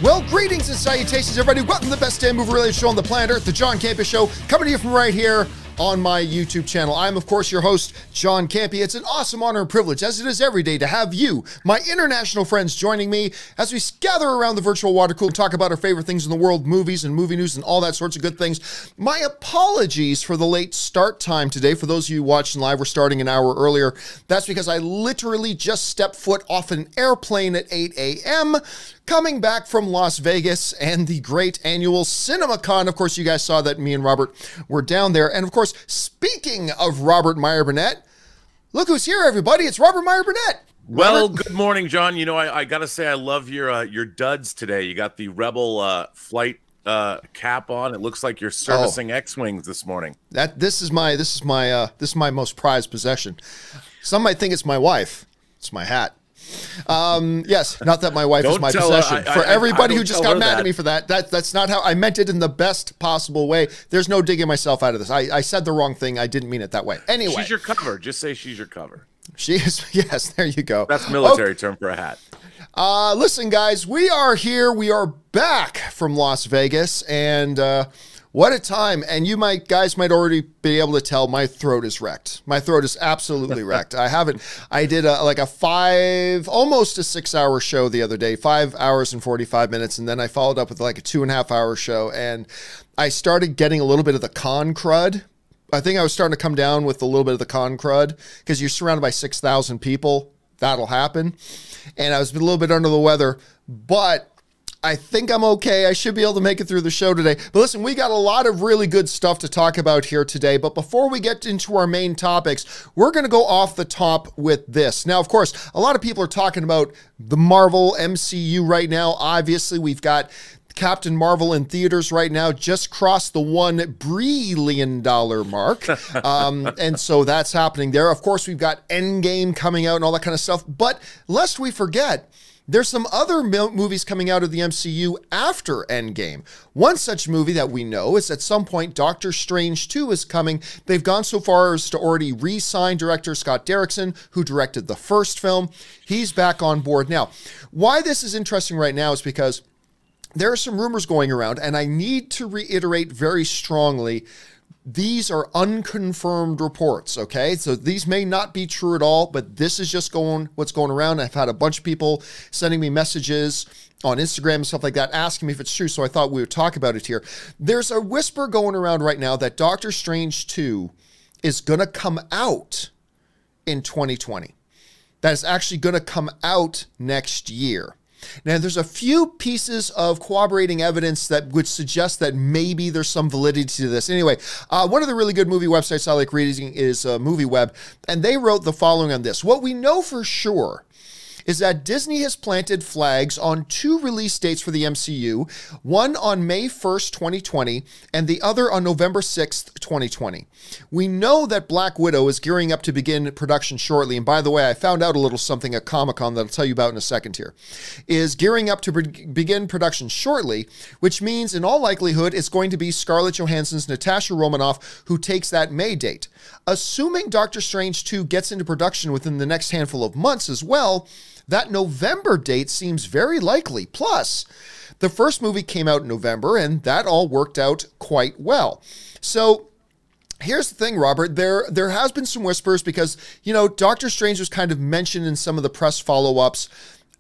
Well, greetings and salutations, everybody. Welcome to the best damn movie-related show on the planet Earth, the John Campea Show, coming to you from right here on my YouTube channel. I'm, of course, your host, John Campea. It's an awesome honor and privilege, as it is every day, to have you, my international friends, joining me as we gather around the virtual water cooler and talk about our favorite things in the world, movies and movie news and all that sorts of good things. My apologies for the late start time today. For those of you watching live, we're starting an hour earlier. That's because I literally just stepped foot off an airplane at 8 a.m., coming back from Las Vegas and the great annual CinemaCon. Of course, you guys saw that me and Robert were down there. And of course, speaking of Robert Meyer Burnett, look who's here, everybody. It's Robert Meyer Burnett. Well, good morning, John. You know, I got to say, I love your duds today. You got the Rebel flight cap on. It looks like you're servicing X-Wings this morning. This is my most prized possession. Some might think it's my wife. It's my hat. Yes, not that my wife is my possession. For everybody who just got mad at me for that's not how I meant it. In the best possible way. There's no digging myself out of this. I said the wrong thing. I didn't mean it that way. Anyway, she's your cover. Just say she's your cover. She is. Yes, there you go. That's military term for a hat. Listen, guys, we are here. We are back from Las Vegas, and what a time. And you guys might already be able to tell my throat is wrecked. My throat is absolutely wrecked. I did almost a 6-hour show the other day, 5 hours and 45 minutes. And then I followed up with like a 2.5-hour show. And I started getting a little bit of the con crud. I think I was starting to come down with a little bit of the con crud because you're surrounded by 6,000 people. That'll happen. And I was a little bit under the weather, but I think I'm okay. I should be able to make it through the show today. But listen, we got a lot of really good stuff to talk about here today. But before we get into our main topics, we're going to go off the top with this. Now, of course, a lot of people are talking about the Marvel MCU right now. Obviously, we've got Captain Marvel in theaters right now, just crossed the $1 billion mark. And so that's happening there. Of course, we've got Endgame coming out and all that kind of stuff. But lest we forget, there's some other movies coming out of the MCU after Endgame. One such movie that we know is at some point Doctor Strange 2 is coming. They've gone so far as to already re-sign director Scott Derrickson, who directed the first film. He's back on board. Now, why this is interesting right now is because there are some rumors going around, and I need to reiterate very strongly, these are unconfirmed reports, okay? So these may not be true at all, but this is just what's going around. I've had a bunch of people sending me messages on Instagram and stuff like that, asking me if it's true, so I thought we would talk about it here. There's a whisper going around right now that Doctor Strange 2 is going to come out in 2020. That is actually going to come out next year. Now, there's a few pieces of corroborating evidence that would suggest that maybe there's some validity to this. Anyway, one of the really good movie websites I like reading is MovieWeb, and they wrote the following on this. What we know for sure is that Disney has planted flags on 2 release dates for the MCU, one on May 1st, 2020, and the other on November 6th, 2020. We know that Black Widow is gearing up to begin production shortly, and by the way, I found out a little something at Comic-Con that I'll tell you about in a second here, is gearing up to begin production shortly, which means in all likelihood it's going to be Scarlett Johansson's Natasha Romanoff who takes that May date. Assuming Doctor Strange 2 gets into production within the next handful of months as well, that November date seems very likely. Plus, the first movie came out in November, and that all worked out quite well. So here's the thing, Robert. There has been some whispers because, you know, Doctor Strange was kind of mentioned in some of the press follow-ups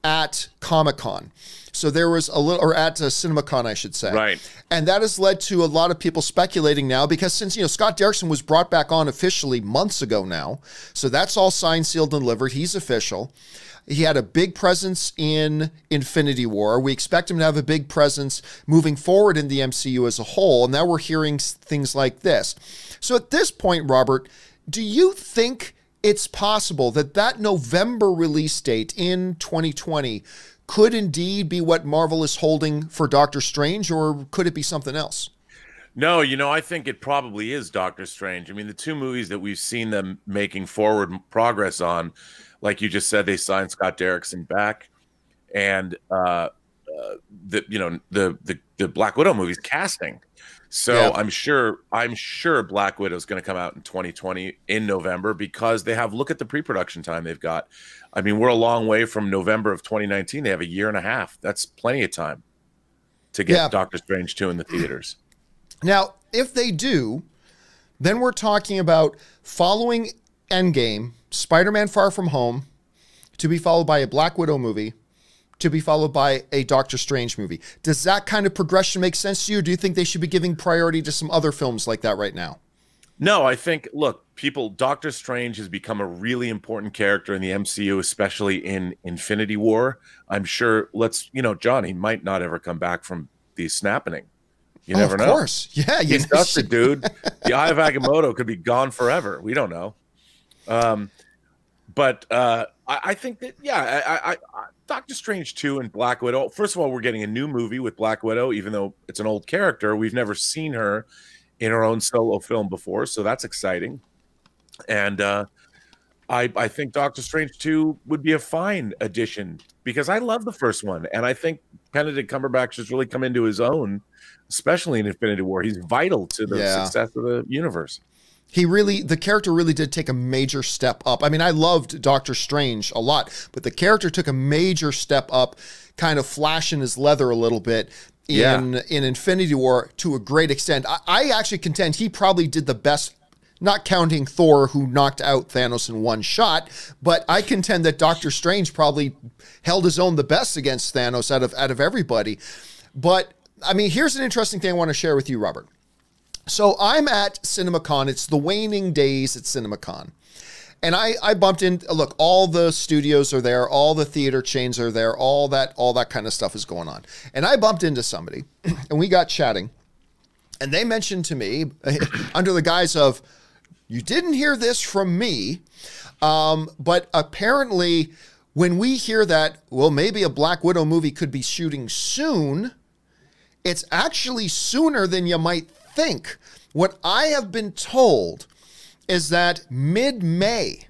at Comic-Con. So there was a little, or at CinemaCon, I should say. Right. And that has led to a lot of people speculating now because since, you know, Scott Derrickson was brought back on officially months ago now. So that's all signed, sealed, and delivered. He's official. He had a big presence in Infinity War. We expect him to have a big presence moving forward in the MCU as a whole. And now we're hearing things like this. So at this point, Robert, do you think it's possible that that November release date in 2020 could indeed be what Marvel is holding for Doctor Strange, or could it be something else? No, you know, I think it probably is Doctor Strange. I mean, the 2 movies that we've seen them making forward progress on, like you just said, they signed Scott Derrickson back, and the Black Widow movie's casting. So yeah. I'm sure Black Widow is going to come out in 2020 in November because they have, look at the pre-production time they've got. I mean, we're a long way from November of 2019. They have a year and a half. That's plenty of time. to get Yeah. Doctor Strange 2 in the theaters. Now, if they do, then we're talking about following Endgame, Spider-Man Far From Home, to be followed by a Black Widow movie, to be followed by a Doctor Strange movie. Does that kind of progression make sense to you? Or do you think they should be giving priority to some other films like that right now? No, I think, look, Doctor Strange has become a really important character in the MCU, especially in Infinity War. I'm sure, Johnny might not ever come back from the snapping. You never know. Of course. Yeah. He's dusted, dude. The Eye of Agamotto could be gone forever. We don't know. But I think that, I Doctor Strange 2 and Black Widow, first of all, we're getting a new movie with Black Widow, even though it's an old character. We've never seen her in her own solo film before, so that's exciting. And I think Doctor Strange 2 would be a fine addition because I love the first one. And I think Benedict Cumberbatch has really come into his own, especially in Infinity War. He's vital to the success of the universe. The character really did take a major step up. I mean, I loved Doctor Strange a lot, but the character took a major step up, kind of flashing his leather a little bit in Infinity War to a great extent. I actually contend he probably did the best, not counting Thor, who knocked out Thanos in one shot, but I contend that Doctor Strange probably held his own the best against Thanos out of everybody. But, I mean, here's an interesting thing I want to share with you, Robert. So I'm at CinemaCon. It's the waning days at CinemaCon. And I bumped in, look, all the studios are there, all the theater chains are there, all that kind of stuff is going on. And I bumped into somebody and we got chatting and they mentioned to me under the guise of, you didn't hear this from me, but apparently when we hear that, well, maybe a Black Widow movie could be shooting soon, it's actually sooner than you might think. What I have been told is that mid-May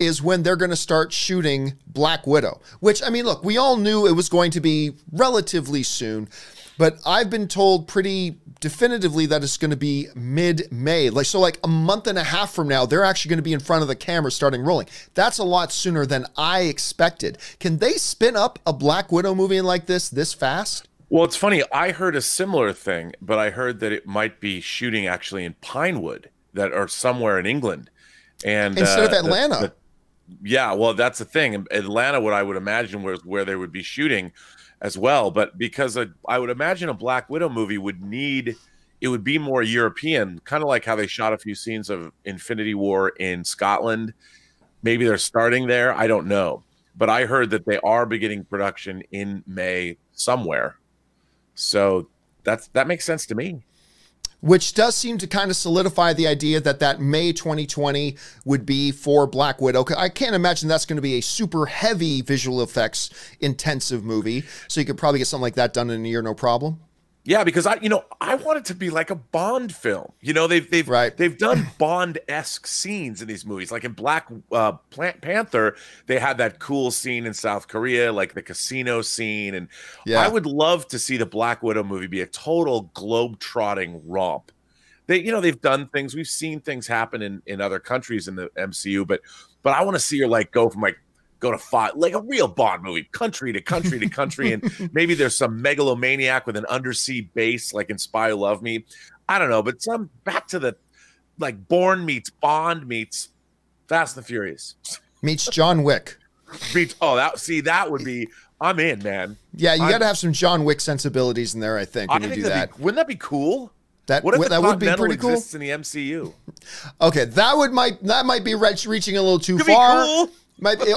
is when they're going to start shooting Black Widow, which, I mean, look, we all knew it was going to be relatively soon, but I've been told pretty definitively that it's going to be mid-May. Like a month and a half from now, they're actually going to be in front of the camera starting rolling. That's a lot sooner than I expected. Can they spin up a Black Widow movie like this fast? Well, it's funny. I heard a similar thing, but I heard that it might be shooting actually in Pinewood, or somewhere in England, and instead of Atlanta. Yeah, well, that's the thing. Atlanta, what I would imagine was where they would be shooting as well. But because I would imagine a Black Widow movie would be more European, kind of like how they shot a few scenes of Infinity War in Scotland. Maybe they're starting there. I don't know. But I heard that they are beginning production in May somewhere. So that makes sense to me. Which does seem to kind of solidify the idea that May 2020 would be for Black Widow. I can't imagine that's going to be a super heavy visual effects intensive movie. So you could probably get something like that done in a year, no problem. Yeah, because I want it to be like a Bond film. They've done Bond-esque scenes in these movies. Like in Black Panther, they had that cool scene in South Korea, like the casino scene. And I would love to see the Black Widow movie be a total globe-trotting romp. They've done things. We've seen things happen in other countries in the MCU, but I want to see her go to fight like a real Bond movie, country to country to country, and maybe there's some megalomaniac with an undersea base like in Spy Who Loved Me. I don't know, but back to the Bourne meets Bond meets Fast and the Furious meets John Wick. That would be, I'm in, man. Yeah, you got to have some John Wick sensibilities in there, I think, when you do that. Wouldn't that be cool? That would be pretty cool. Exists in the MCU. Okay, that might be reaching a little too far. Cool.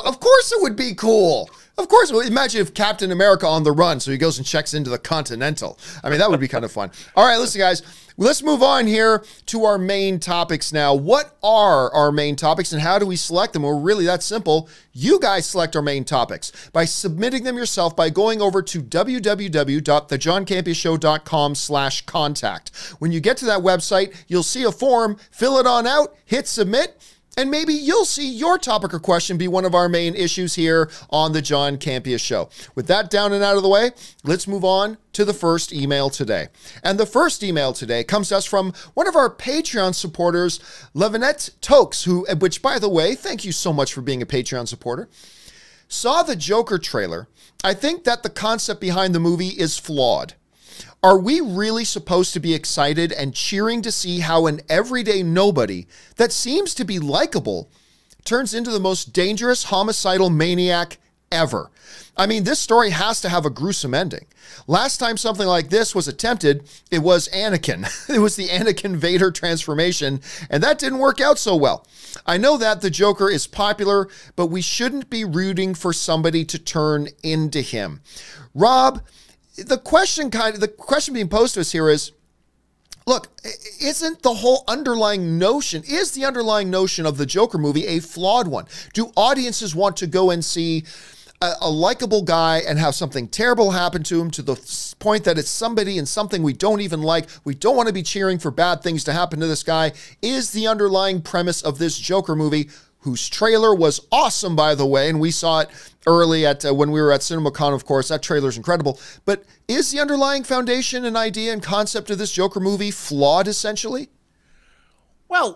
Of course it would be cool. Of course. Imagine if Captain America on the run, so he goes and checks into the Continental. I mean, that would be kind of fun. All right, listen, guys. Let's move on here to our main topics now. What are our main topics and how do we select them? Well, really that simple. You guys select our main topics by submitting them yourself by going over to www.thejohncampeashow.com/contact. When you get to that website, you'll see a form. Fill it on out, hit submit, and maybe you'll see your topic or question be one of our main issues here on the John Campea Show. With that down and out of the way, let's move on to the first email today. And the first email today comes to us from one of our Patreon supporters, Levinette Tokes, which, by the way, thank you so much for being a Patreon supporter. Saw the Joker trailer. I think that the concept behind the movie is flawed. Are we really supposed to be excited and cheering to see how an everyday nobody that seems to be likable turns into the most dangerous homicidal maniac ever? I mean, this story has to have a gruesome ending. Last time something like this was attempted, it was Anakin. It was the Anakin Vader transformation, and that didn't work out so well. I know that the Joker is popular, but we shouldn't be rooting for somebody to turn into him. Rob, the question being posed to us here is, look, isn't the whole underlying notion, is the underlying notion of the Joker movie a flawed one? Do audiences want to go and see a likable guy and have something terrible happen to him to the point that it's somebody and something we don't even like? We don't want to be cheering for bad things to happen to this guy. Is the underlying premise of this Joker movie, whose trailer was awesome, by the way, and we saw it early at when we were at CinemaCon, of course. That trailer's incredible. But is the underlying foundation and idea and concept of this Joker movie flawed, essentially? Well,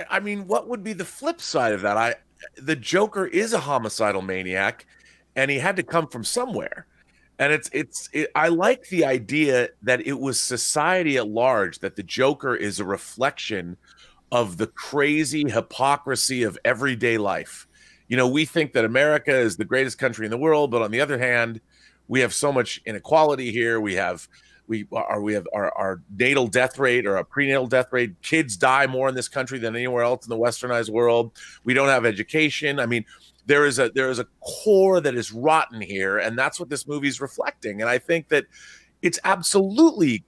I mean, what would be the flip side of that? The Joker is a homicidal maniac, and he had to come from somewhere. And I like the idea that it was society at large, that the Joker is a reflection of the crazy hypocrisy of everyday life. You know, we think that America is the greatest country in the world, but on the other hand, we have so much inequality here. We have our natal death rate, or our prenatal death rate. Kids die more in this country than anywhere else in the westernized world. We don't have education. I mean, there is a core that is rotten here, and that's what this movie is reflecting. And I think that it's absolutely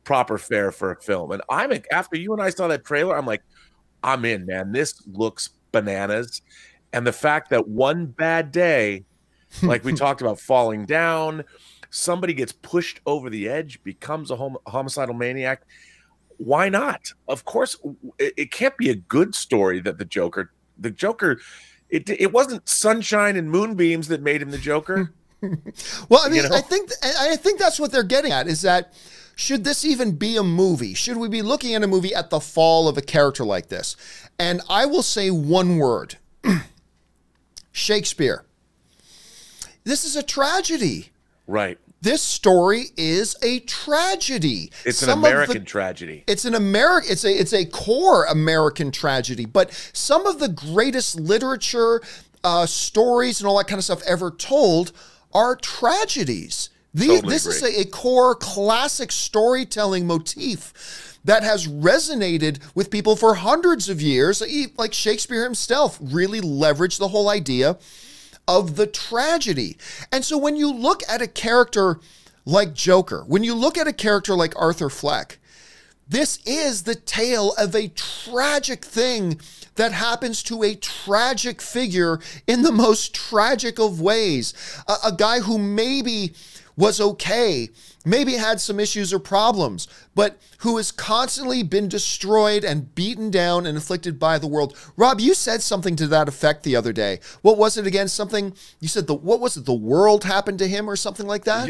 proper fare for a film. And after you and I saw that trailer, I'm like, I'm in, man. This looks bananas. And the fact that one bad day, like we talked about, falling down, somebody gets pushed over the edge, becomes a homicidal maniac. Why not? Of course, it can't be a good story that the Joker, it wasn't sunshine and moonbeams that made him the Joker. Well, I mean, I think that's what they're getting at, is that should this even be a movie? Should we be looking at a movie at the fall of a character like this? And I will say one word. Shakespeare. This is a tragedy. Right. This story is a tragedy. It's an American tragedy. It's a core American tragedy. But some of the greatest literature, stories, and all that kind of stuff ever told are tragedies. This is a core classic storytelling motif that has resonated with people for hundreds of years. Like Shakespeare himself really leveraged the whole idea of the tragedy. And so when you look at a character like Joker, when you look at a character like Arthur Fleck, this is the tale of a tragic thing that happens to a tragic figure in the most tragic of ways. A guy who maybe was okay, maybe had some issues or problems, but who has constantly been destroyed and beaten down and afflicted by the world. Rob, you said something to that effect the other day. What was it again? Something you said, what was it? The world happened to him or something like that?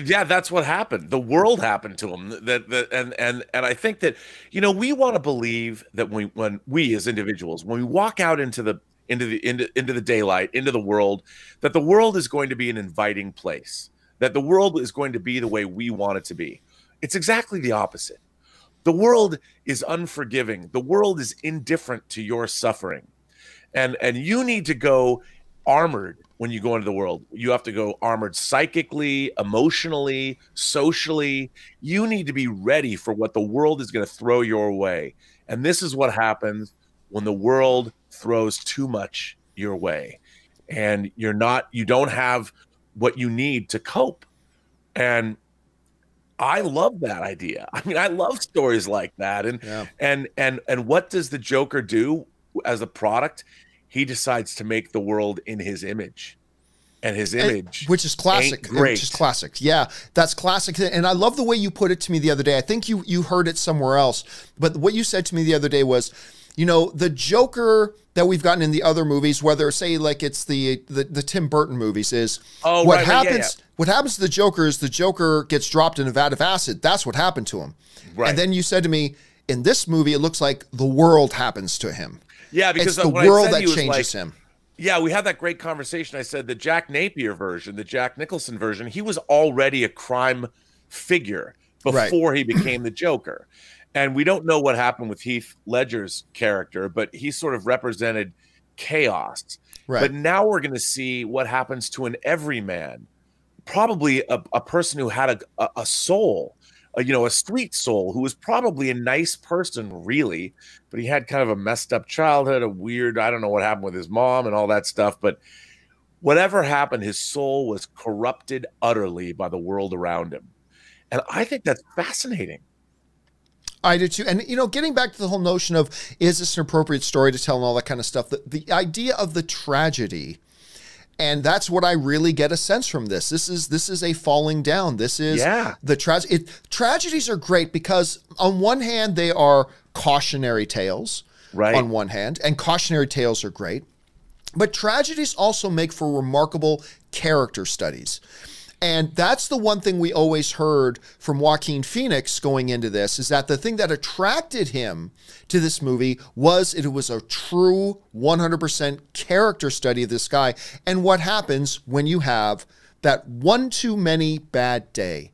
Yeah, that's what happened. The world happened to him. And I think that, you know, we want to believe that when we as individuals, when we walk out into the daylight, into the world, that the world is going to be an inviting place, that the world is going to be the way we want it to be. It's exactly the opposite. The world is unforgiving. The world is indifferent to your suffering. And you need to go armored when you go into the world. You have to go armored psychically, emotionally, socially. You need to be ready for what the world is going to throw your way. And this is what happens when the world throws too much your way. And you don't have what you need to cope. And I love that idea. I mean, I love stories like that. And what does the Joker do as a product? He decides to make the world in his image. And his image, which is classic. Which is classic. Yeah, that's classic. And I love the way you put it to me the other day. I think you heard it somewhere else. But what you said to me the other day was, you know, the Joker that we've gotten in the other movies, whether say like it's the Tim Burton movies, is what happens. What happens to the Joker is the Joker gets dropped in a vat of acid. That's what happened to him. Right. And then you said to me, in this movie, it looks like the world happens to him. Yeah, because it's the world that changes him. Yeah, we had that great conversation. I said the Jack Napier version, the Jack Nicholson version, he was already a crime figure before he became the Joker. And we don't know what happened with Heath Ledger's character, but he sort of represented chaos. Right. But now we're going to see what happens to an everyman, probably a person who had a soul, a sweet soul, who was probably a nice person, really, but he had kind of a messed up childhood, a weird, I don't know what happened with his mom and all that stuff. But whatever happened, his soul was corrupted utterly by the world around him. And I think that's fascinating. I do too. And, getting back to the whole notion of, is this an appropriate story to tell and all that kind of stuff, the idea of the tragedy, and that's what I really get a sense from this. This is a falling down. This is the tragedy. Tragedies are great because on one hand, they are cautionary tales, right? On one hand, and cautionary tales are great, but tragedies also make for remarkable character studies. And that's the one thing we always heard from Joaquin Phoenix going into this, is that the thing that attracted him to this movie was it was a true 100% character study of this guy and what happens when you have that one too many bad day.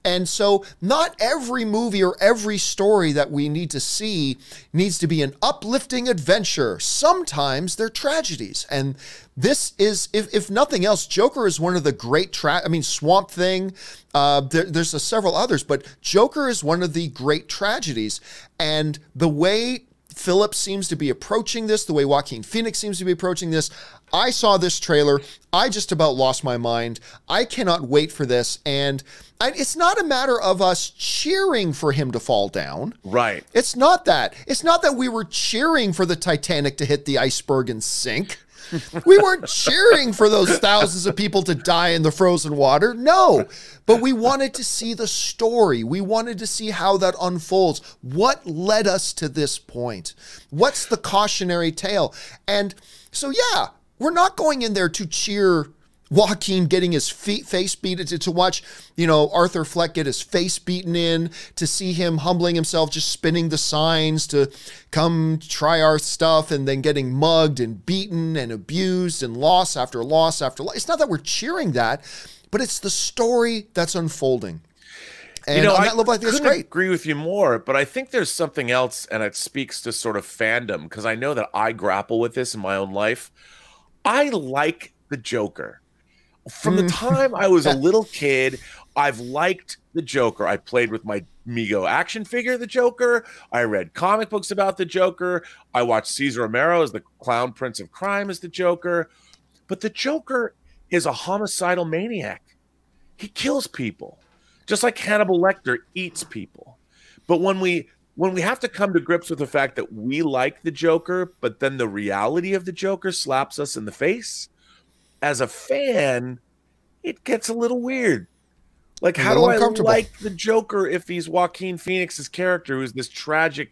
And so not every movie or every story that we need to see needs to be an uplifting adventure. Sometimes they're tragedies. And this is, if nothing else, Joker is one of the great Swamp Thing, there's several others, but Joker is one of the great tragedies. And the way Phillips seems to be approaching this, the way Joaquin Phoenix seems to be approaching this, I saw this trailer, I just about lost my mind. I cannot wait for this. And it's not a matter of us cheering for him to fall down. Right. It's not that. It's not that we were cheering for the Titanic to hit the iceberg and sink. We weren't cheering for those thousands of people to die in the frozen water. No, but we wanted to see the story. We wanted to see how that unfolds. What led us to this point? What's the cautionary tale? And so, yeah, we're not going in there to cheer Joaquin getting his face beaten, to watch, Arthur Fleck get his face beaten in, to see him humbling himself, just spinning the signs to come try our stuff and then getting mugged and beaten and abused and loss after loss after loss. It's not that we're cheering that, but it's the story that's unfolding. And on that level, I think it's great. Agree with you more, but I think there's something else, and it speaks to sort of fandom, because I know that I grapple with this in my own life. I like the Joker. From the time I was a little kid, I've liked the Joker. I played with my Mego action figure, the Joker. I read comic books about the Joker. I watched Cesar Romero as the Clown Prince of Crime as the Joker. But the Joker is a homicidal maniac. He kills people, just like Hannibal Lecter eats people. But when we have to come to grips with the fact that we like the Joker, but then the reality of the Joker slaps us in the face, as a fan, it gets a little weird. Like, how do I like the Joker if he's Joaquin Phoenix's character, who's this tragic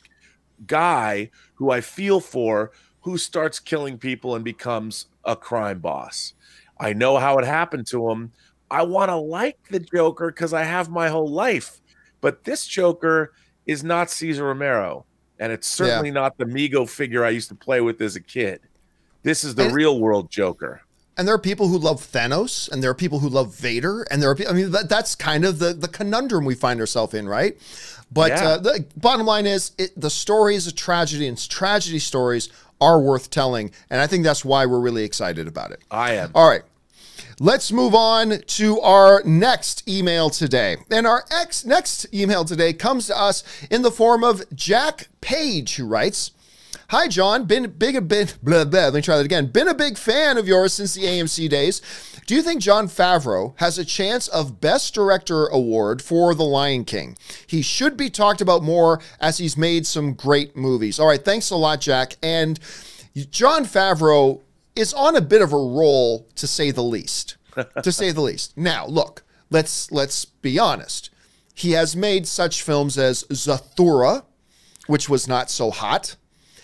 guy who I feel for, who starts killing people and becomes a crime boss? I know how it happened to him. I want to like the Joker because I have my whole life. But this Joker is not Cesar Romero, and it's certainly not the Mego figure I used to play with as a kid. This is the real world Joker. And there are people who love Thanos, and there are people who love Vader, and there are that's kind of the conundrum we find ourselves in, right? But the bottom line is, the story is a tragedy, and tragedy stories are worth telling, and I think that's why we're really excited about it. I am. All right. Let's move on to our next email today. And our next email today comes to us in the form of Jack Page, who writes, "Hi, John. Let me try that again. Been a big fan of yours since the AMC days. Do you think John Favreau has a chance of Best Director award for The Lion King? He should be talked about more as he's made some great movies." All right. Thanks a lot, Jack. And John Favreau is on a bit of a roll, to say the least. To say the least. Now, look, let's be honest. He has made such films as Zathura, which was not so hot.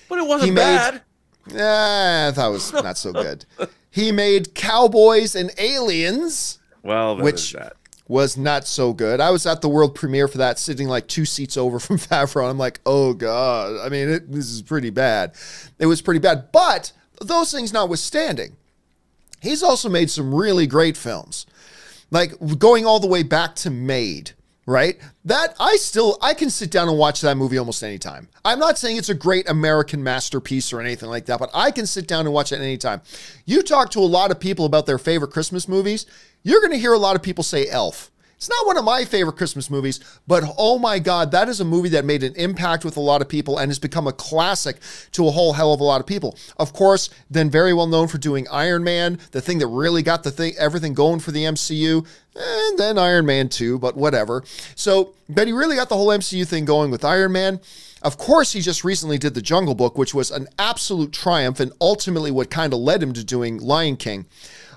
But it wasn't bad. I thought it was not so good. He made Cowboys and Aliens, which was not so good. I was at the world premiere for that, sitting like 2 seats over from Favreau. And I'm like, oh, God. I mean, this is pretty bad. It was pretty bad. But those things notwithstanding, he's also made some really great films. Like going all the way back to Made. right? I can sit down and watch that movie almost any time. I'm not saying it's a great American masterpiece or anything like that, but I can sit down and watch it any time. You talk to a lot of people about their favorite Christmas movies, you're going to hear a lot of people say Elf. It's not one of my favorite Christmas movies, but oh my God, that is a movie that made an impact with a lot of people and has become a classic to a whole hell of a lot of people. Of course, then very well known for doing Iron Man, the thing that really got everything going for the MCU, and then Iron Man 2, but whatever. So, but he really got the whole MCU thing going with Iron Man. Of course, he just recently did The Jungle Book, which was an absolute triumph and ultimately what kind of led him to doing Lion King.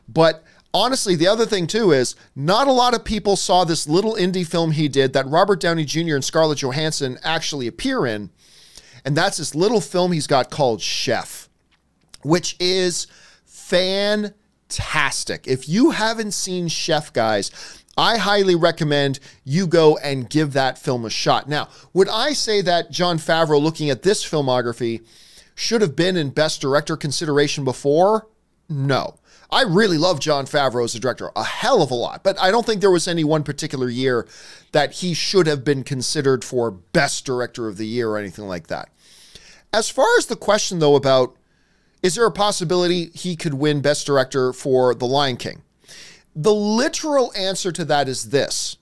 But honestly, the other thing too is not a lot of people saw this little indie film he did that Robert Downey Jr. and Scarlett Johansson actually appear in. And that's this little film he's got called Chef, which is fantastic. If you haven't seen Chef, guys, I highly recommend you go and give that film a shot. Now, would I say that John Favreau, looking at this filmography, should have been in Best Director consideration before? No. I really love John Favreau as a director, a hell of a lot, but I don't think there was any one particular year that he should have been considered for Best Director of the Year or anything like that. As far as the question, though, about is there a possibility he could win Best Director for The Lion King? The literal answer to that is this.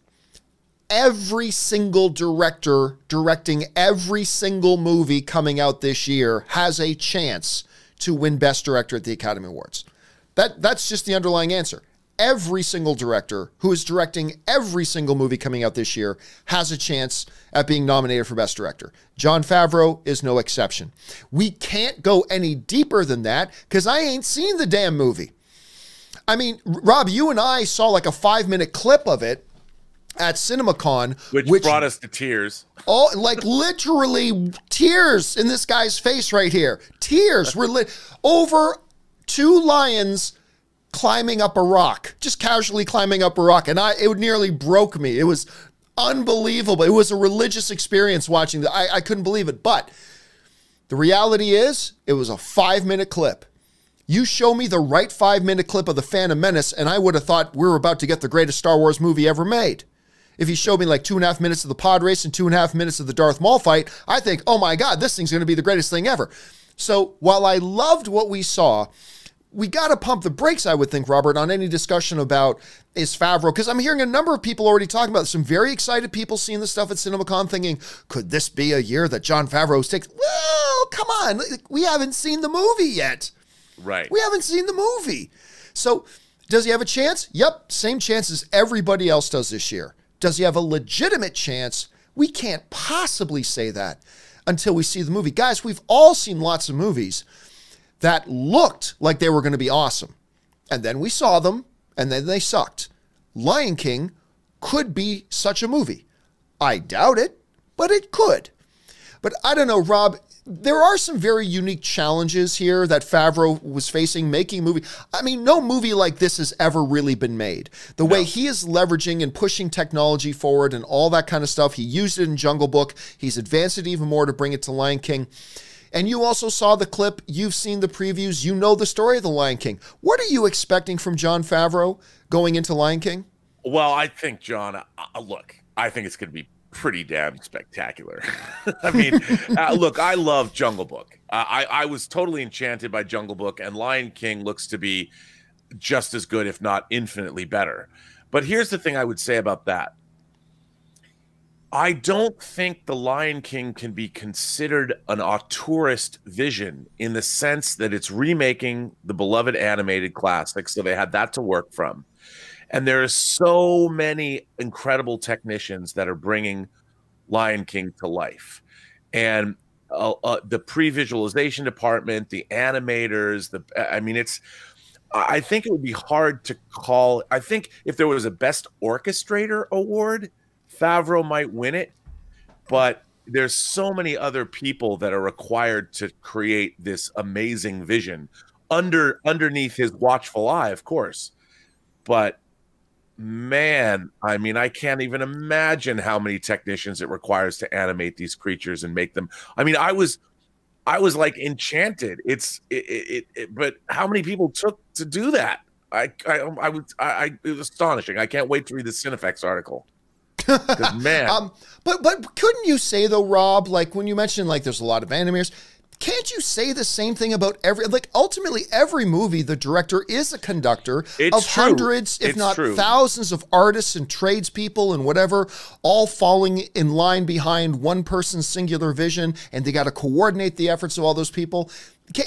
Every single director directing every single movie coming out this year has a chance to win Best Director at the Academy Awards. That's just the underlying answer. Every single director who is directing every single movie coming out this year has a chance at being nominated for Best Director. John Favreau is no exception. We can't go any deeper than that because I ain't seen the damn movie. I mean, Rob, you and I saw like a 5-minute clip of it at CinemaCon. Which brought us to tears. Oh, like literally tears in this guy's face right here. Tears were over 2 lions climbing up a rock, just casually climbing up a rock. And it nearly broke me. It was unbelievable. It was a religious experience watching that. I couldn't believe it. But the reality is it was a 5-minute clip. You show me the right 5-minute clip of The Phantom Menace and I would have thought we were about to get the greatest Star Wars movie ever made. If you showed me like 2.5 minutes of the pod race and 2.5 minutes of the Darth Maul fight, I think, oh my God, this thing's going to be the greatest thing ever. So while I loved what we saw, we got to pump the brakes, I would think, Robert, on any discussion about is Favreau, because I'm hearing a number of people already talking about it. Some very excited people seeing the stuff at CinemaCon thinking, could this be a year that John Favreau's takes? Well, come on. We haven't seen the movie yet. Right. We haven't seen the movie. So does he have a chance? Yep. Same chance as everybody else does this year. Does he have a legitimate chance? We can't possibly say that until we see the movie. Guys, we've all seen lots of movies that looked like they were going to be awesome. And then we saw them, and then they sucked. Lion King could be such a movie. I doubt it, but it could. But I don't know, Rob, there are some very unique challenges here that Favreau was facing making a movie. I mean, no movie like this has ever really been made. The way he is leveraging and pushing technology forward and all that kind of stuff, he used it in Jungle Book. He's advanced it even more to bring it to Lion King. And you also saw the clip, you've seen the previews, you know the story of the Lion King. What are you expecting from John Favreau going into Lion King? Well, I think, John, look, I think it's going to be pretty damn spectacular. I mean, look, I love Jungle Book. I was totally enchanted by Jungle Book, and Lion King looks to be just as good, if not infinitely better. But here's the thing I would say about that. I don't think The Lion King can be considered an auteurist vision in the sense that it's remaking the beloved animated classic, so they had that to work from. And there are so many incredible technicians that are bringing Lion King to life. And the pre-visualization department, the animators, I think it would be hard to call. I think if there was a Best Orchestrator award, Favreau might win it, but there's so many other people that are required to create this amazing vision underneath his watchful eye, of course. But man, I mean, I can't even imagine how many technicians it requires to animate these creatures and make them. I mean, I was like enchanted. But how many people took to do that? It was astonishing. I can't wait to read the Cinefex article. 'Cause, man. But couldn't you say though, Rob, like when you mentioned like there's a lot of animators, can't you say the same thing about ultimately every movie, the director is a conductor of hundreds, if not thousands of artists and tradespeople and whatever, all falling in line behind one person's singular vision, and they got to coordinate the efforts of all those people.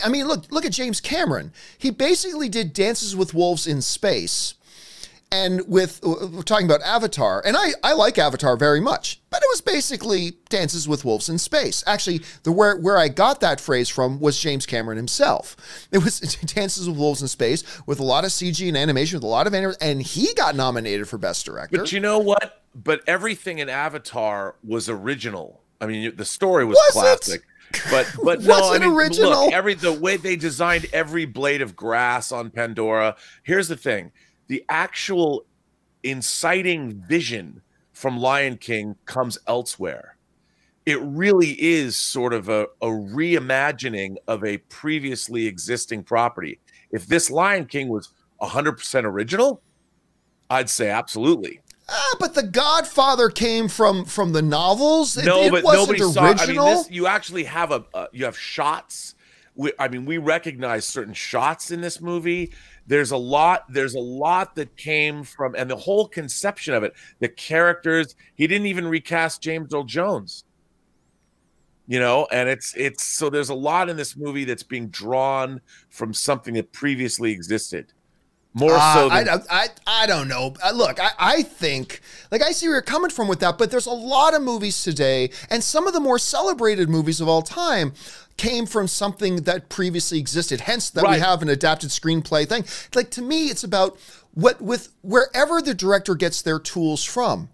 I mean, look at James Cameron. He basically did Dances with Wolves in space. And we're talking about Avatar, and I like Avatar very much, but it was basically Dances with Wolves in space. Actually, where I got that phrase from was James Cameron himself. It was Dances with Wolves in space with a lot of CG and animation, with a lot of animation, and he got nominated for Best Director. But you know what? But everything in Avatar was original. I mean, the story was classic. But no, I mean, original? Look, the way they designed every blade of grass on Pandora. Here's the thing. The actual inciting vision from Lion King comes elsewhere. It really is sort of a reimagining of a previously existing property. If this Lion King was 100% original, I'd say absolutely. But The Godfather came from the novels. But nobody saw. Original. I mean, you actually have you have shots. We recognize certain shots in this movie. There's a lot that came from, and the whole conception of it, the characters. He didn't even recast James Earl Jones. And it's so there's a lot in this movie that's being drawn from something that previously existed. More so than I don't know. Look, I think, like, I see where you're coming from with that, but there's a lot of movies today, and some of the more celebrated movies of all time came from something that previously existed. Hence that we have an adapted screenplay thing. Like, to me, it's about wherever the director gets their tools from.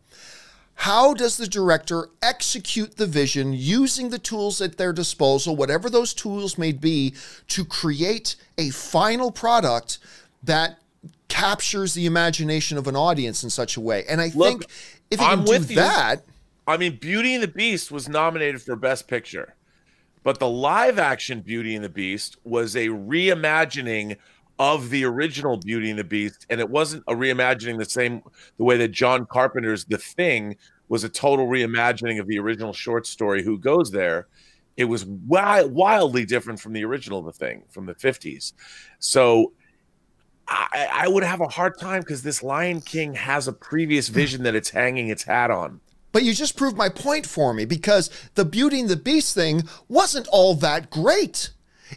How does the director execute the vision using the tools at their disposal, whatever those tools may be, to create a final product that captures the imagination of an audience in such a way? And I think if you can do that... I mean, Beauty and the Beast was nominated for Best Picture, but the live-action Beauty and the Beast was a reimagining of the original Beauty and the Beast, and it wasn't a reimagining the way that John Carpenter's The Thing was a total reimagining of the original short story, Who Goes There. It was wildly different from the original The Thing from the 50s. So I would have a hard time because this Lion King has a previous vision that it's hanging its hat on. But you just proved my point for me, because the Beauty and the Beast thing wasn't all that great.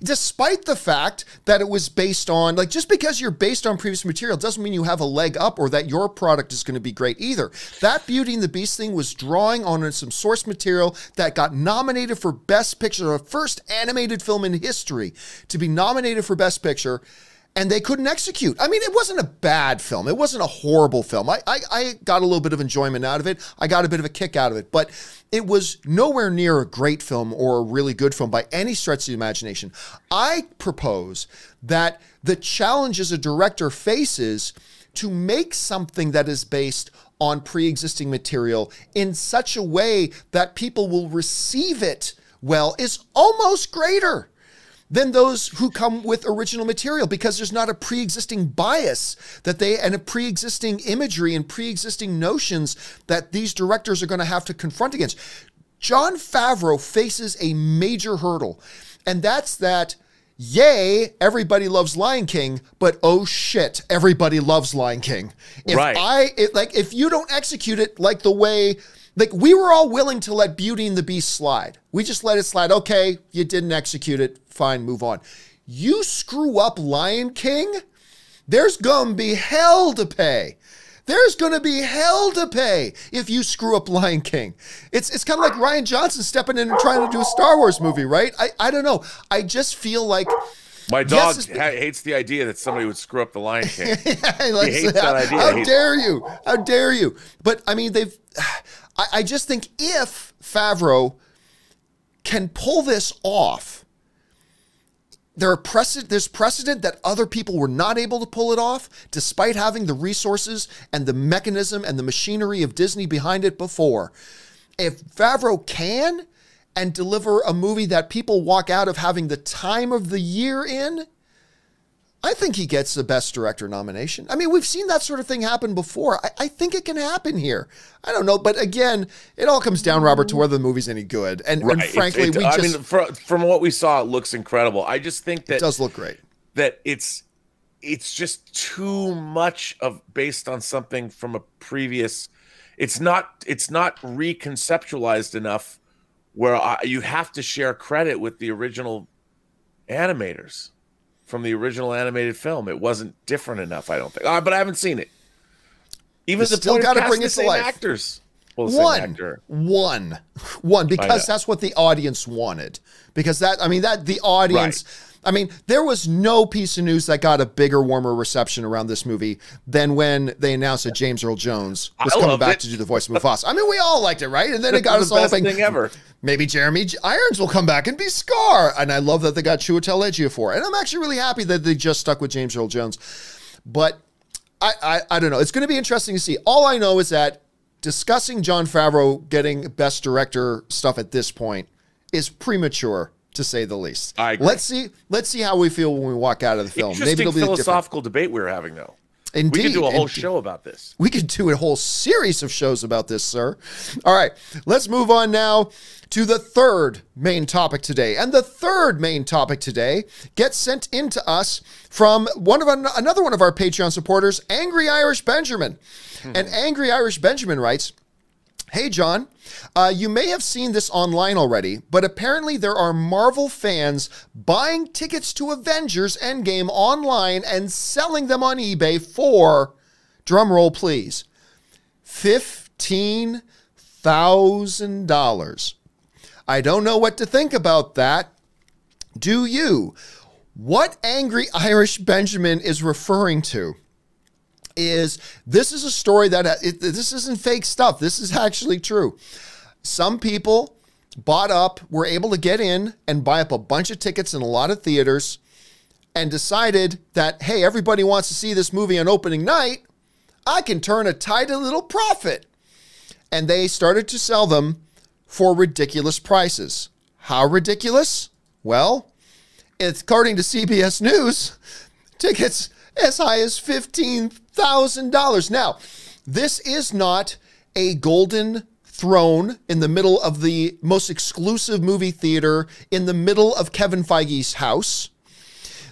Despite the fact that it was based on, like, just because you're based on previous material doesn't mean you have a leg up or that your product is going to be great either. That Beauty and the Beast thing was drawing on some source material that got nominated for Best Picture, the first animated film in history to be nominated for Best Picture. And they couldn't execute. I mean, it wasn't a bad film. It wasn't a horrible film. I got a little bit of enjoyment out of it. I got a bit of a kick out of it. But it was nowhere near a great film or a really good film by any stretch of the imagination. I propose that the challenges a director faces to make something that is based on pre-existing material in such a way that people will receive it well is almost greater than those who come with original material, because there's not a pre-existing bias and a pre-existing imagery and pre-existing notions that these directors are going to have to confront against. John Favreau faces a major hurdle, and that's that, yay, everybody loves Lion King, but oh shit, everybody loves Lion King. If you don't execute it like the way... Like, we were all willing to let Beauty and the Beast slide. We just let it slide. Okay, you didn't execute it. Fine, move on. You screw up Lion King, there's going to be hell to pay. There's going to be hell to pay if you screw up Lion King. It's kind of like Rian Johnson stepping in and trying to do a Star Wars movie, right? I don't know. I just feel like... My dog hates the idea that somebody would screw up the Lion King. He hates that idea. How dare you? How dare you? But, I mean, I just think if Favreau can pull this off, there's precedent that other people were not able to pull it off, despite having the resources and the mechanism and the machinery of Disney behind it before. If Favreau can and deliver a movie that people walk out of having the time of the year in, I think he gets the Best Director nomination. I mean, we've seen that sort of thing happen before. I think it can happen here. I don't know. But again, it all comes down, Robert, to whether the movie's any good. And frankly, from what we saw, it looks incredible. I just think that it does look great. That it's just too much of based on something from a previous. It's not reconceptualized enough where you have to share credit with the original animators from the original animated film. It wasn't different enough, I don't think. But I haven't seen it. Even the still got to bring it to life. Actors. Well, one, because that's what the audience wanted. Because the audience. Right. I mean, there was no piece of news that got a bigger, warmer reception around this movie than when they announced that James Earl Jones was coming back to do the voice of Mufasa. I mean, we all liked it, right? And then it got us all thinking, thing ever. Maybe Jeremy Irons will come back and be Scar. And I love that they got Chiwetel Ejiofor. And I'm actually really happy that they just stuck with James Earl Jones. But I don't know. It's going to be interesting to see. All I know is that discussing Jon Favreau getting Best Director stuff at this point is premature, to say the least. I agree. Let's see how we feel when we walk out of the film. Interesting. Maybe it'll be philosophical debate we were having, though. Indeed. We could do a whole show about this. We could do a whole series of shows about this, sir. All right, let's move on now to the third main topic today. And the third main topic today gets sent in to us from another one of our Patreon supporters, Angry Irish Benjamin. And Angry Irish Benjamin writes, "Hey, John, you may have seen this online already, but apparently there are Marvel fans buying tickets to Avengers Endgame online and selling them on eBay for," drumroll please, $15,000. I don't know what to think about that. Do you? What Angry Irish Benjamin is referring to this is a story that this isn't fake stuff. This is actually true. Some people were able to get in and buy up a bunch of tickets in a lot of theaters and decided that, hey, everybody wants to see this movie on opening night. I can turn a tidy little profit. And they started to sell them for ridiculous prices. How ridiculous? Well, according to CBS News, tickets as high as $15,000. Now, this is not a golden throne in the middle of the most exclusive movie theater in the middle of Kevin Feige's house.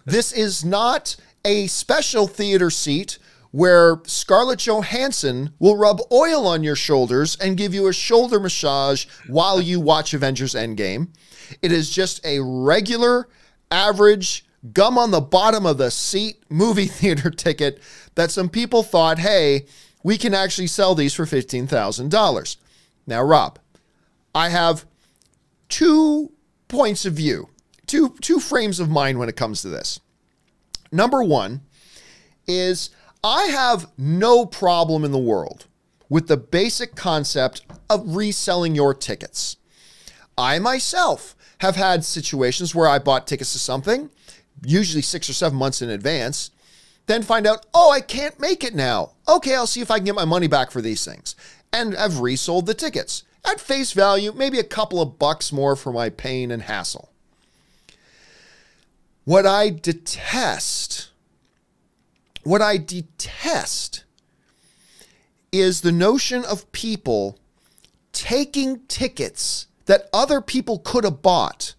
This is not a special theater seat where Scarlett Johansson will rub oil on your shoulders and give you a shoulder massage while you watch Avengers Endgame. It is just a regular, average, gum on the bottom of the seat movie theater ticket that some people thought, hey, we can actually sell these for $15,000. Now, Rob, I have 2 points of view, two frames of mind when it comes to this. Number one is I have no problem in the world with the basic concept of reselling your tickets. I myself have had situations where I bought tickets to something, usually 6 or 7 months in advance, then find out, oh, I can't make it now. Okay, I'll see if I can get my money back for these things. And I've resold the tickets. At face value, maybe a couple of bucks more for my pain and hassle. What I detest is the notion of people taking tickets that other people could have bought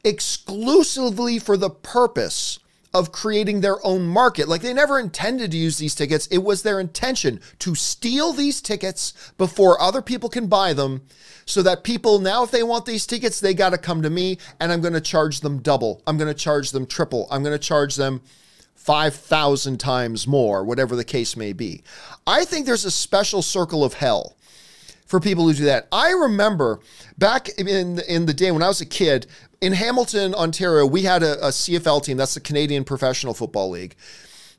exclusively for the purpose of creating their own market. Like, they never intended to use these tickets. It was their intention to steal these tickets before other people can buy them, so that people now, if they want these tickets, they got to come to me, and I'm going to charge them double. I'm going to charge them triple. I'm going to charge them 5,000 times more, whatever the case may be. I think there's a special circle of hell for people who do that. I remember back in the day when I was a kid, in Hamilton, Ontario, we had a CFL team, that's the Canadian Professional Football League,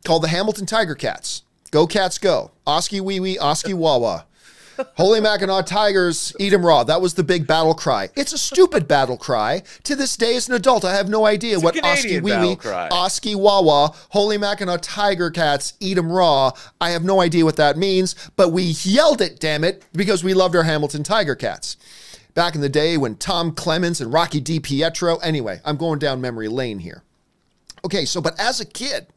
called the Hamilton Tiger Cats. Go Cats go. Oski wee wee, Oski wawa. Holy Mackinac Tigers, eat 'em raw. That was the big battle cry. It's a stupid battle cry. To this day, as an adult, I have no idea what Oski wee wee, Oski wawa, Holy Mackinac Tiger Cats, eat 'em raw. I have no idea what that means, but we yelled it, damn it, because we loved our Hamilton Tiger Cats. Back in the day when Tom Clements and Rocky DiPietro, anyway, I'm going down memory lane here. Okay, so, but as a kid,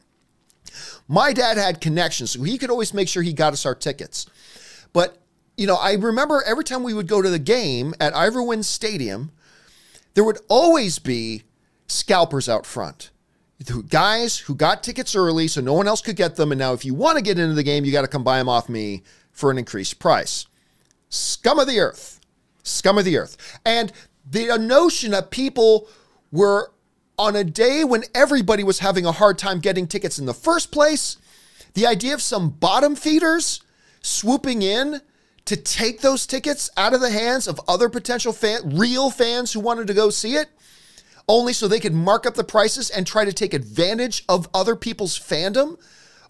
my dad had connections, so he could always make sure he got us our tickets. But, you know, I remember every time we would go to the game at Ivor Wynne Stadium, there would always be scalpers out front. Guys who got tickets early so no one else could get them, and now if you want to get into the game, you got to come buy them off me for an increased price. Scum of the earth. Scum of the earth. And the notion that people were, on a day when everybody was having a hard time getting tickets in the first place, the idea of some bottom feeders swooping in to take those tickets out of the hands of other potential real fans who wanted to go see it, only so they could mark up the prices and try to take advantage of other people's fandom.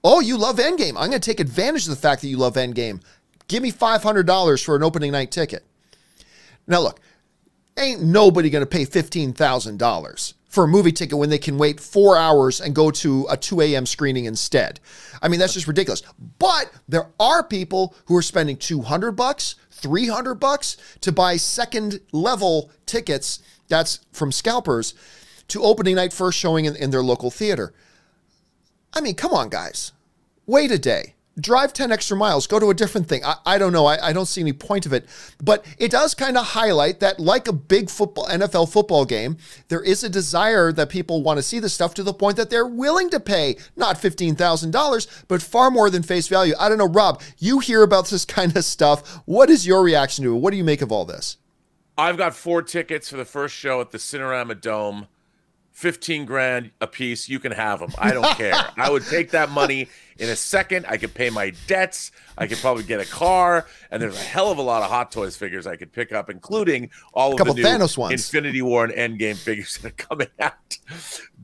Oh, you love Endgame. I'm going to take advantage of the fact that you love Endgame. Give me $500 for an opening night ticket. Now look, ain't nobody going to pay $15,000 for a movie ticket when they can wait 4 hours and go to a 2 a.m. screening instead. I mean, that's just ridiculous. But there are people who are spending $200, $300 to buy second level tickets, that's from Scalpers, to opening night first showing in their local theater. I mean, come on, guys. Wait a day. Drive 10 extra miles, go to a different thing. I don't know. I don't see any point of it. But it does kind of highlight that, like a big NFL football game, there is a desire that people want to see this stuff to the point that they're willing to pay not $15,000, but far more than face value. I don't know, Rob, you hear about this kind of stuff. What is your reaction to it? What do you make of all this? I've got 4 tickets for the first show at the Cinerama Dome. 15 grand a piece. You can have them. I don't care. I would take that money in a second. I could pay my debts. I could probably get a car. And there's a hell of a lot of Hot Toys figures I could pick up, including all of the new Thanos ones. Infinity War and Endgame figures that are coming out.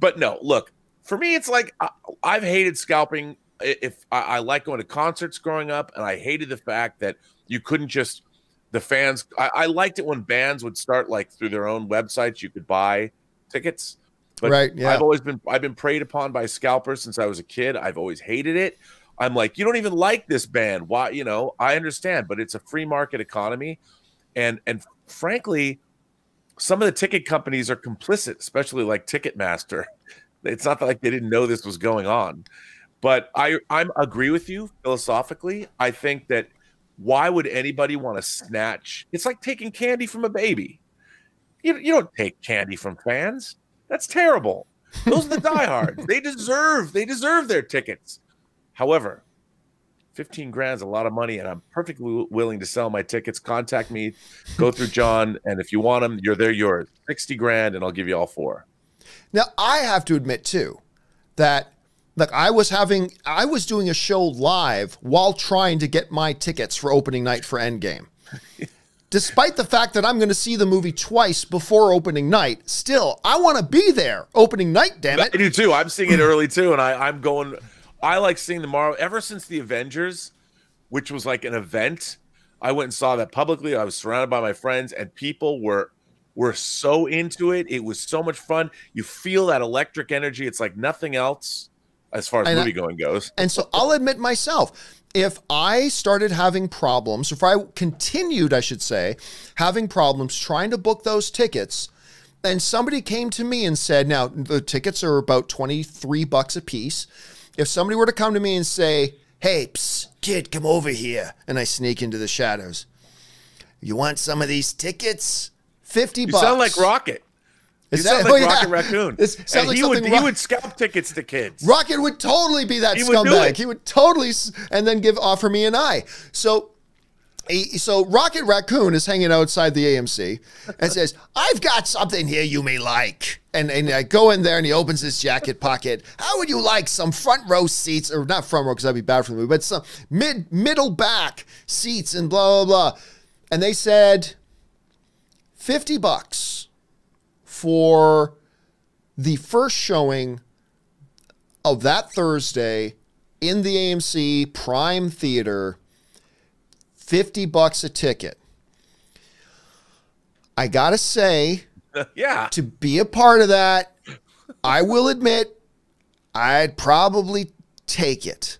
But no, look, for me, it's like I've hated scalping. If I like going to concerts growing up, and I hated the fact that you couldn't just, the fans, I liked it when bands would start like through their own websites, you could buy tickets. But right, yeah. I've been preyed upon by scalpers since I was a kid. I've always hated it. I'm like, you don't even like this band. Why? You know, I understand, but it's a free market economy. And frankly, some of the ticket companies are complicit, especially like Ticketmaster. It's not like they didn't know this was going on. But I agree with you philosophically. I think that why would anybody want to snatch? It's like taking candy from a baby. You don't take candy from fans. That's terrible. Those are the diehards. They deserve their tickets. However, 15 grand is a lot of money, and I'm perfectly willing to sell my tickets. Contact me, go through John, and if you want them, they're yours. 60 grand, and I'll give you all 4. Now, I have to admit too that I was doing a show live while trying to get my tickets for opening night for Endgame. Despite the fact that I'm going to see the movie twice before opening night, still, I want to be there opening night, damn it. I do too. I'm seeing it early too, and I like seeing the Marvel. Ever since the Avengers, which was like an event, I went and saw that publicly. I was surrounded by my friends, and people were so into it. It was so much fun. You feel that electric energy. It's like nothing else as far as movie going goes. And so I'll admit myself, if I started having problems, if I continued, I should say, having problems trying to book those tickets, and somebody came to me and said, now the tickets are about $23 a piece. If somebody were to come to me and say, hey, psst, kid, come over here, and I sneak into the shadows, you want some of these tickets? $50. You sound like Rocket. You sound like Rocket Raccoon. And like he would scalp tickets to kids. Rocket would totally be that scumbag. He would totally, and then offer me an eye. So Rocket Raccoon is hanging outside the AMC and says, I've got something here you may like. And I go in there and he opens his jacket pocket. How would you like some front row seats, or not front row because that'd be bad for the movie, but some middle back seats and blah, blah, blah. And they said $50 for the first showing of that Thursday in the AMC Prime Theater, $50 a ticket. I gotta say, yeah, to be a part of that, I will admit I'd probably take it.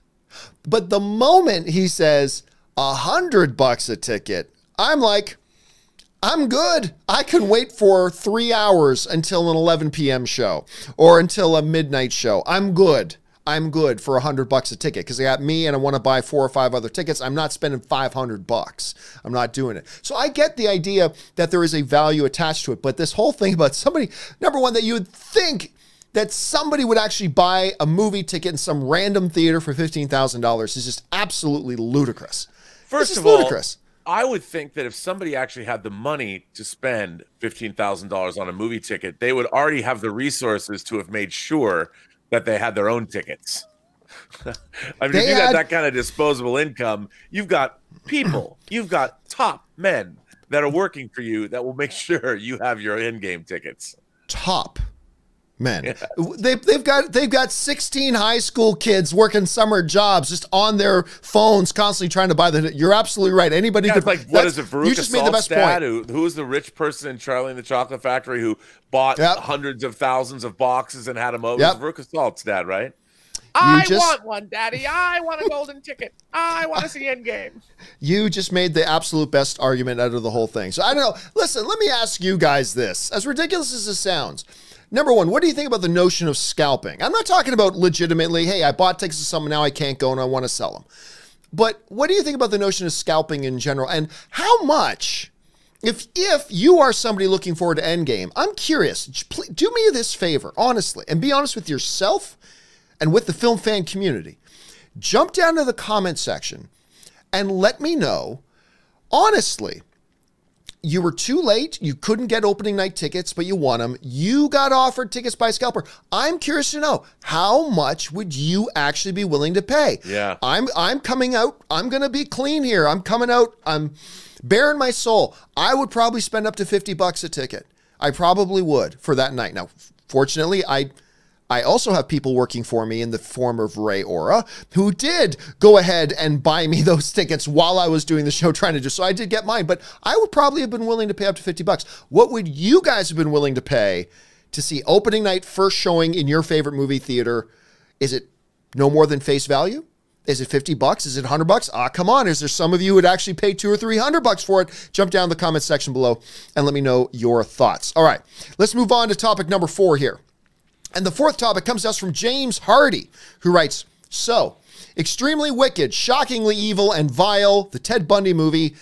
But the moment he says $100 a ticket, I'm like, I'm good. I can wait for 3 hours until an 11 p.m. show or until a midnight show. I'm good. I'm good for $100 a ticket because they got me and I want to buy 4 or 5 other tickets. I'm not spending $500. I'm not doing it. So I get the idea that there is a value attached to it. But this whole thing about somebody, number one, that you would think that somebody would actually buy a movie ticket in some random theater for $15,000 is just absolutely ludicrous. First of all, I would think that if somebody actually had the money to spend $15,000 on a movie ticket, they would already have the resources to have made sure that they had their own tickets. I mean, if you got that kind of disposable income, you've got people, you've got top men that are working for you that will make sure you have your in-game tickets. Top men. Yeah. They've got 16 high school kids working summer jobs just on their phones, constantly trying to buy the. You're absolutely right. Anybody could. Like, what is it? Veruca you just made the best point. Who was the rich person in Charlie and the Chocolate Factory who bought hundreds of thousands of boxes and had them over? Yep. Veruca Salt's dad, right? I want one, Daddy. I want a golden ticket. I want to see Endgame. You just made the absolute best argument out of the whole thing. So I don't know. Listen, let me ask you guys this. As ridiculous as this sounds, number one, what do you think about the notion of scalping? I'm not talking about legitimately, hey, I bought tickets to someone, now I can't go and I want to sell them. But what do you think about the notion of scalping in general? And how much, if you are somebody looking forward to Endgame, I'm curious, do me this favor, honestly, and be honest with yourself and with the film fan community. Jump down to the comment section and let me know, honestly, you were too late. You couldn't get opening night tickets, but you won them. You got offered tickets by Scalper. I'm curious to know, how much would you actually be willing to pay? Yeah. I'm coming out. I'm going to be clean here. I'm coming out. I'm bearing my soul. I would probably spend up to $50 a ticket. I probably would for that night. Now, fortunately, I also have people working for me in the form of Ray Ora who did go ahead and buy me those tickets while I was doing the show trying to do. So I did get mine, but I would probably have been willing to pay up to $50. What would you guys have been willing to pay to see opening night first showing in your favorite movie theater? Is it no more than face value? Is it $50? Is it $100? Ah, come on. Is there some of you who would actually pay $200 or $300 for it? Jump down in the comment section below and let me know your thoughts. All right, let's move on to topic number 4 here. And the fourth topic comes to us from James Hardy, who writes, so, extremely wicked, shockingly evil, and vile, the Ted Bundy movie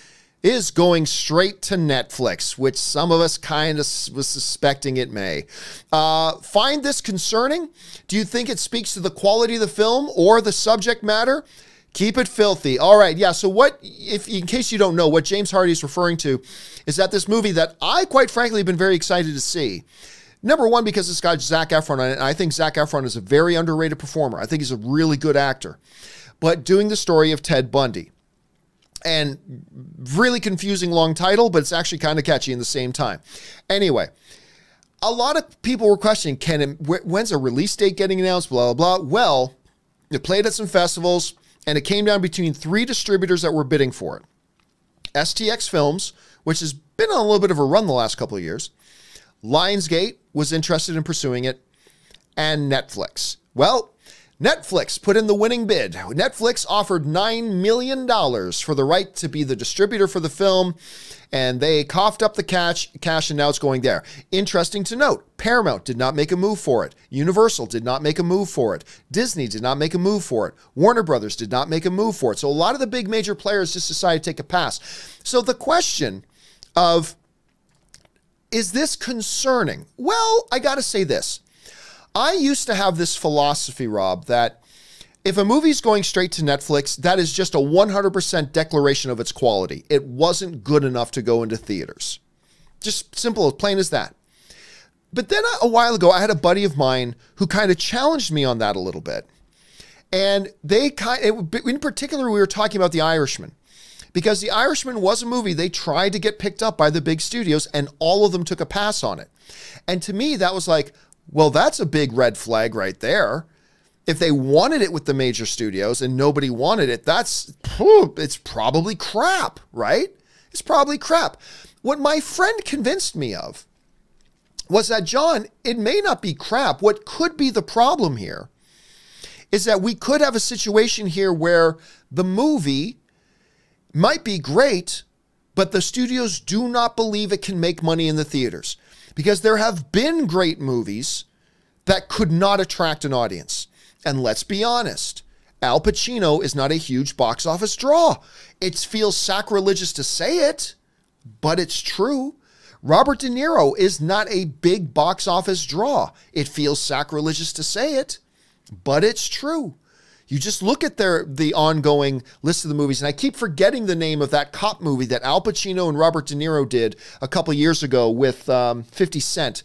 is going straight to Netflix, which some of us kind of was suspecting it may. Find this concerning? Do you think it speaks to the quality of the film or the subject matter? Keep it filthy. All right, yeah, so what, in case you don't know, what James Hardy is referring to is that this movie that I, quite frankly, have been very excited to see. Number one, because it's got Zac Efron on it, and I think Zac Efron is a very underrated performer. I think he's a really good actor. But doing the story of Ted Bundy. And really confusing long title, but it's actually kind of catchy in the same time. Anyway, a lot of people were questioning, when's a release date getting announced, blah, blah, blah. Well, it played at some festivals, and it came down between 3 distributors that were bidding for it. STX Films, which has been on a little bit of a run the last couple of years. Lionsgate was interested in pursuing it, and Netflix. Well, Netflix put in the winning bid. Netflix offered $9 million for the right to be the distributor for the film, and they coughed up the cash, and now it's going there. Interesting to note, Paramount did not make a move for it. Universal did not make a move for it. Disney did not make a move for it. Warner Brothers did not make a move for it. So a lot of the big major players just decided to take a pass. So the question of, is this concerning? Well, I got to say this. I used to have this philosophy, Rob, that if a movie's going straight to Netflix, that is just a 100% declaration of its quality. It wasn't good enough to go into theaters. Just simple, plain as that. But then a while ago, I had a buddy of mine who kind of challenged me on that a little bit. And in particular, we were talking about The Irishman. Because The Irishman was a movie they tried to get picked up by the big studios, and all of them took a pass on it. And to me, that was like, well, that's a big red flag right there. If they wanted it with the major studios and nobody wanted it, it's probably crap, right? It's probably crap. What my friend convinced me of was that, John, it may not be crap. What could be the problem here is that we could have a situation here where the movie might be great, but the studios do not believe it can make money in the theaters because there have been great movies that could not attract an audience. And let's be honest, Al Pacino is not a huge box office draw. It feels sacrilegious to say it, but it's true. Robert De Niro is not a big box office draw. It feels sacrilegious to say it, but it's true. You just look at the ongoing list of the movies, and I keep forgetting the name of that cop movie that Al Pacino and Robert De Niro did a couple years ago with 50 Cent.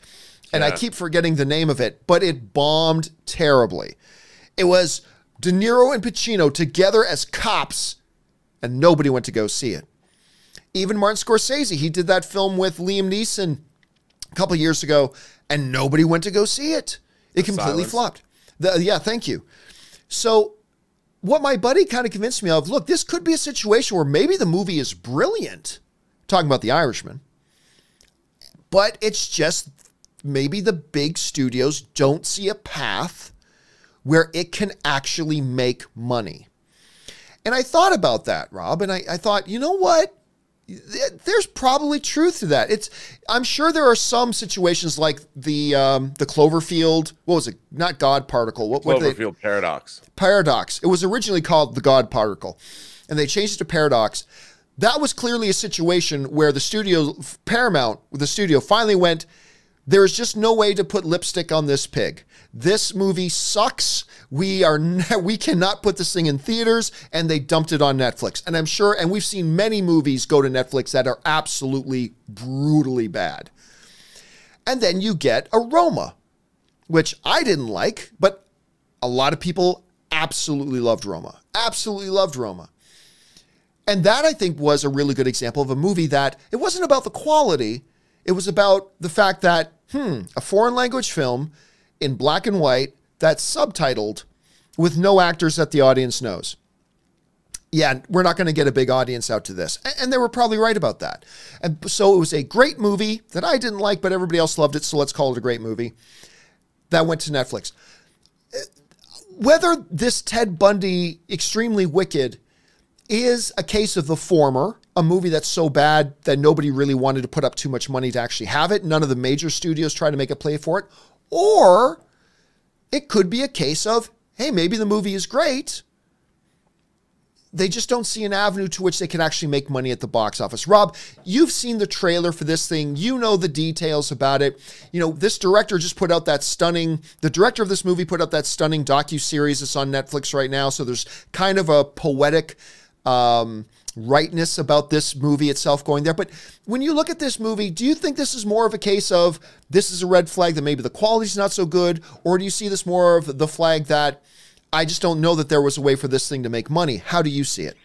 And I keep forgetting the name of it, but it bombed terribly. It was De Niro and Pacino together as cops, and nobody went to go see it. Even Martin Scorsese, he did that film with Liam Neeson a couple years ago, and nobody went to go see it. It completely flopped. Yeah, thank you. So what my buddy kind of convinced me of, look, this could be a situation where maybe the movie is brilliant, talking about The Irishman, but it's just maybe the big studios don't see a path where it can actually make money. And I thought about that, Rob, and I thought, you know what? There's probably truth to that. I'm sure there are some situations like the Cloverfield. What was it? Not God Particle. Cloverfield Paradox. Paradox. It was originally called the God Particle, and they changed it to Paradox. That was clearly a situation where the studio, Paramount, the studio, finally went, there's just no way to put lipstick on this pig. This movie sucks. We cannot put this thing in theaters, and they dumped it on Netflix. And I'm sure, and we've seen many movies go to Netflix that are absolutely brutally bad. And then you get Aroma, which I didn't like, but a lot of people absolutely loved Roma. Absolutely loved Roma. And that, I think, was a really good example of a movie that it wasn't about the quality. It was about the fact that, a foreign language film in black and white that's subtitled with no actors that the audience knows. Yeah, we're not going to get a big audience out to this. And they were probably right about that. And so it was a great movie that I didn't like, but everybody else loved it, so let's call it a great movie. That went to Netflix. Whether this Ted Bundy Extremely Wicked is a case of the former, a movie that's so bad that nobody really wanted to put up too much money to actually have it. None of the major studios tried to make a play for it. Or it could be a case of, hey, maybe the movie is great. They just don't see an avenue to which they can actually make money at the box office. Rob, you've seen the trailer for this thing. You know the details about it. You know, this director just put out the director of this movie put out that stunning docuseries that's on Netflix right now. So there's kind of a poetic rightness about this movie itself going there. But when you look at this movie, do you think this is more of a case of this is a red flag that maybe the quality's not so good? Or do you see this more of the flag that I just don't know that there was a way for this thing to make money? How do you see it?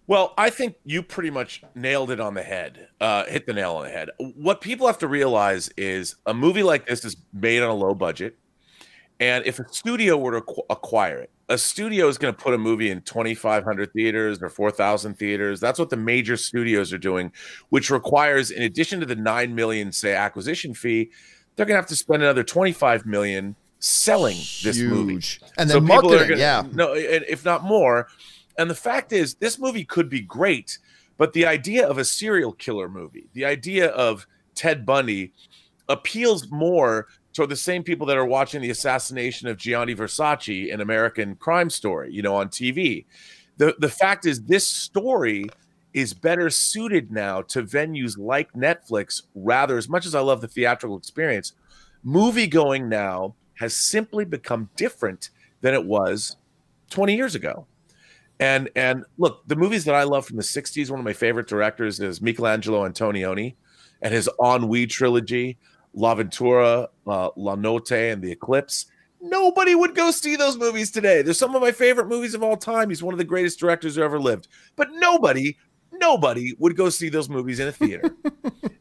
Well, I think you pretty much nailed it on the head, hit the nail on the head. What people have to realize is a movie like this is made on a low budget. And if a studio were to acquire it, a studio is going to put a movie in 2,500 theaters or 4,000 theaters. That's what the major studios are doing, which requires, in addition to the $9 million, say, acquisition fee, they're going to have to spend another $25 million selling this movie. And then marketing, No, if not more. And the fact is, this movie could be great, but the idea of a serial killer movie, the idea of Ted Bundy appeals more to the same people that are watching the assassination of Gianni Versace in American Crime Story, you know, on TV. The fact is, this story is better suited now to venues like Netflix, rather, as much as I love the theatrical experience, movie-going now has simply become different than it was 20 years ago. And look, the movies that I love from the 60s, one of my favorite directors is Michelangelo Antonioni and his Ennui trilogy, L'Avventura, La Notte, and The Eclipse. Nobody would go see those movies today. They're some of my favorite movies of all time. He's one of the greatest directors who ever lived. But nobody would go see those movies in a theater.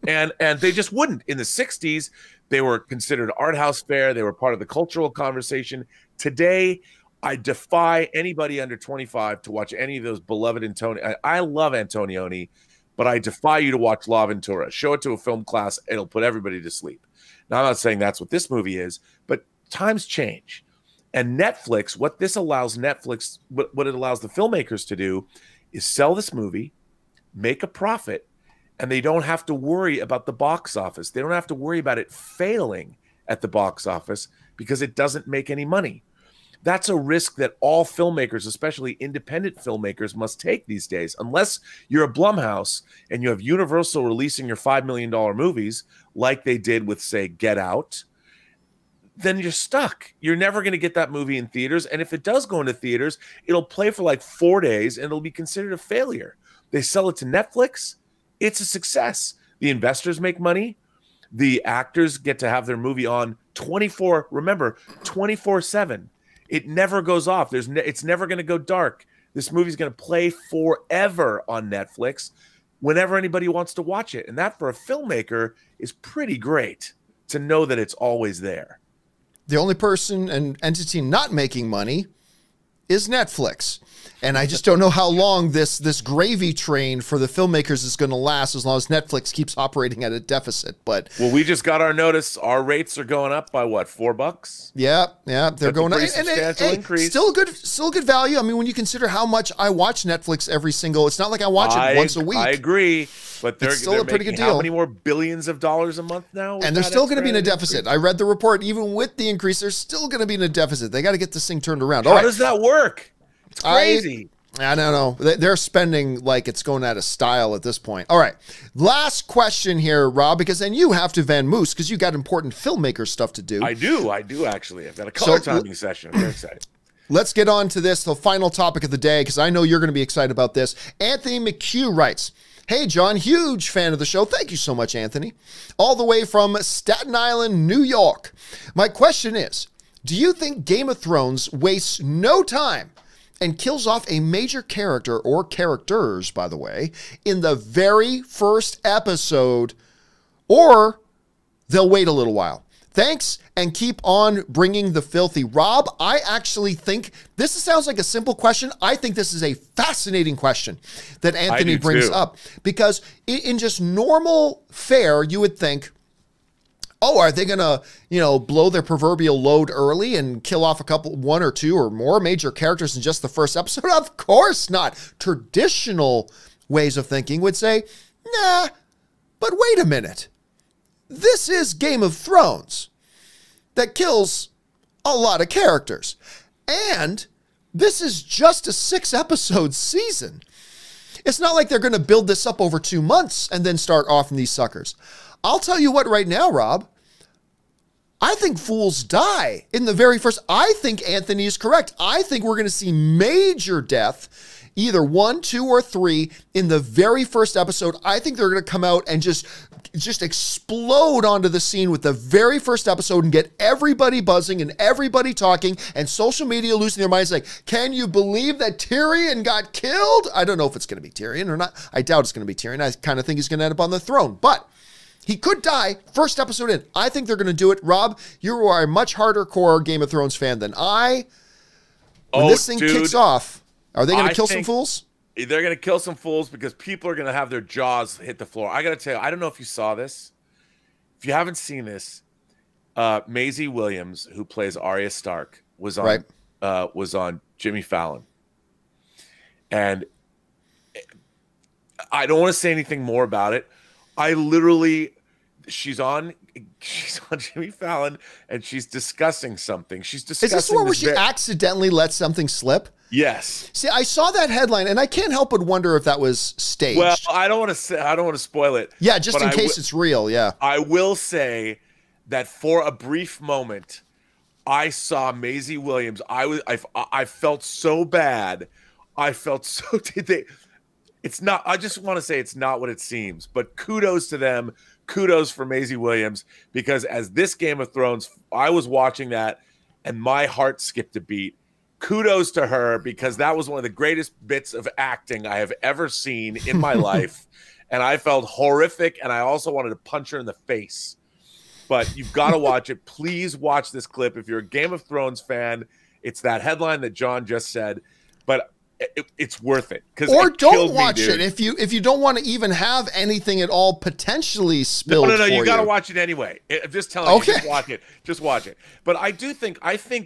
and they just wouldn't. In the 60s, they were considered art house fare. They were part of the cultural conversation. Today, I defy anybody under 25 to watch any of those beloved Antonioni. I love Antonioni, but I defy you to watch L'Avventura. Show it to a film class. It'll put everybody to sleep. Now, I'm not saying that's what this movie is, but times change. And Netflix, what this allows Netflix, what it allows the filmmakers to do is sell this movie, make a profit, and they don't have to worry about the box office. They don't have to worry about it failing at the box office because it doesn't make any money. That's a risk that all filmmakers, especially independent filmmakers, must take these days. Unless you're a Blumhouse and you have Universal releasing your $5 million movies like they did with, say, Get Out, then you're stuck. You're never going to get that movie in theaters. And if it does go into theaters, it'll play for like 4 days and it'll be considered a failure. They sell it to Netflix. It's a success. The investors make money. The actors get to have their movie on 24/7. It never goes off. It's never going to go dark. This movie's going to play forever on Netflix whenever anybody wants to watch it. And that for a filmmaker is pretty great to know that it's always there. The only person and entity not making money is Netflix. And I just don't know how long this gravy train for the filmmakers is going to last as long as Netflix keeps operating at a deficit. But well, we just got our notice. Our rates are going up by what, $4? Yeah, they're going up. Substantial increase. Still good value. I mean, when you consider how much I watch Netflix every single, it's not like I watch it once a week. I agree, but they're still a pretty good deal. How many more billions of dollars a month now? And they're still going to be in a deficit. I read the report. Even with the increase, they're still going to be in a deficit. They got to get this thing turned around. How does that work? It's crazy. I don't know. They're spending like it's going out of style at this point. All right. Last question here, Rob, because then you have to Van Moose because you got important filmmaker stuff to do. I do actually. I've got a color timing session. I'm very excited. Let's get on to this, the final topic of the day, because I know you're going to be excited about this. Anthony McHugh writes, "Hey, John, huge fan of the show." Thank you so much, Anthony. All the way from Staten Island, New York. My question is, do you think Game of Thrones wastes no time and kills off a major character, or characters, by the way, in the very first episode, or they'll wait a little while? Thanks, and keep on bringing the filthy. Rob, I actually think this sounds like a simple question. I think this is a fascinating question that Anthony brings up, because in just normal fare, you would think, oh, are they going to, blow their proverbial load early and kill off one or two or more major characters in just the first episode? Of course not. Traditional ways of thinking would say, nah, but wait a minute. This is Game of Thrones that kills a lot of characters. And this is just a 6-episode season. It's not like they're going to build this up over 2 months and then start offing these suckers. I'll tell you what right now, Rob, I think fools die in the very first. I think Anthony is correct. I think we're going to see major death, either 1, 2, or 3 in the very first episode. I think they're going to come out and just explode onto the scene with the very first episode and get everybody buzzing and everybody talking and social media losing their minds like, can you believe that Tyrion got killed? I don't know if it's going to be Tyrion or not. I doubt it's going to be Tyrion. I kind of think he's going to end up on the throne, but he could die first episode in. I think they're going to do it. Rob, you are a much harder core Game of Thrones fan than I. When this thing kicks off, are they going to kill some fools? They're going to kill some fools because people are going to have their jaws hit the floor. I got to tell you, I don't know if you saw this. If you haven't seen this, Maisie Williams, who plays Arya Stark, was on Jimmy Fallon. And I don't want to say anything more about it. She's on Jimmy Fallon and she's discussing something. Is this one where she accidentally let something slip? Yes. See, I saw that headline and I can't help but wonder if that was staged. Well, I don't want to spoil it. Yeah, just in case it's real. Yeah. I will say that for a brief moment, I saw Maisie Williams. I felt so bad. I felt so. It's not. I just want to say it's not what it seems. But kudos to them. Kudos for Maisie Williams, because as this Game of Thrones, I was watching that and my heart skipped a beat. Kudos to her, because that was one of the greatest bits of acting I have ever seen in my life. And I felt horrific, and I also wanted to punch her in the face. But you've got to watch it. Please watch this clip. If you're a Game of Thrones fan, it's that headline that John just said. But it's worth it. Or don't watch it if you don't want to even have anything at all potentially spilled. No. You got to watch it anyway. I'm just telling you. Just watch it. Just watch it. But I think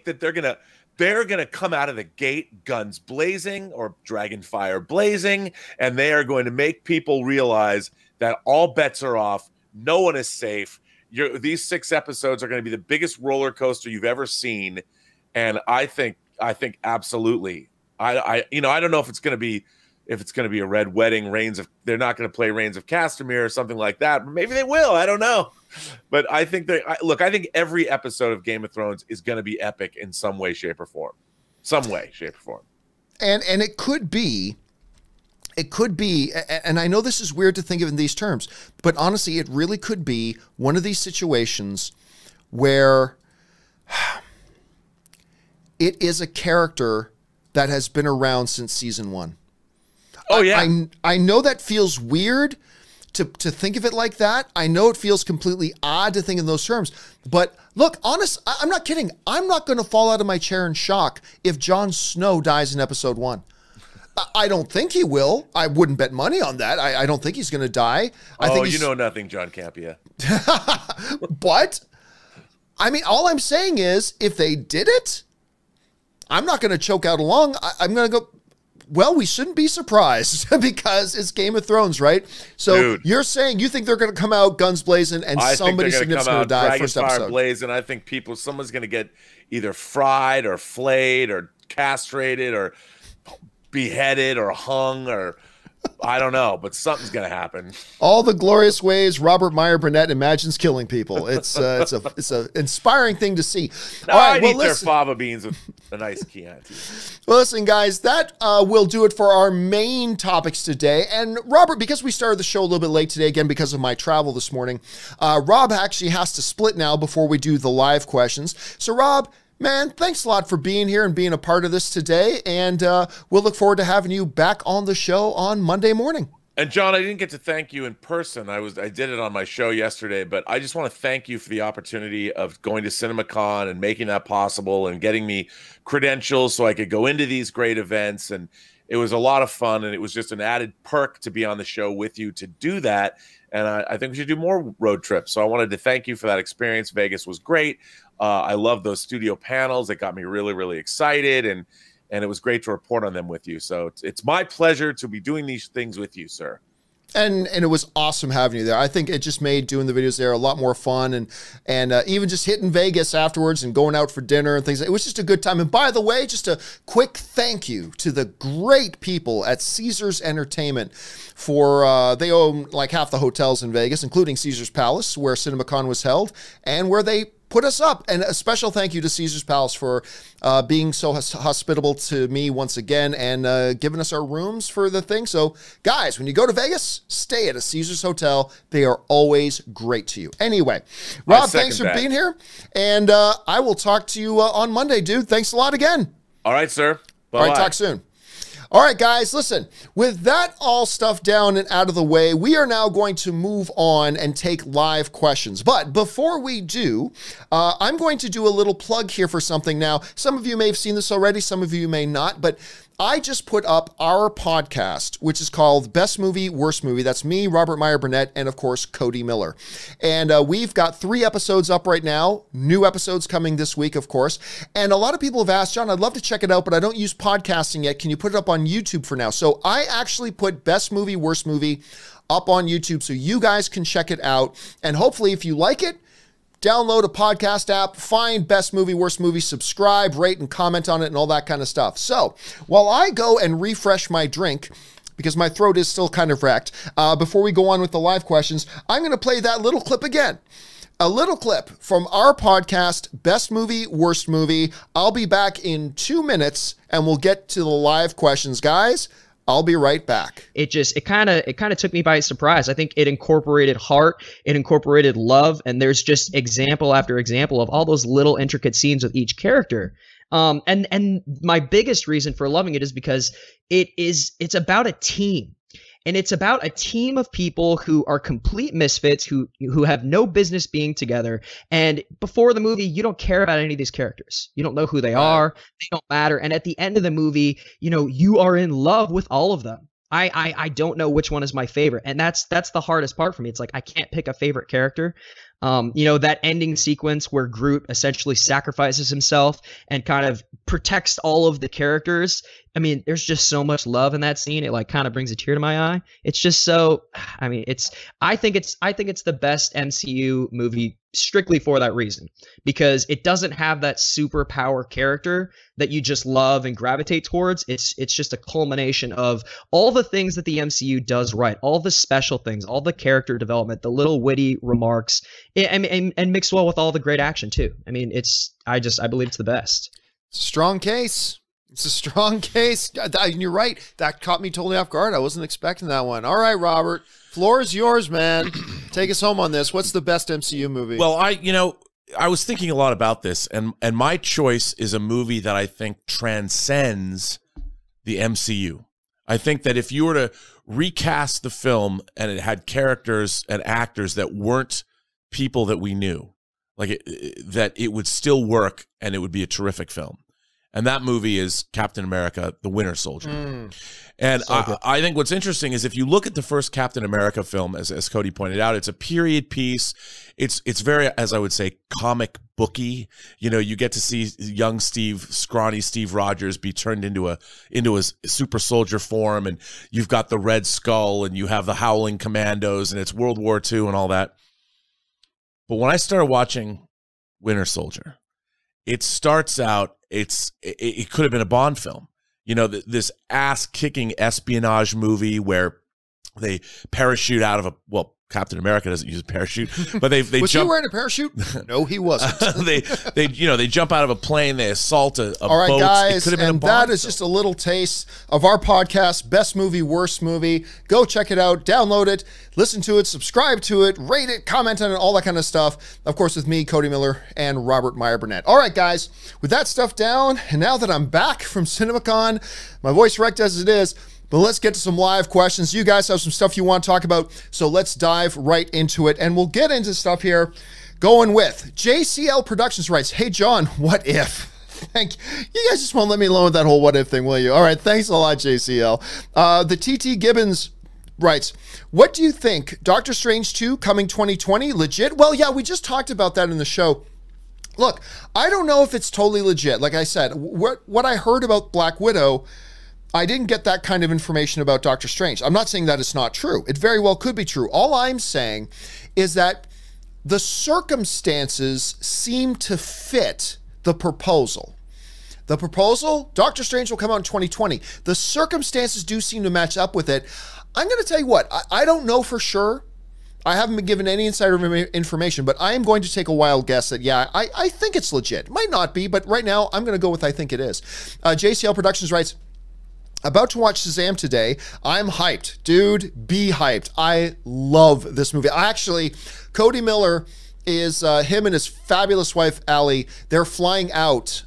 that they're gonna come out of the gate guns blazing or dragon fire blazing, and they are going to make people realize that all bets are off. No one is safe. These 6 episodes are going to be the biggest roller coaster you've ever seen, and I think absolutely. I don't know if it's going to be a red wedding, they're not going to play Reigns of Castamere or something like that. Maybe they will. I don't know. But I think I think every episode of Game of Thrones is going to be epic in some way, shape, or form. Some way, shape, or form. And it could be, and I know this is weird to think of in these terms, but honestly, it really could be one of these situations where it is a character that has been around since season 1. Oh, yeah. I know that feels weird to think of it like that. I know it feels completely odd to think in those terms. But look, I'm not kidding. I'm not going to fall out of my chair in shock if Jon Snow dies in episode 1. I don't think he will. I wouldn't bet money on that. I don't think he's going to die. I think you know nothing, John Campea. But, I mean, all I'm saying is if they did it, I'm not going to choke out along. I'm going to go, well, we shouldn't be surprised because it's Game of Thrones, right? So Dude, you're saying you think they're going to come out guns blazing and somebody significant's going to die first episode. Blazing. I think someone's going to get either fried or flayed or castrated or beheaded or hung or I don't know, but something's going to happen. All the glorious ways Robert Meyer Burnett imagines killing people. It's a inspiring thing to see. No, all right, I'd eat their fava beans with a nice Chianti. Well, listen, guys, that will do it for our main topics today. And Robert, because we started the show a little bit late today, again, because of my travel this morning, Rob actually has to split now before we do the live questions. So, Rob, man, thanks a lot for being here and being a part of this today. And we'll look forward to having you back on the show on Monday morning. And John, I didn't get to thank you in person. I did it on my show yesterday, but I just want to thank you for the opportunity of going to CinemaCon and making that possible and getting me credentials so I could go into these great events. And it was a lot of fun, and it was just an added perk to be on the show with you to do that. And I think we should do more road trips. So I wanted to thank you for that experience. Vegas was great. I love those studio panels. It got me really, really excited, and it was great to report on them with you. So it's my pleasure to be doing these things with you, sir. And it was awesome having you there. I think it just made doing the videos there a lot more fun, and even just hitting Vegas afterwards and going out for dinner and things. It was just a good time. And by the way, just a quick thank you to the great people at Caesars Entertainment for they own like half the hotels in Vegas, including Caesars Palace, where CinemaCon was held, and where they put us up. And a special thank you to Caesars Palace for being so hospitable to me once again and giving us our rooms for the thing. So guys, when you go to Vegas, stay at a Caesars hotel. They are always great to you. Anyway, Rob, thanks for being here. And I will talk to you on Monday, dude. Thanks a lot again. All right, sir. Bye-bye. All right, talk soon. All right, guys, listen, with that all stuff down and out of the way, we are now going to move on and take live questions. But before we do, I'm going to do a little plug here for something now. Some of you may have seen this already, some of you may not, but I just put up our podcast, which is called Best Movie, Worst Movie. That's me, Robert Meyer Burnett, and of course, Cody Miller. And we've got 3 episodes up right now. New episodes coming this week, of course. And a lot of people have asked, John, I'd love to check it out, but I don't use podcasting yet. Can you put it up on YouTube for now? So I actually put Best Movie, Worst Movie up on YouTube so you guys can check it out. And hopefully, if you like it, download a podcast app, find Best Movie, Worst Movie, subscribe, rate, and comment on it, and all that kind of stuff. So while I go and refresh my drink, because my throat is still kind of wrecked, before we go on with the live questions, I'm going to play that little clip again. A little clip from our podcast, Best Movie, Worst Movie. I'll be back in 2 minutes, and we'll get to the live questions. Guys, I'll be right back. It kind of took me by surprise. I think it incorporated heart, it incorporated love, and there's just example after example of all those little intricate scenes with each character. And my biggest reason for loving it is because it's about a team. And it's about a team of people who are complete misfits, who have no business being together. And before the movie, you don't care about any of these characters. You don't know who they are. They don't matter. And at the end of the movie, you are in love with all of them. I don't know which one is my favorite. And that's the hardest part for me. It's like I can't pick a favorite character. That ending sequence where Groot essentially sacrifices himself and kind of protects all of the characters. I mean, there's just so much love in that scene. It like kind of brings a tear to my eye. It's just so, I mean, I think it's the best MCU movie strictly for that reason, because it doesn't have that superpower character that you just love and gravitate towards. It's just a culmination of all the things that the MCU does right, all the special things, all the character development, the little witty remarks, and mixed well with all the great action too. I mean, I believe it's the best. It's a strong case. It's a strong case. You're right. That caught me totally off guard. I wasn't expecting that one. All right, Robert. Floor is yours, man. Take us home on this. What's the best MCU movie? Well, I was thinking a lot about this, and my choice is a movie that I think transcends the MCU. I think that if you were to recast the film and it had characters and actors that weren't people that we knew, that it would still work and it would be a terrific film. And that movie is Captain America, the Winter Soldier. And so I think what's interesting is if you look at the first Captain America film, as Cody pointed out, it's a period piece. It's very, as I would say, comic booky. You know, you get to see young scrawny Steve Rogers be turned into a super soldier form, and you've got the Red Skull, and you have the Howling Commandos, and it's World War II and all that. But when I started watching Winter Soldier, it starts out, it could have been a Bond film. You know, this ass-kicking espionage movie where they parachute out of Captain America doesn't use a parachute, but they was jump. He wearing a parachute? No, he wasn't. they jump out of a plane, they assault a All right, boat. guys, It and that is just a little taste of our podcast, Best Movie, Worst Movie. Go check it out, download it, listen to it, subscribe to it, rate it, comment on it, all that kind of stuff. Of course, with me, Cody Miller, and Robert Meyer Burnett. All right, guys, with that stuff down, and now that I'm back from CinemaCon, my voice wrecked as it is, but let's get to some live questions. You guys have some stuff you want to talk about, so let's dive right into it. And we'll get into stuff here, going with JCL Productions writes, hey, John, what if? Thank you. You guys just won't let me alone with that whole what if thing, will you? All right, thanks a lot, JCL. The TT Gibbons writes, what do you think? Doctor Strange 2 coming 2020? Legit? Well, yeah, we just talked about that in the show. Look, I don't know if it's totally legit. Like I said, what I heard about Black Widow, I didn't get that kind of information about Doctor Strange. I'm not saying that it's not true. It very well could be true. All I'm saying is that the circumstances seem to fit the proposal. The proposal, Doctor Strange will come out in 2020. The circumstances do seem to match up with it. I'm going to tell you what, I don't know for sure. I haven't been given any insider information, but I am going to take a wild guess that, yeah, I think it's legit. It might not be, but right now I'm going to go with I think it is. JCL Productions writes, about to watch Shazam today. I'm hyped. Dude, be hyped. I love this movie. Cody Miller is, him and his fabulous wife, Allie, they're flying out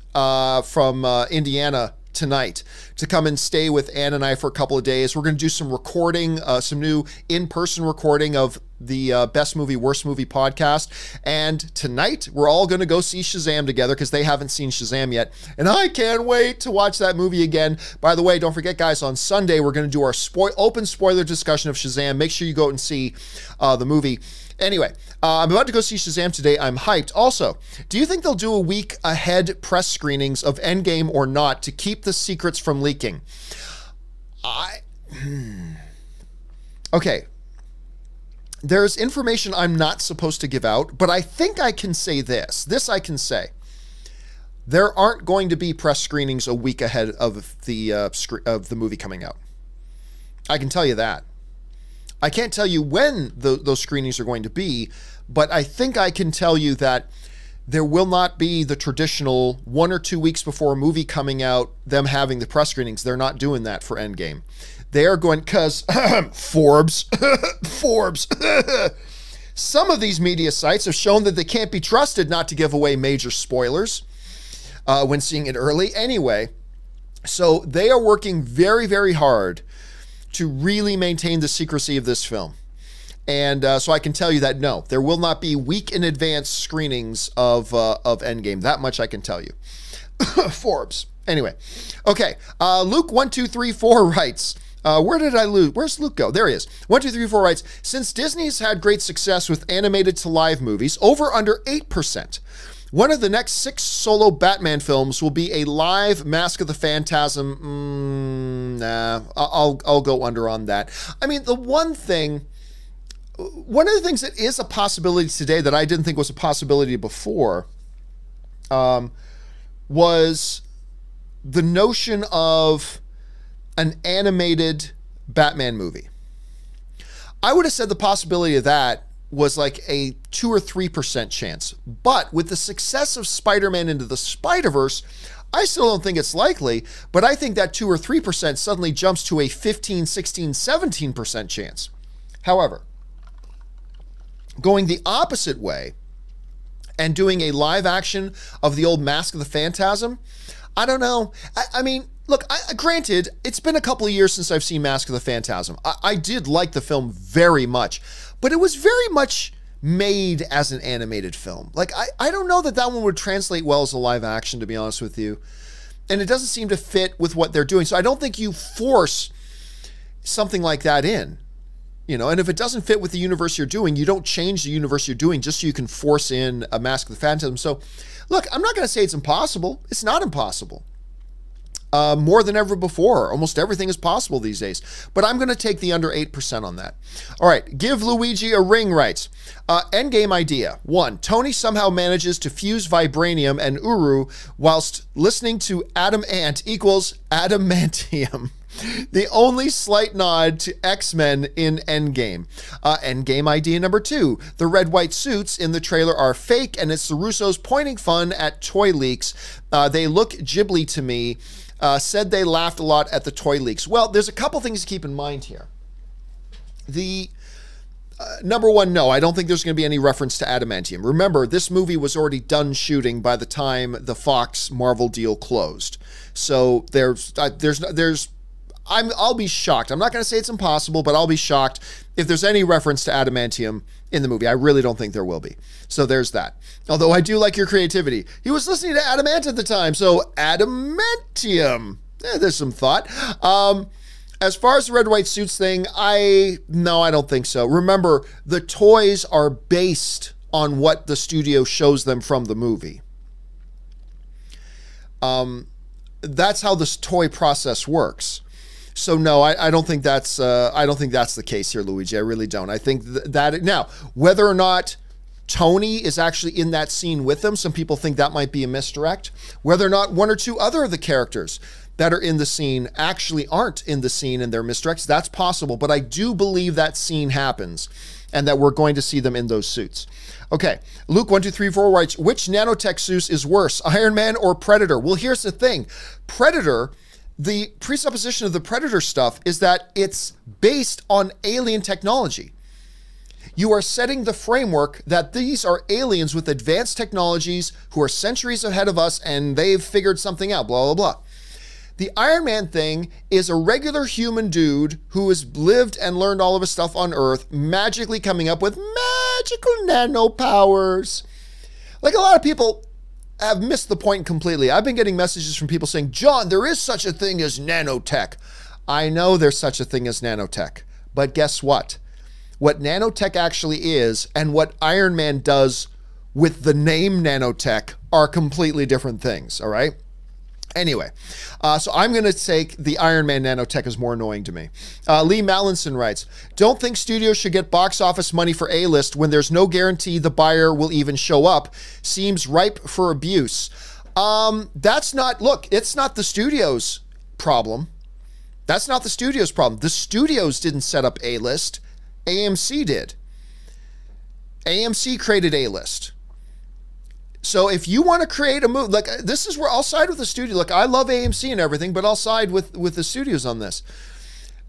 from Indiana tonight to come and stay with Ann and I for a couple of days. We're going to do some recording, some new in-person recording of the Best Movie, Worst Movie podcast. And tonight, we're all going to go see Shazam together because they haven't seen Shazam yet. And I can't wait to watch that movie again. By the way, don't forget, guys, on Sunday, we're going to do our open spoiler discussion of Shazam. Make sure you go and see the movie. Anyway, I'm about to go see Shazam today. I'm hyped. Also, do you think they'll do a week ahead press screenings of Endgame or not to keep the secrets from leaking? Okay. There's information I'm not supposed to give out, but I think I can say this. This I can say. There aren't going to be press screenings a week ahead of the movie coming out. I can tell you that. I can't tell you when those screenings are going to be, but I think I can tell you that there will not be the traditional 1 or 2 weeks before a movie coming out, them having the press screenings. They're not doing that for Endgame. They are going, because Forbes, some of these media sites have shown that they can't be trusted not to give away major spoilers when seeing it early. Anyway, so they are working very, very hard to really maintain the secrecy of this film. And so I can tell you that, no, there will not be week in advance screenings of Endgame. That much I can tell you. Forbes. Anyway, okay. Luke1234 writes, where did I lose? Where's Luke go? There he is. 1234 writes, since Disney's had great success with animated to live movies, over under 8%. One of the next 6 solo Batman films will be a live Mask of the Phantasm. Nah, I'll go under on that. I mean, one of the things that is a possibility today that I didn't think was a possibility before was the notion of an animated Batman movie. I would have said the possibility of that was like a 2 or 3% chance. But with the success of Spider-Man Into the Spider-Verse, I still don't think it's likely, but I think that 2 or 3% suddenly jumps to a 15, 16, 17% chance. However, going the opposite way and doing a live action of the old Mask of the Phantasm, I don't know. I mean, look, granted, it's been a couple of years since I've seen Mask of the Phantasm. I did like the film very much, but it was very much made as an animated film. Like, I don't know that one would translate well as a live action, to be honest with you. And it doesn't seem to fit with what they're doing. So I don't think you force something like that in. You know, and if it doesn't fit with the universe you're doing, you don't change the universe you're doing just so you can force in a Mask of the Phantasm. So, look, I'm not going to say it's impossible. It's not impossible. More than ever before. Almost everything is possible these days. But I'm going to take the under 8% on that. All right. Give Luigi a ring writes. Endgame idea. 1. Tony somehow manages to fuse vibranium and Uru whilst listening to Adam Ant equals adamantium. The only slight nod to X-Men in Endgame. Endgame idea number 2. The red-white suits in the trailer are fake, and it's the Russos pointing fun at toy leaks. They look Ghibli to me. Said they laughed a lot at the toy leaks. Well, there's a couple things to keep in mind here. The number 1, no, I don't think there's going to be any reference to adamantium. Remember, this movie was already done shooting by the time the Fox Marvel deal closed. So I'll be shocked. I'm not going to say it's impossible, but I'll be shocked if there's any reference to adamantium in the movie. I really don't think there will be. So there's that. Although I do like your creativity. He was listening to Adamant at the time, so adamantium. There's some thought. As far as the red-white suits thing, no, I don't think so. Remember, the toys are based on what the studio shows them from the movie. That's how this toy process works. So no, I don't think that's the case here, Luigi. I really don't. I think that now, whether or not Tony is actually in that scene with them, some people think that might be a misdirect. Whether or not 1 or 2 other of the characters that are in the scene actually aren't in the scene and they're misdirects, that's possible. But I do believe that scene happens and that we're going to see them in those suits. Okay, Luke1234 writes, which nanotech suit is worse, Iron Man or Predator? Well, here's the thing. Predator, the presupposition of the Predator stuff is that it's based on alien technology. You are setting the framework that these are aliens with advanced technologies who are centuries ahead of us and they've figured something out, blah, blah, blah. The Iron Man thing is a regular human dude who has lived and learned all of his stuff on Earth, magically coming up with magical nano powers. Like, a lot of people have missed the point completely. I've been getting messages from people saying, John, there is such a thing as nanotech. I know there's such a thing as nanotech, but guess what? What nanotech actually is and what Iron Man does with the name nanotech are completely different things, all right? Anyway, so I'm going to take the Iron Man nanotech is more annoying to me. Lee Mallinson writes, don't think studios should get box office money for A-list when there's no guarantee the buyer will even show up. Seems ripe for abuse. That's not, look, it's not the studio's problem. That's not the studio's problem. The studios didn't set up A-list. AMC did. AMC created A-list. So if you want to create a movie, like, this is where I'll side with the studio. Look, I love AMC and everything, but I'll side with the studios on this.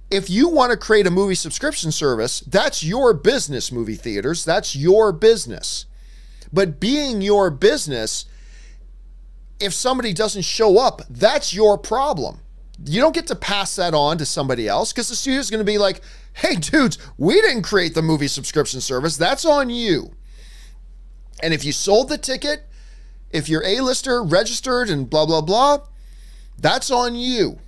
If you want to create a movie subscription service, that's your business, movie theaters. That's your business. But being your business, if somebody doesn't show up, that's your problem. You don't get to pass that on to somebody else because the studio's going to be like, hey, dudes, we didn't create the movie subscription service. That's on you. And if you sold the ticket, if you're A-lister, registered, and blah, blah, blah, that's on you.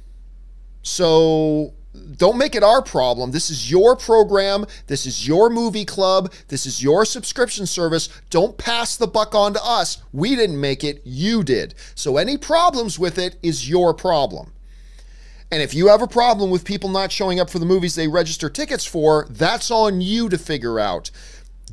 So don't make it our problem. This is your program. This is your movie club. This is your subscription service. Don't pass the buck on to us. We didn't make it. You did. So any problems with it is your problem. And if you have a problem with people not showing up for the movies they register tickets for, that's on you to figure out.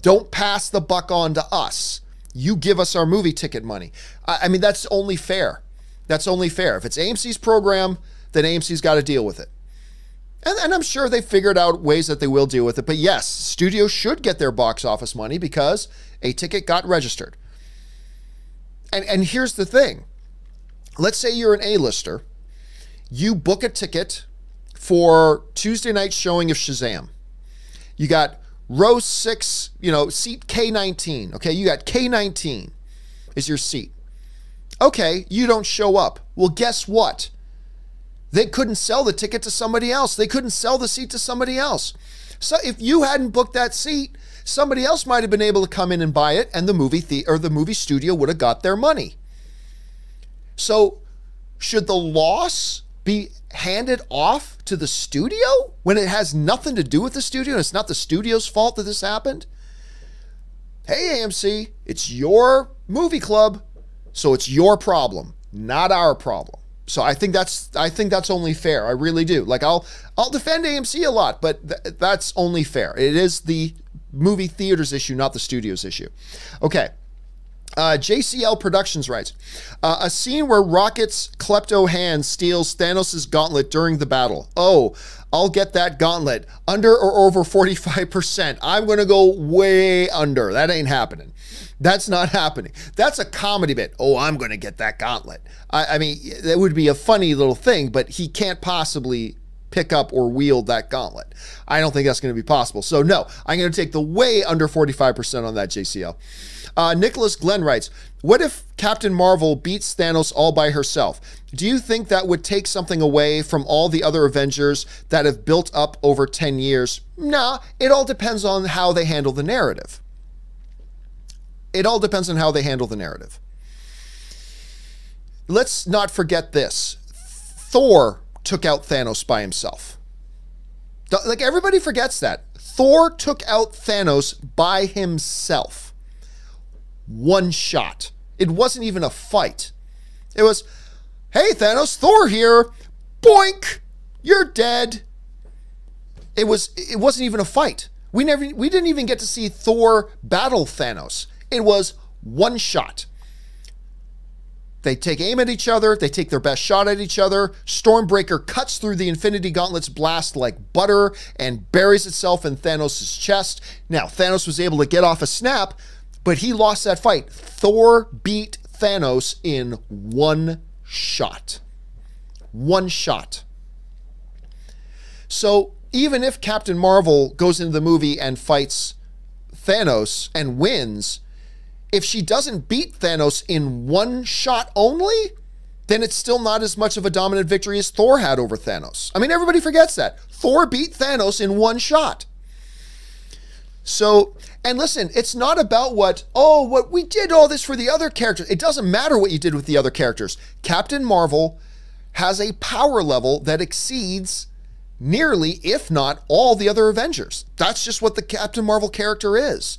Don't pass the buck on to us. You give us our movie ticket money. I mean, that's only fair. That's only fair. If it's AMC's program, then AMC's got to deal with it. And I'm sure they figured out ways that they will deal with it. But yes, studios should get their box office money because a ticket got registered. And here's the thing. Let's say you're an A-lister. You book a ticket for Tuesday night showing of Shazam. You got row 6, seat K19. Okay, you got K19 is your seat. Okay, you don't show up. Well, guess what? They couldn't sell the ticket to somebody else. They couldn't sell the seat to somebody else. So if you hadn't booked that seat, somebody else might have been able to come in and buy it, and the movie studio would have got their money. So should the loss be handed off to the studio when it has nothing to do with the studio and it's not the studio's fault that this happened? Hey, AMC, it's your movie club, so it's your problem, not our problem. So I think that's only fair. I really do. Like I'll defend AMC a lot, but that's only fair. It is the movie theater's issue, not the studio's issue. Okay. JCL Productions writes, a scene where Rocket's klepto hand steals Thanos' gauntlet during the battle. Oh, I'll get that gauntlet. Under or over 45%. I'm going to go way under. That ain't happening. That's not happening. That's a comedy bit. Oh, I'm going to get that gauntlet. I mean, that would be a funny little thing, but he can't possibly pick up or wield that gauntlet. I don't think that's going to be possible. So no, I'm going to take the way under 45% on that, JCL. Nicholas Glenn writes, what if Captain Marvel beats Thanos all by herself? Do you think that would take something away from all the other Avengers that have built up over 10 years? Nah, it all depends on how they handle the narrative. It all depends on how they handle the narrative. Let's not forget this. Thor took out Thanos by himself. Like, everybody forgets that. Thor took out Thanos by himself. One shot. It wasn't even a fight. It was, hey, Thanos, Thor here. Boink! You're dead. It wasn't even a fight. We didn't even get to see Thor battle Thanos. It was one shot. They take aim at each other. They take their best shot at each other. Stormbreaker cuts through the Infinity Gauntlet's blast like butter and buries itself in Thanos' chest. Now, Thanos was able to get off a snap, but he lost that fight. Thor beat Thanos in one shot. One shot. So even if Captain Marvel goes into the movie and fights Thanos and wins, if she doesn't beat Thanos in one shot only, then it's still not as much of a dominant victory as Thor had over Thanos. I mean, everybody forgets that. Thor beat Thanos in one shot. So, and listen, it's not about what we did all this for the other characters. It doesn't matter what you did with the other characters. Captain Marvel has a power level that exceeds nearly, if not all, the other Avengers. That's just what the Captain Marvel character is.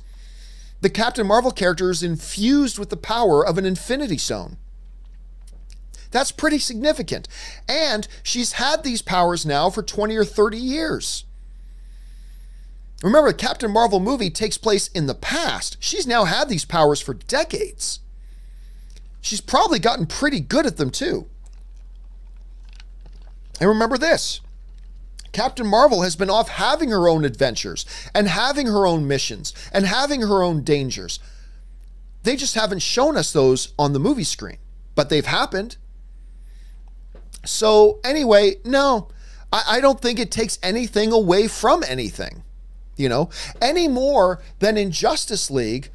The Captain Marvel character is infused with the power of an Infinity Stone. That's pretty significant. And she's had these powers now for 20 or 30 years. Remember, the Captain Marvel movie takes place in the past. She's now had these powers for decades. She's probably gotten pretty good at them too. And remember this. Captain Marvel has been off having her own adventures and having her own missions and having her own dangers. They just haven't shown us those on the movie screen, but they've happened. So anyway, no, I don't think it takes anything away from anything, any more than in Justice League,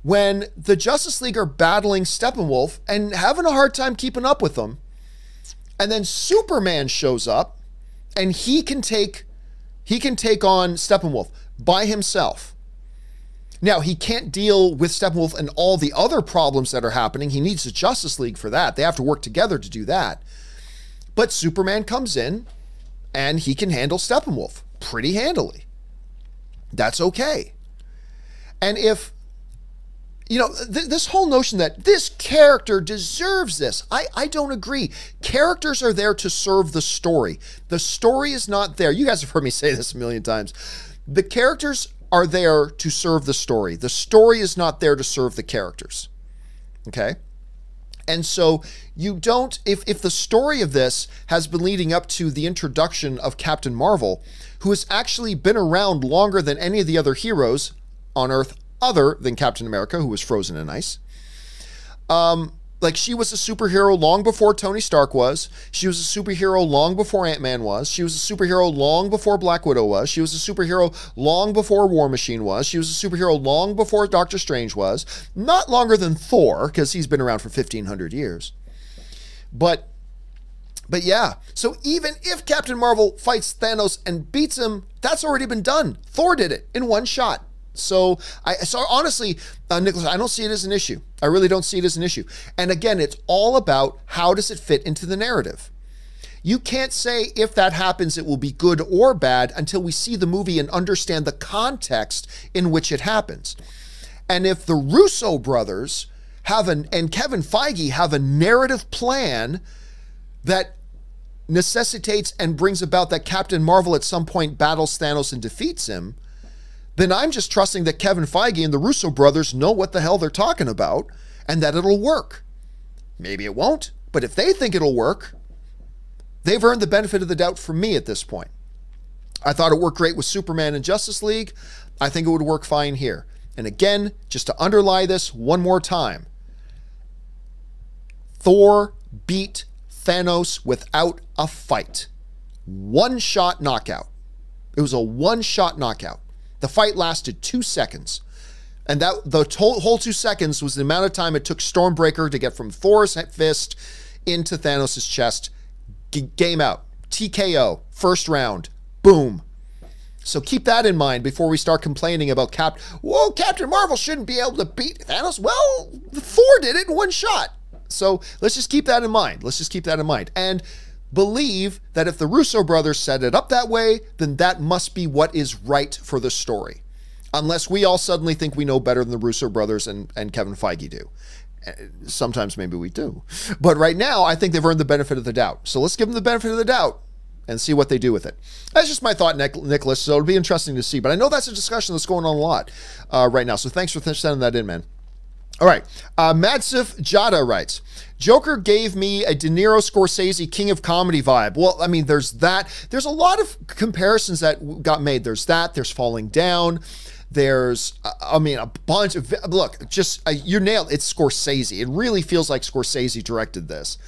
when the Justice League are battling Steppenwolf and having a hard time keeping up with them. And then Superman shows up, and he can take on Steppenwolf by himself. Now, he can't deal with Steppenwolf and all the other problems that are happening. He needs the Justice League for that. They have to work together to do that. But Superman comes in and he can handle Steppenwolf pretty handily. That's okay. And if, you know, this whole notion that this character deserves this, I don't agree. Characters are there to serve the story. The story is not there. You guys have heard me say this a million times. The characters are there to serve the story. The story is not there to serve the characters. Okay? And so you don't, if the story of this has been leading up to the introduction of Captain Marvel, who has actually been around longer than any of the other heroes on Earth other than Captain America, who was frozen in ice. Like, she was a superhero long before Tony Stark was. She was a superhero long before Ant-Man was. She was a superhero long before Black Widow was. She was a superhero long before War Machine was. She was a superhero long before Doctor Strange was. Not longer than Thor, because he's been around for 1,500 years. But yeah, so even if Captain Marvel fights Thanos and beats him, that's already been done. Thor did it in one shot. So honestly, Nicholas, I don't see it as an issue. I really don't see it as an issue. And again, it's all about how does it fit into the narrative. You can't say if that happens, it will be good or bad until we see the movie and understand the context in which it happens. And if the Russo brothers and Kevin Feige have a narrative plan that necessitates and brings about that Captain Marvel at some point battles Thanos and defeats him, then I'm just trusting that Kevin Feige and the Russo brothers know what the hell they're talking about and that it'll work. Maybe it won't, but if they think it'll work, they've earned the benefit of the doubt from me at this point. I thought it worked great with Superman and Justice League. I think it would work fine here. And again, just to underlie this one more time, Thor beat Thanos without a fight. One-shot knockout. It was a one-shot knockout. The fight lasted 2 seconds. And that the whole 2 seconds was the amount of time it took Stormbreaker to get from Thor's fist into Thanos' chest. Game out. TKO. First round. Boom. So keep that in mind before we start complaining about Captain Marvel shouldn't be able to beat Thanos. Well, Thor did it in one shot. So let's just keep that in mind. Let's just keep that in mind. And believe that if the Russo brothers set it up that way, then that must be what is right for the story. Unless we all suddenly think we know better than the Russo brothers and Kevin Feige do. Sometimes maybe we do. But right now, I think they've earned the benefit of the doubt. So let's give them the benefit of the doubt and see what they do with it. That's just my thought, Nicholas. So it'll be interesting to see. But I know that's a discussion that's going on a lot right now. So thanks for sending that in, man. All right. Madsif Jada writes, Joker gave me a De Niro Scorsese King of Comedy vibe. Well, I mean, there's that. There's a lot of comparisons that got made. There's that. There's Falling Down. There's, I mean, a bunch of, look, just, you nailed it. It's Scorsese. It really feels like Scorsese directed this.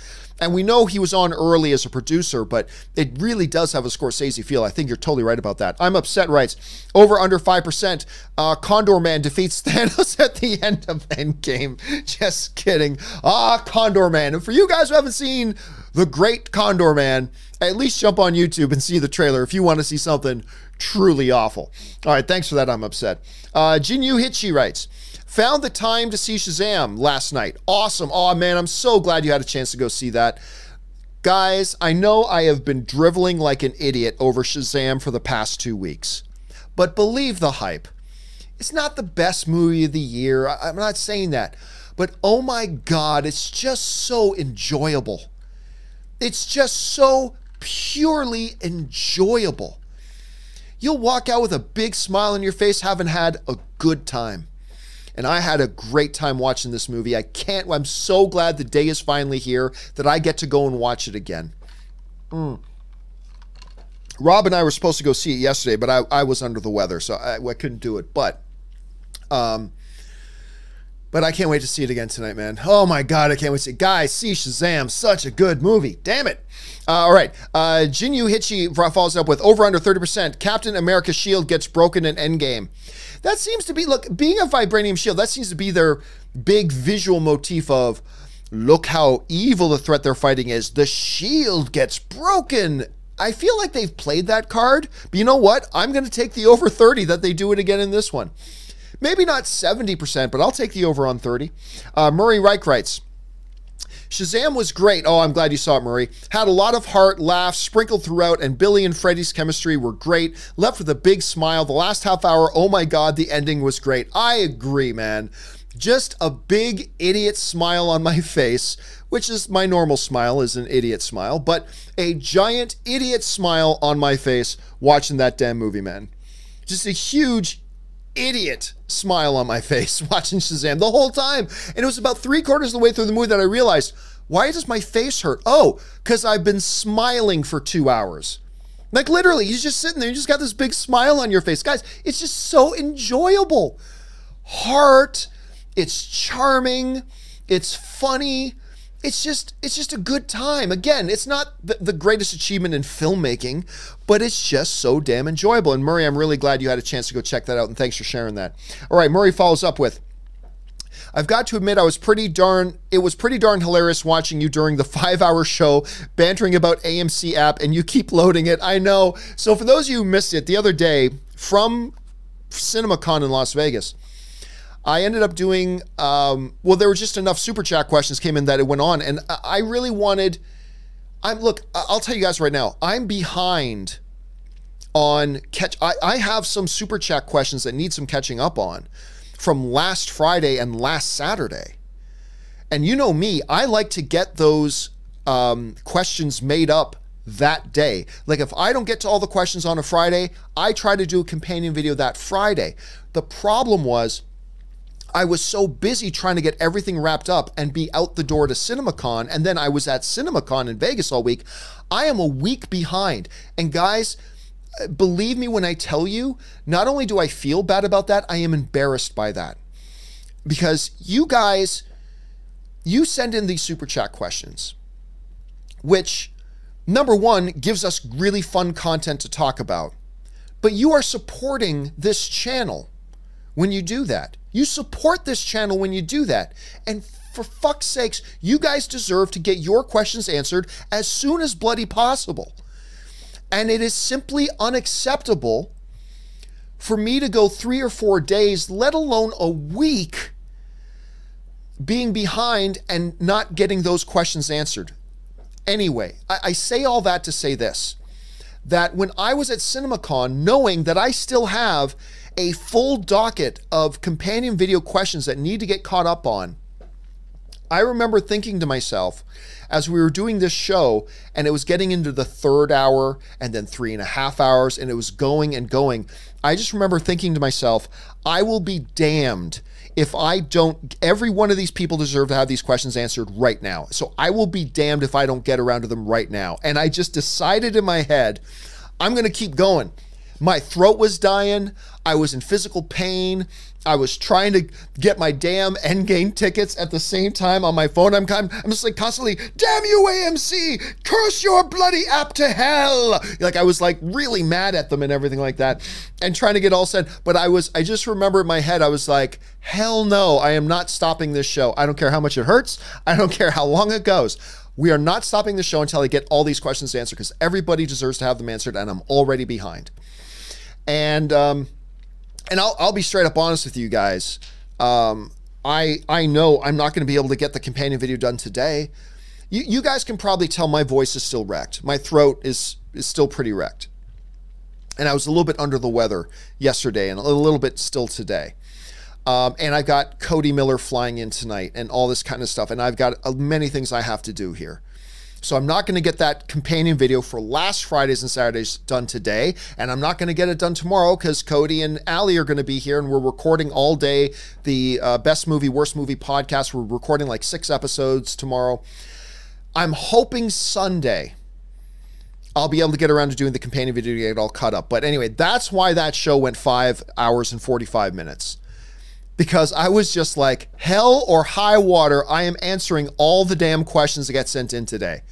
And we know he was on early as a producer, but it really does have a Scorsese feel. I think you're totally right about that. I'm Upset writes, over under 5%, Condor Man defeats Thanos at the end of Endgame. Just kidding. Condor Man. And for you guys who haven't seen The Great Condor Man, at least jump on YouTube and see the trailer if you want to see something truly awful. All right, thanks for that. I'm Upset. Jinyu Hichi writes, found the time to see Shazam last night. Awesome. Oh, man, I'm so glad you had a chance to go see that. Guys, I know I have been driveling like an idiot over Shazam for the past 2 weeks, but believe the hype. It's not the best movie of the year. I'm not saying that, but oh my God, it's just so enjoyable. It's just so purely enjoyable. You'll walk out with a big smile on your face having had a good time. And I had a great time watching this movie. I'm so glad the day is finally here that I get to go and watch it again. Rob and I were supposed to go see it yesterday, but I was under the weather, so I couldn't do it. But I can't wait to see it again tonight, man. Oh my God, I can't wait to see it. Guys, see Shazam, such a good movie. Damn it. All right. Jinyu Hichi follows up with over under 30%. Captain America's shield gets broken in Endgame. That seems to be, look, being a vibranium shield, that seems to be their big visual motif of, look how evil the threat they're fighting is. The shield gets broken. I feel like they've played that card, but you know what? I'm going to take the over 30 that they do it again in this one. Maybe not 70%, but I'll take the over on 30. Murray Reich writes, Shazam was great. Oh, I'm glad you saw it, Murray. Had a lot of heart, laughs sprinkled throughout, and Billy and Freddie's chemistry were great. Left with a big smile. The last half hour, oh my God, the ending was great. I agree, man. Just a big idiot smile on my face, which is my normal smile, is an idiot smile, but a giant idiot smile on my face watching that damn movie, man. Just a huge idiot smile on my face watching Shazam the whole time. And it was about 3/4 of the way through the movie that I realized, why does my face hurt? Oh, because I've been smiling for 2 hours. Like literally, you're just sitting there, you just got this big smile on your face. Guys, it's just so enjoyable. Heart, it's charming, it's funny. It's just a good time. Again, it's not the greatest achievement in filmmaking, but it's just so damn enjoyable. And Murray, I'm really glad you had a chance to go check that out, and thanks for sharing that. All right, Murray follows up with, I've got to admit, it was pretty darn hilarious watching you during the 5-hour show, bantering about AMC app, and you keep loading it. I know. So for those of you who missed it, the other day from CinemaCon in Las Vegas, I ended up doing, well, there were just enough super chat questions came in that it went on. And I really wanted, look, I'll tell you guys right now, I'm behind on I have some super chat questions that need some catching up on from last Friday and last Saturday. And you know me, I like to get those questions made up that day. Like if I don't get to all the questions on a Friday, I try to do a companion video that Friday. The problem was, I was so busy trying to get everything wrapped up and be out the door to CinemaCon, and then I was at CinemaCon in Vegas all week. I am a week behind. And guys, believe me when I tell you, not only do I feel bad about that, I am embarrassed by that. Because you guys, you send in these super chat questions, which, number one, gives us really fun content to talk about. But you are supporting this channel when you do that. You support this channel when you do that. And for fuck's sakes, you guys deserve to get your questions answered as soon as bloody possible. And it is simply unacceptable for me to go 3 or 4 days, let alone a week, being behind and not getting those questions answered. Anyway, I say all that to say this, that when I was at CinemaCon, knowing that I still have a full docket of companion video questions that need to get caught up on, I remember thinking to myself, as we were doing this show and it was getting into the 3rd hour and then 3.5 hours and it was going and going, I just remember thinking to myself, I will be damned if I don't, every one of these people deserve to have these questions answered right now. So I will be damned if I don't get around to them right now. And I just decided in my head, I'm going to keep going. My throat was dying. I was in physical pain. I was trying to get my damn Endgame tickets at the same time on my phone. I'm just like constantly, damn you AMC, curse your bloody app to hell. Like I was like really mad at them and everything like that and trying to get all set. But I just remember in my head, I was like, hell no, I am not stopping this show. I don't care how much it hurts. I don't care how long it goes. We are not stopping the show until I get all these questions answered because everybody deserves to have them answered and I'm already behind. And I'll be straight up honest with you guys. I know I'm not going to be able to get the companion video done today. You guys can probably tell my voice is still wrecked. My throat is still pretty wrecked. And I was a little bit under the weather yesterday and a little bit still today. And I've got Cody Miller flying in tonight and all this kind of stuff. And I've got many things I have to do here. So I'm not going to get that companion video for last Fridays and Saturdays done today. And I'm not going to get it done tomorrow because Cody and Allie are going to be here and we're recording all day the Best Movie, Worst Movie podcast. We're recording like 6 episodes tomorrow. I'm hoping Sunday I'll be able to get around to doing the companion video to get it all cut up. But anyway, that's why that show went 5 hours and 45 minutes. Because I was just like, hell or high water, I am answering all the damn questions that get sent in today.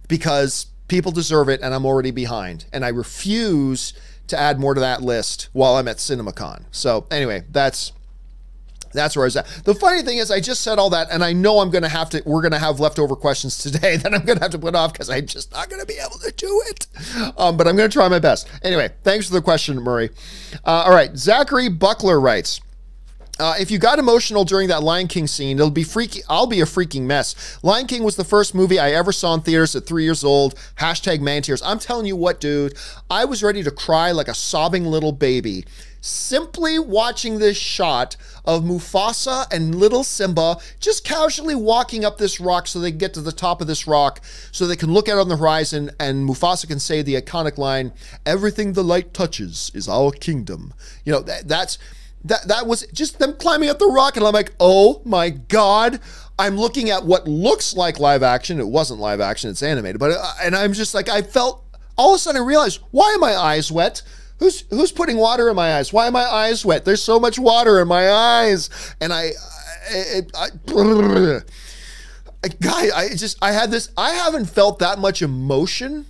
Because people deserve it and I'm already behind. And I refuse to add more to that list while I'm at CinemaCon. So anyway, that's where I was at. The funny thing is I just said all that and I know we're going to have leftover questions today that I'm going to have to put off because I'm just not going to be able to do it. But I'm going to try my best. Anyway, thanks for the question, Murray. All right, Zachary Buckler writes, If you got emotional during that Lion King scene, it'll be freaky. I'll be a freaking mess. Lion King was the first movie I ever saw in theaters at 3 years old. Hashtag man tears. I'm telling you what, dude, I was ready to cry like a sobbing little baby. Simply watching this shot of Mufasa and little Simba just casually walking up this rock so they can get to the top of this rock so they can look out on the horizon and Mufasa can say the iconic line, "Everything the light touches is our kingdom." You know, that was just them climbing up the rock, and I'm like, oh my God. I'm looking at what looks like live action. It wasn't live action, it's animated. But and I'm just like, I felt, all of a sudden I realized, why are my eyes wet? Who's putting water in my eyes? Why are my eyes wet? There's so much water in my eyes. And I haven't felt that much emotion.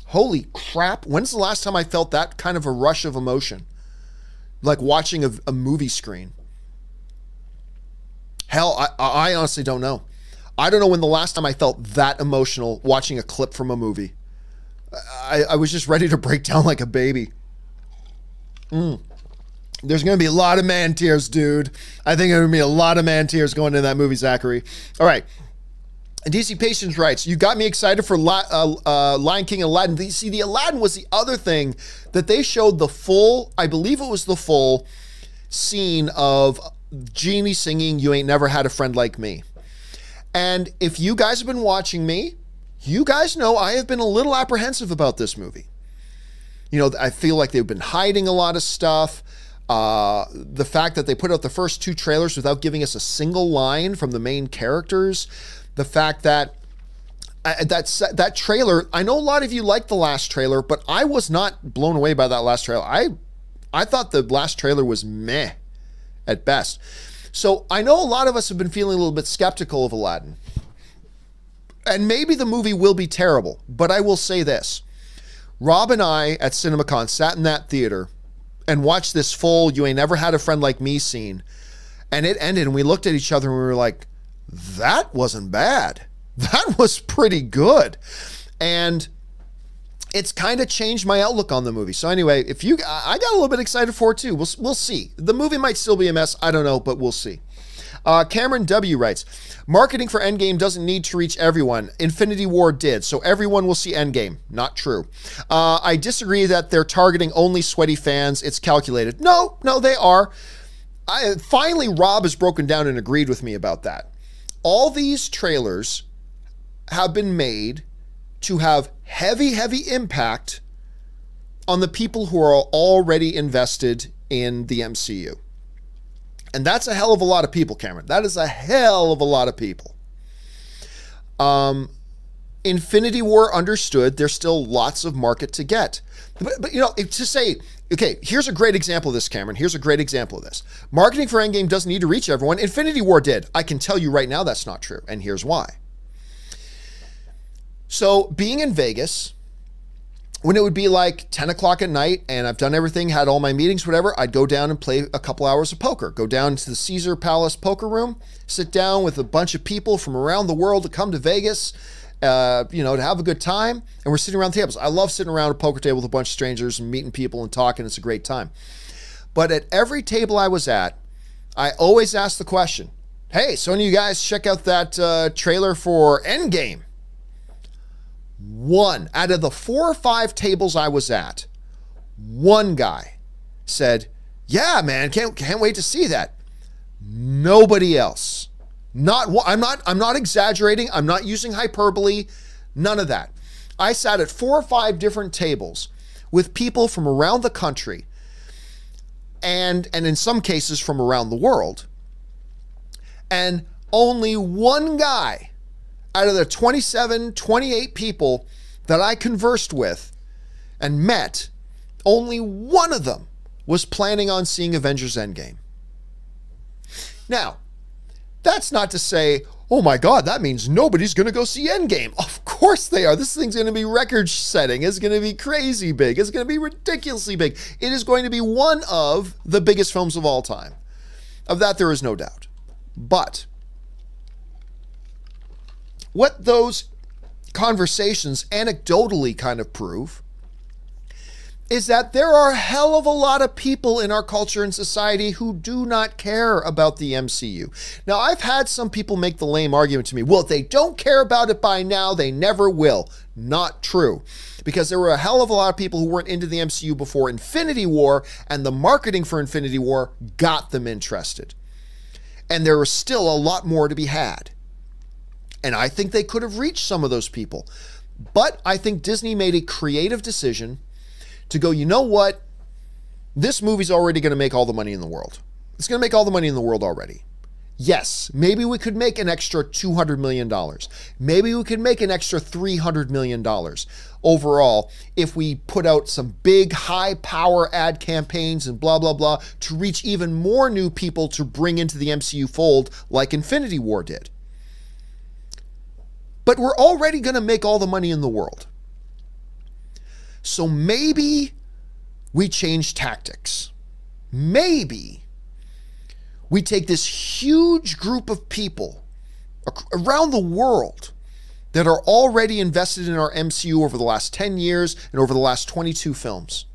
Holy crap. When's the last time I felt that kind of a rush of emotion? Like watching a movie screen. Hell, I honestly don't know. I don't know when the last time I felt that emotional watching a clip from a movie. I was just ready to break down like a baby. There's going to be a lot of man tears, dude. I think there's going to be a lot of man tears going into that movie, Zachary. All right. DC Patience writes, you got me excited for Lion King and Aladdin. See, the Aladdin was the other thing that they showed the full, I believe it was the full scene of Genie singing, "You Ain't Never Had a Friend Like Me." And if you guys have been watching me, you guys know I have been a little apprehensive about this movie. You know, I feel like they've been hiding a lot of stuff. The fact that they put out the first 2 trailers without giving us a single line from the main characters. The fact that that trailer, I know a lot of you liked the last trailer, but I was not blown away by that last trailer. I thought the last trailer was meh at best. So I know a lot of us have been feeling a little bit skeptical of Aladdin. And maybe the movie will be terrible, but I will say this. Rob and I at CinemaCon sat in that theater and watched this full "You Ain't Never Had a Friend Like Me" scene. And it ended and we looked at each other and we were like, that wasn't bad. That was pretty good. And it's kind of changed my outlook on the movie. So anyway, I got a little bit excited for it too. We'll see. The movie might still be a mess. I don't know, but we'll see. Cameron W. writes, marketing for Endgame doesn't need to reach everyone. Infinity War did, so everyone will see Endgame. Not true. I disagree that they're targeting only sweaty fans. It's calculated. No, they are. Finally, Rob has broken down and agreed with me about that. All these trailers have been made to have heavy impact on the people who are already invested in the MCU. And that's a hell of a lot of people, Cameron. That is a hell of a lot of people. Infinity War understood there's still lots of market to get. But you know, to say, okay, here's a great example of this, Cameron. Here's a great example of this. Marketing for Endgame doesn't need to reach everyone. Infinity War did. I can tell you right now that's not true, and here's why. So being in Vegas, when it would be like 10 o'clock at night and I've done everything, had all my meetings, whatever, I'd go down and play a couple hours of poker. Go down to the Caesar Palace poker room, sit down with a bunch of people from around the world to come to Vegas, you know, to have a good time. And we're sitting around tables. I love sitting around a poker table with a bunch of strangers and meeting people and talking. It's a great time. But at every table I was at, I always asked the question, hey, so any of you guys check out that trailer for Endgame? One out of the 4 or 5 tables I was at, one guy said, yeah, man, can't wait to see that. Nobody else. I'm not exaggerating. I'm not using hyperbole. None of that. I sat at 4 or 5 different tables with people from around the country and in some cases from around the world. And only one guy out of the 27, 28 people that I conversed with and met, only one of them was planning on seeing Avengers Endgame. Now, that's not to say, oh my God, that means nobody's going to go see Endgame. Of course they are. This thing's going to be record-setting. It's going to be crazy big. It's going to be ridiculously big. It is going to be one of the biggest films of all time. Of that, there is no doubt. But what those conversations anecdotally kind of prove is that there are a hell of a lot of people in our culture and society who do not care about the MCU. Now, I've had some people make the lame argument to me, well, if they don't care about it by now, they never will. Not true. Because there were a hell of a lot of people who weren't into the MCU before Infinity War, and the marketing for Infinity War got them interested. And there was still a lot more to be had. And I think they could have reached some of those people. But I think Disney made a creative decision to go, you know what? This movie's already going to make all the money in the world. It's going to make all the money in the world already. Yes, maybe we could make an extra $200 million. Maybe we could make an extra $300 million overall if we put out some big high power ad campaigns and blah, blah, blah to reach even more new people to bring into the MCU fold like Infinity War did. But we're already going to make all the money in the world. So maybe we change tactics. Maybe we take this huge group of people around the world that are already invested in our MCU over the last 10 years and over the last 22 films.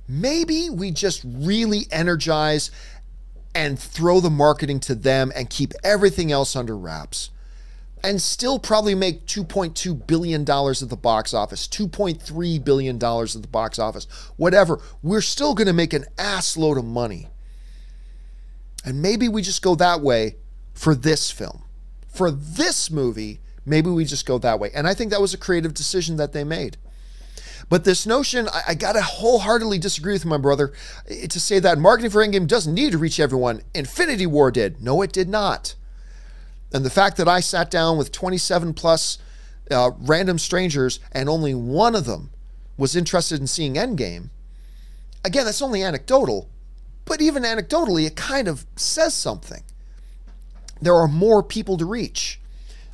Maybe we just really energize and throw the marketing to them and keep everything else under wraps. And still probably make $2.2 billion at the box office, $2.3 billion at the box office, whatever. We're still going to make an ass load of money. And maybe we just go that way for this film. For this movie, maybe we just go that way. And I think that was a creative decision that they made. But this notion, I got to wholeheartedly disagree with my brother to say that marketing for Endgame doesn't need to reach everyone. Infinity War did. No, it did not. And the fact that I sat down with 27 plus random strangers and only one of them was interested in seeing Endgame, again, that's only anecdotal, but even anecdotally, it kind of says something. There are more people to reach.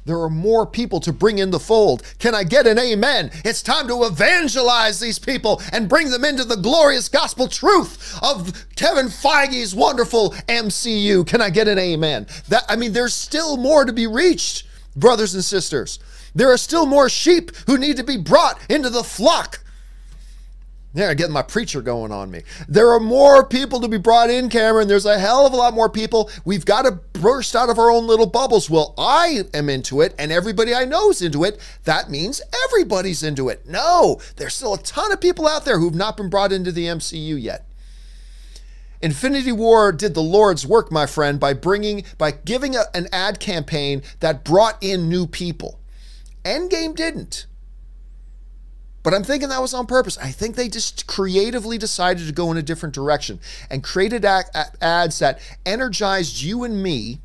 There are more people to bring in the fold. Can I get an amen? It's time to evangelize these people and bring them into the glorious gospel truth of Kevin Feige's wonderful MCU. Can I get an amen? There's still more to be reached, brothers and sisters. There are still more sheep who need to be brought into the flock. Yeah, I'm getting my preacher going on me. There are more people to be brought in, Cameron. There's a hell of a lot more people. We've got to burst out of our own little bubbles. Well, I am into it, and everybody I know is into it. That means everybody's into it. No, there's still a ton of people out there who've not been brought into the MCU yet. Infinity War did the Lord's work, my friend, by giving an ad campaign that brought in new people. Endgame didn't. But I'm thinking that was on purpose. I think they just creatively decided to go in a different direction and created ads that energized you and me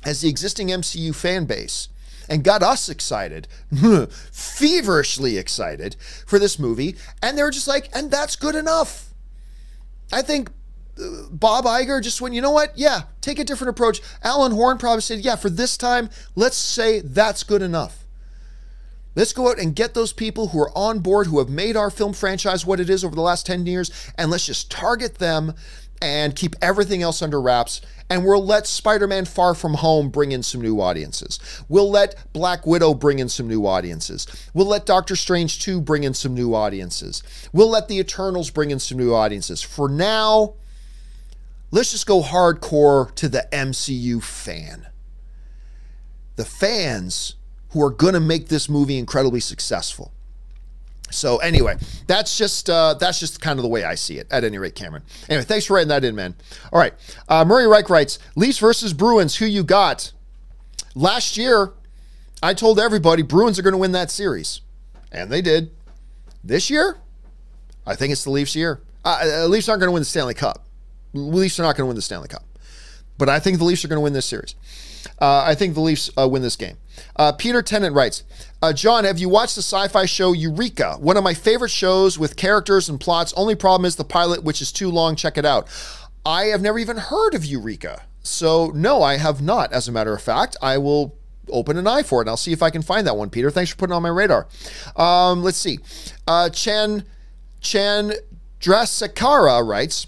as the existing MCU fan base and got us excited, feverishly excited for this movie. And they were just like, and that's good enough. I think Bob Iger just went, you know what? Yeah, take a different approach. Alan Horn probably said, yeah, for this time, let's say that's good enough. Let's go out and get those people who are on board, who have made our film franchise what it is over the last 10 years, and let's just target them and keep everything else under wraps. And we'll let Spider-Man Far From Home bring in some new audiences. We'll let Black Widow bring in some new audiences. We'll let Doctor Strange 2 bring in some new audiences. We'll let the Eternals bring in some new audiences. For now, let's just go hardcore to the MCU fan. The fans who are going to make this movie incredibly successful. So anyway, that's just kind of the way I see it, at any rate, Cameron. Anyway, thanks for writing that in, man. All right, Murray Reich writes, Leafs versus Bruins, who you got? Last year, I told everybody Bruins are going to win that series, and they did. This year, I think it's the Leafs' year. Leafs aren't going to win the Stanley Cup. Leafs are not going to win the Stanley Cup. But I think the Leafs are going to win this series. I think the Leafs win this game. Peter Tennant writes, John, have you watched the sci-fi show Eureka? One of my favorite shows with characters and plots. Only problem is the pilot, which is too long. Check it out. I have never even heard of Eureka. So no, I have not. As a matter of fact, I will open an eye for it, and I'll see if I can find that one, Peter. Thanks for putting it on my radar. Let's see. Chan Drasekara writes,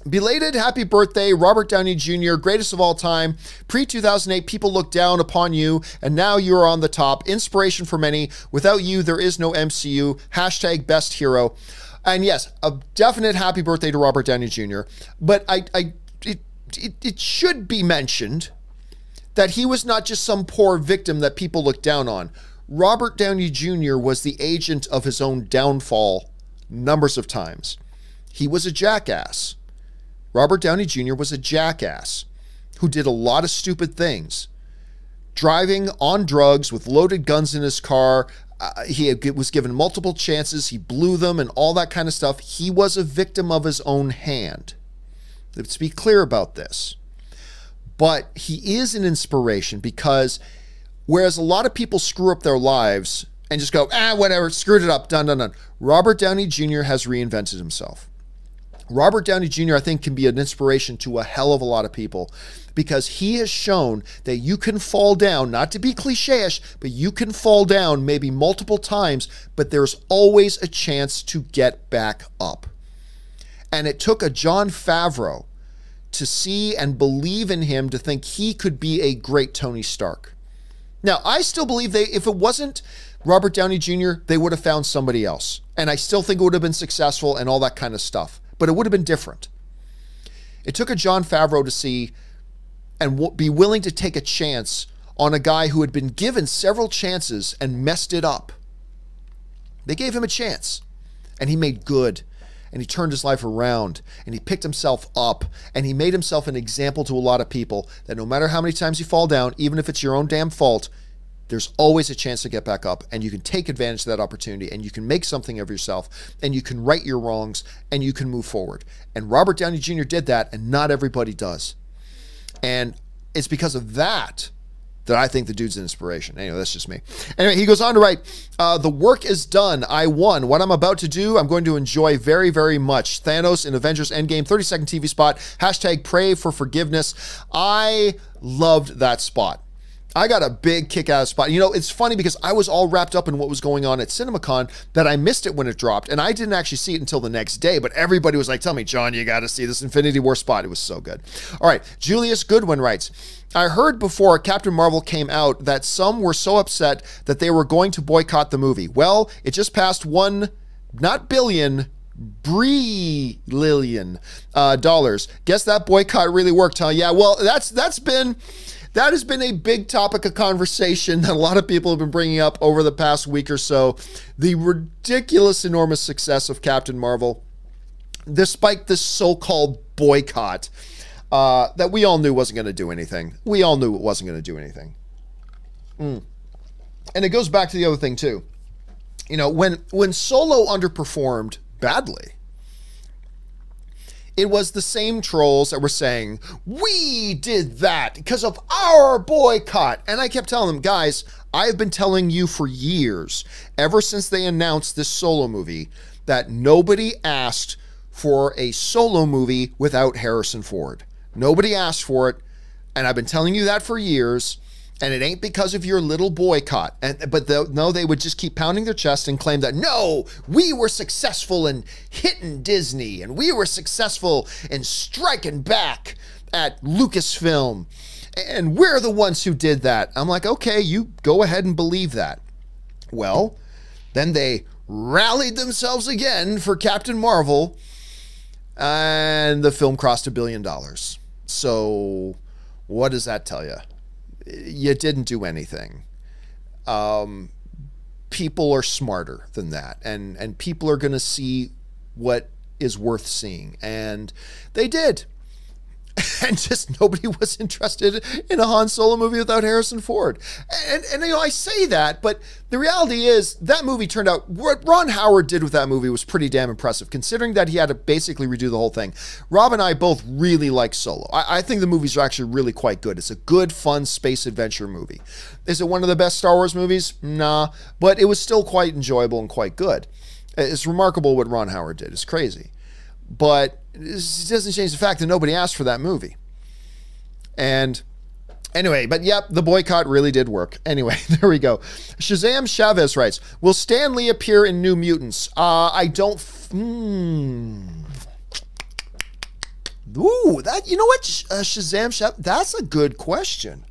Belated happy birthday, Robert Downey Jr., greatest of all time. Pre-2008, people looked down upon you, and now you are on the top. Inspiration for many. Without you, there is no MCU. Hashtag best hero. And yes, a definite happy birthday to Robert Downey Jr. But it should be mentioned that he was not just some poor victim that people looked down on. Robert Downey Jr. was the agent of his own downfall numbers of times. He was a jackass. Robert Downey Jr. was a jackass who did a lot of stupid things. Driving on drugs with loaded guns in his car. He was given multiple chances. He blew them and all that kind of stuff. He was a victim of his own hand. Let's be clear about this. But he is an inspiration because whereas a lot of people screw up their lives and just go, whatever, screwed it up, done. Robert Downey Jr. has reinvented himself. Robert Downey Jr., I think, can be an inspiration to a hell of a lot of people because he has shown that you can fall down, not to be cliche-ish, but you can fall down maybe multiple times, but there's always a chance to get back up. And it took a John Favreau to see and believe in him to think he could be a great Tony Stark. Now, I still believe if it wasn't Robert Downey Jr., they would have found somebody else. And I still think it would have been successful and all that kind of stuff. But it would have been different. It took a John Favreau to see and be willing to take a chance on a guy who had been given several chances and messed it up. They gave him a chance, and he made good, and he turned his life around, and he picked himself up, and he made himself an example to a lot of people that no matter how many times you fall down, even if it's your own damn fault, there's always a chance to get back up, and you can take advantage of that opportunity, and you can make something of yourself, and you can right your wrongs, and you can move forward. And Robert Downey Jr. did that, and not everybody does. And it's because of that I think the dude's an inspiration. Anyway, that's just me. Anyway, he goes on to write, the work is done. I won. What I'm about to do, I'm going to enjoy very, very much. Thanos in Avengers Endgame, 30-second TV spot. Hashtag pray for forgiveness. I loved that spot. I got a big kick out of spot. You know, it's funny because I was all wrapped up in what was going on at CinemaCon that I missed it when it dropped, and I didn't actually see it until the next day, but everybody was like, tell me, John, you got to see this Infinity War spot. It was so good. All right, Julius Goodwin writes, I heard before Captain Marvel came out that some were so upset that they were going to boycott the movie. Well, it just passed not billion, brillion dollars. Guess that boycott really worked, huh? Yeah, well, that has been a big topic of conversation that a lot of people have been bringing up over the past week or so. The ridiculous, enormous success of Captain Marvel, despite this so-called boycott that we all knew wasn't going to do anything. We all knew it wasn't going to do anything. And it goes back to the other thing, too. You know, when Solo underperformed badly, it was the same trolls that were saying, we did that because of our boycott. And I kept telling them, guys, I've been telling you for years, ever since they announced this Solo movie, that nobody asked for a Solo movie without Harrison Ford. Nobody asked for it. And I've been telling you that for years. And it ain't because of your little boycott. But they would just keep pounding their chest and claim that, no, we were successful in hitting Disney, and we were successful in striking back at Lucasfilm, and we're the ones who did that. I'm like, okay, you go ahead and believe that. Well, then they rallied themselves again for Captain Marvel, and the film crossed $1 billion. So what does that tell you? You didn't do anything. People are smarter than that, and people are going to see what is worth seeing, and they did. And just nobody was interested in a Han Solo movie without Harrison Ford. And you know, I say that, but the reality is that movie turned out, what Ron Howard did with that movie was pretty damn impressive, considering that he had to basically redo the whole thing. Rob and I both really like Solo. I think the movies are actually really quite good. It's a good, fun space adventure movie. Is it one of the best Star Wars movies? Nah, but it was still quite enjoyable and quite good. It's remarkable what Ron Howard did. It's crazy. But it doesn't change the fact that nobody asked for that movie. And anyway, but yep, the boycott really did work. Anyway, there we go. Shazam Chavez writes, will Stan Lee appear in New Mutants? I don't... Ooh, that, you know what, Shazam Chef, that's a good question.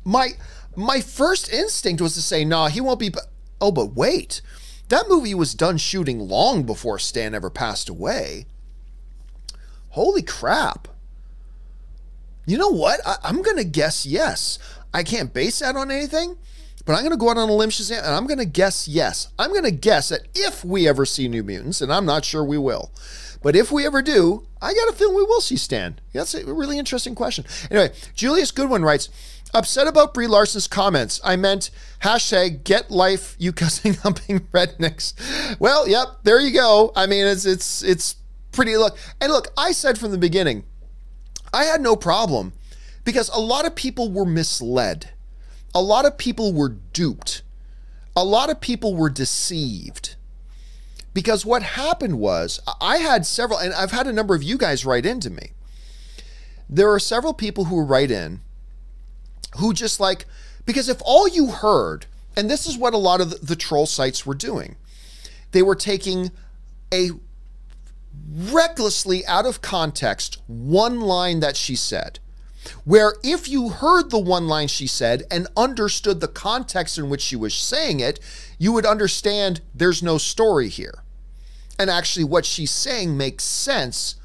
My first instinct was to say, nah, he won't be. Oh, but wait. That movie was done shooting long before Stan ever passed away. Holy crap. You know what? I'm going to guess yes. I can't base that on anything, but I'm going to go out on a limb, Shazam, and I'm going to guess yes. I'm going to guess that if we ever see New Mutants, and I'm not sure we will, but if we ever do, I got a feeling we will see Stan. That's a really interesting question. Anyway, Julius Goodwin writes, upset about Brie Larson's comments. I meant hashtag get life, you cussing humping rednecks. Well, yep, there you go. I mean, it's pretty, look. And look, I said from the beginning, I had no problem because a lot of people were misled. A lot of people were duped. A lot of people were deceived. Because what happened was, I had several, and I've had a number of you guys write into me. There are several people who write in who just like, because if all you heard, and this is what a lot of the troll sites were doing, they were taking a recklessly out of context one line that she said, where if you heard the one line she said and understood the context in which she was saying it, you would understand there's no story here. And actually what she's saying makes sense.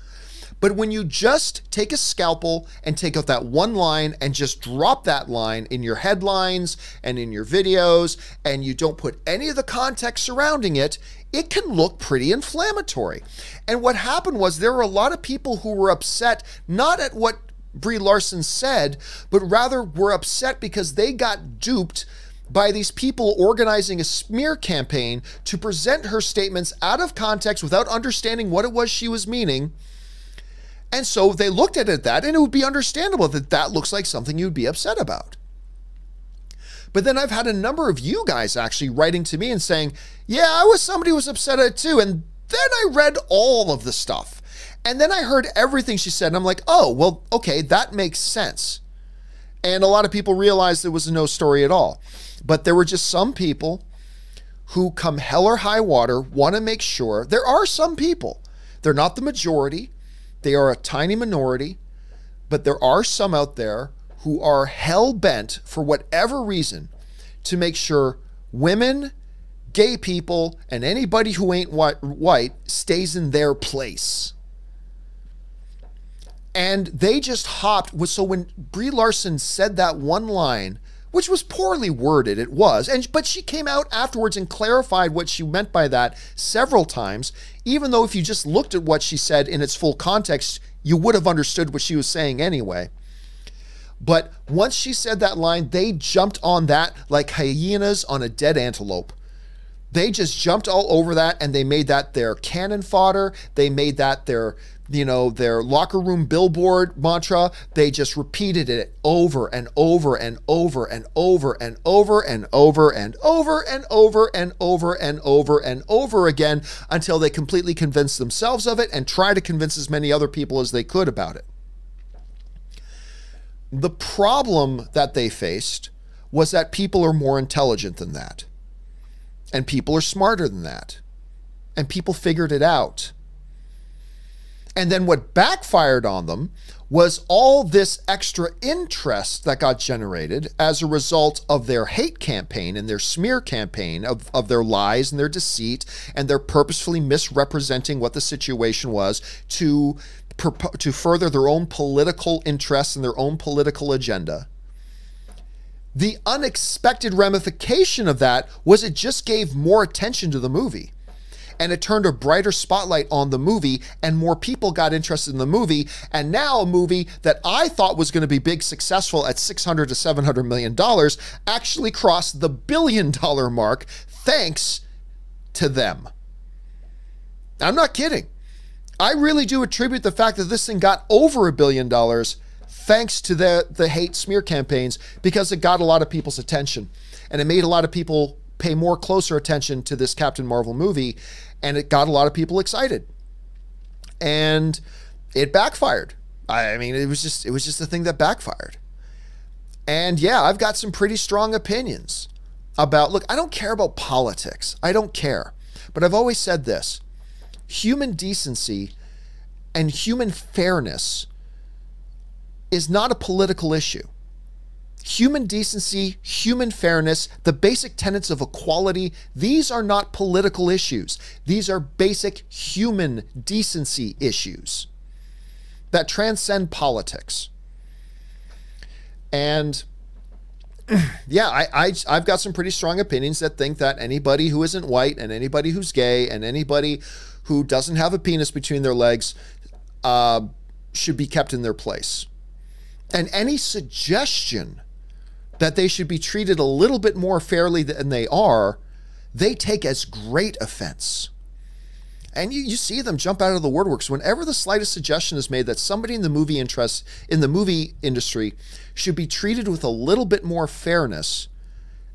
But when you just take a scalpel and take out that one line and just drop that line in your headlines and in your videos, and you don't put any of the context surrounding it, it can look pretty inflammatory. And what happened was there were a lot of people who were upset, not at what Brie Larson said, but rather were upset because they got duped by these people organizing a smear campaign to present her statements out of context without understanding what it was she was meaning. And so they looked at it that, and it would be understandable that that looks like something you'd be upset about. But then I've had a number of you guys actually writing to me and saying, yeah, somebody was upset at it too. And then I read all of the stuff. And then I heard everything she said. And I'm like, oh, well, okay, that makes sense. And a lot of people realized there was no story at all. But there were just some people who, come hell or high water, want to make sure. There are some people. They're not the majority. They are a tiny minority. But there are some out there who are hell-bent, for whatever reason, to make sure women, gay people, and anybody who ain't white stays in their place. And they just hopped. So when Brie Larson said that one line, which was poorly worded, it was, but she came out afterwards and clarified what she meant by that several times, even though if you just looked at what she said in its full context, you would have understood what she was saying anyway. But once she said that line, they jumped on that like hyenas on a dead antelope. They just jumped all over that, and they made that their cannon fodder. They made that their locker room billboard mantra. They just repeated it over and over and over and over and over and over and over and over and over and over and over again until they completely convinced themselves of it and tried to convince as many other people as they could about it. The problem that they faced was that people are more intelligent than that. And people are smarter than that. And people figured it out. And then what backfired on them was all this extra interest that got generated as a result of their hate campaign and their smear campaign of their lies and their deceit and their purposefully misrepresenting what the situation was to further their own political interests and their own political agenda. The unexpected ramification of that was it just gave more attention to the movie. And it turned a brighter spotlight on the movie, and more people got interested in the movie. And now a movie that I thought was going to be big successful at $600 to $700 million actually crossed the $1 billion mark thanks to them. I'm not kidding. I really do attribute the fact that this thing got over $1 billion thanks to the hate smear campaigns, because it got a lot of people's attention, and it made a lot of people pay more closer attention to this Captain Marvel movie, and it got a lot of people excited, and it backfired. I mean, it was just a thing that backfired. And yeah, I've got some pretty strong opinions about, look, I don't care about politics. I don't care. But I've always said this: human decency and human fairness is not a political issue. Human decency, human fairness, the basic tenets of equality, these are not political issues. These are basic human decency issues that transcend politics. And yeah, I've got some pretty strong opinions that think that anybody who isn't white and anybody who's gay and anybody who doesn't have a penis between their legs should be kept in their place. And any suggestion that they should be treated a little bit more fairly than they are, they take as great offense. And you see them jump out of the woodworks whenever the slightest suggestion is made that somebody in the movie industry should be treated with a little bit more fairness.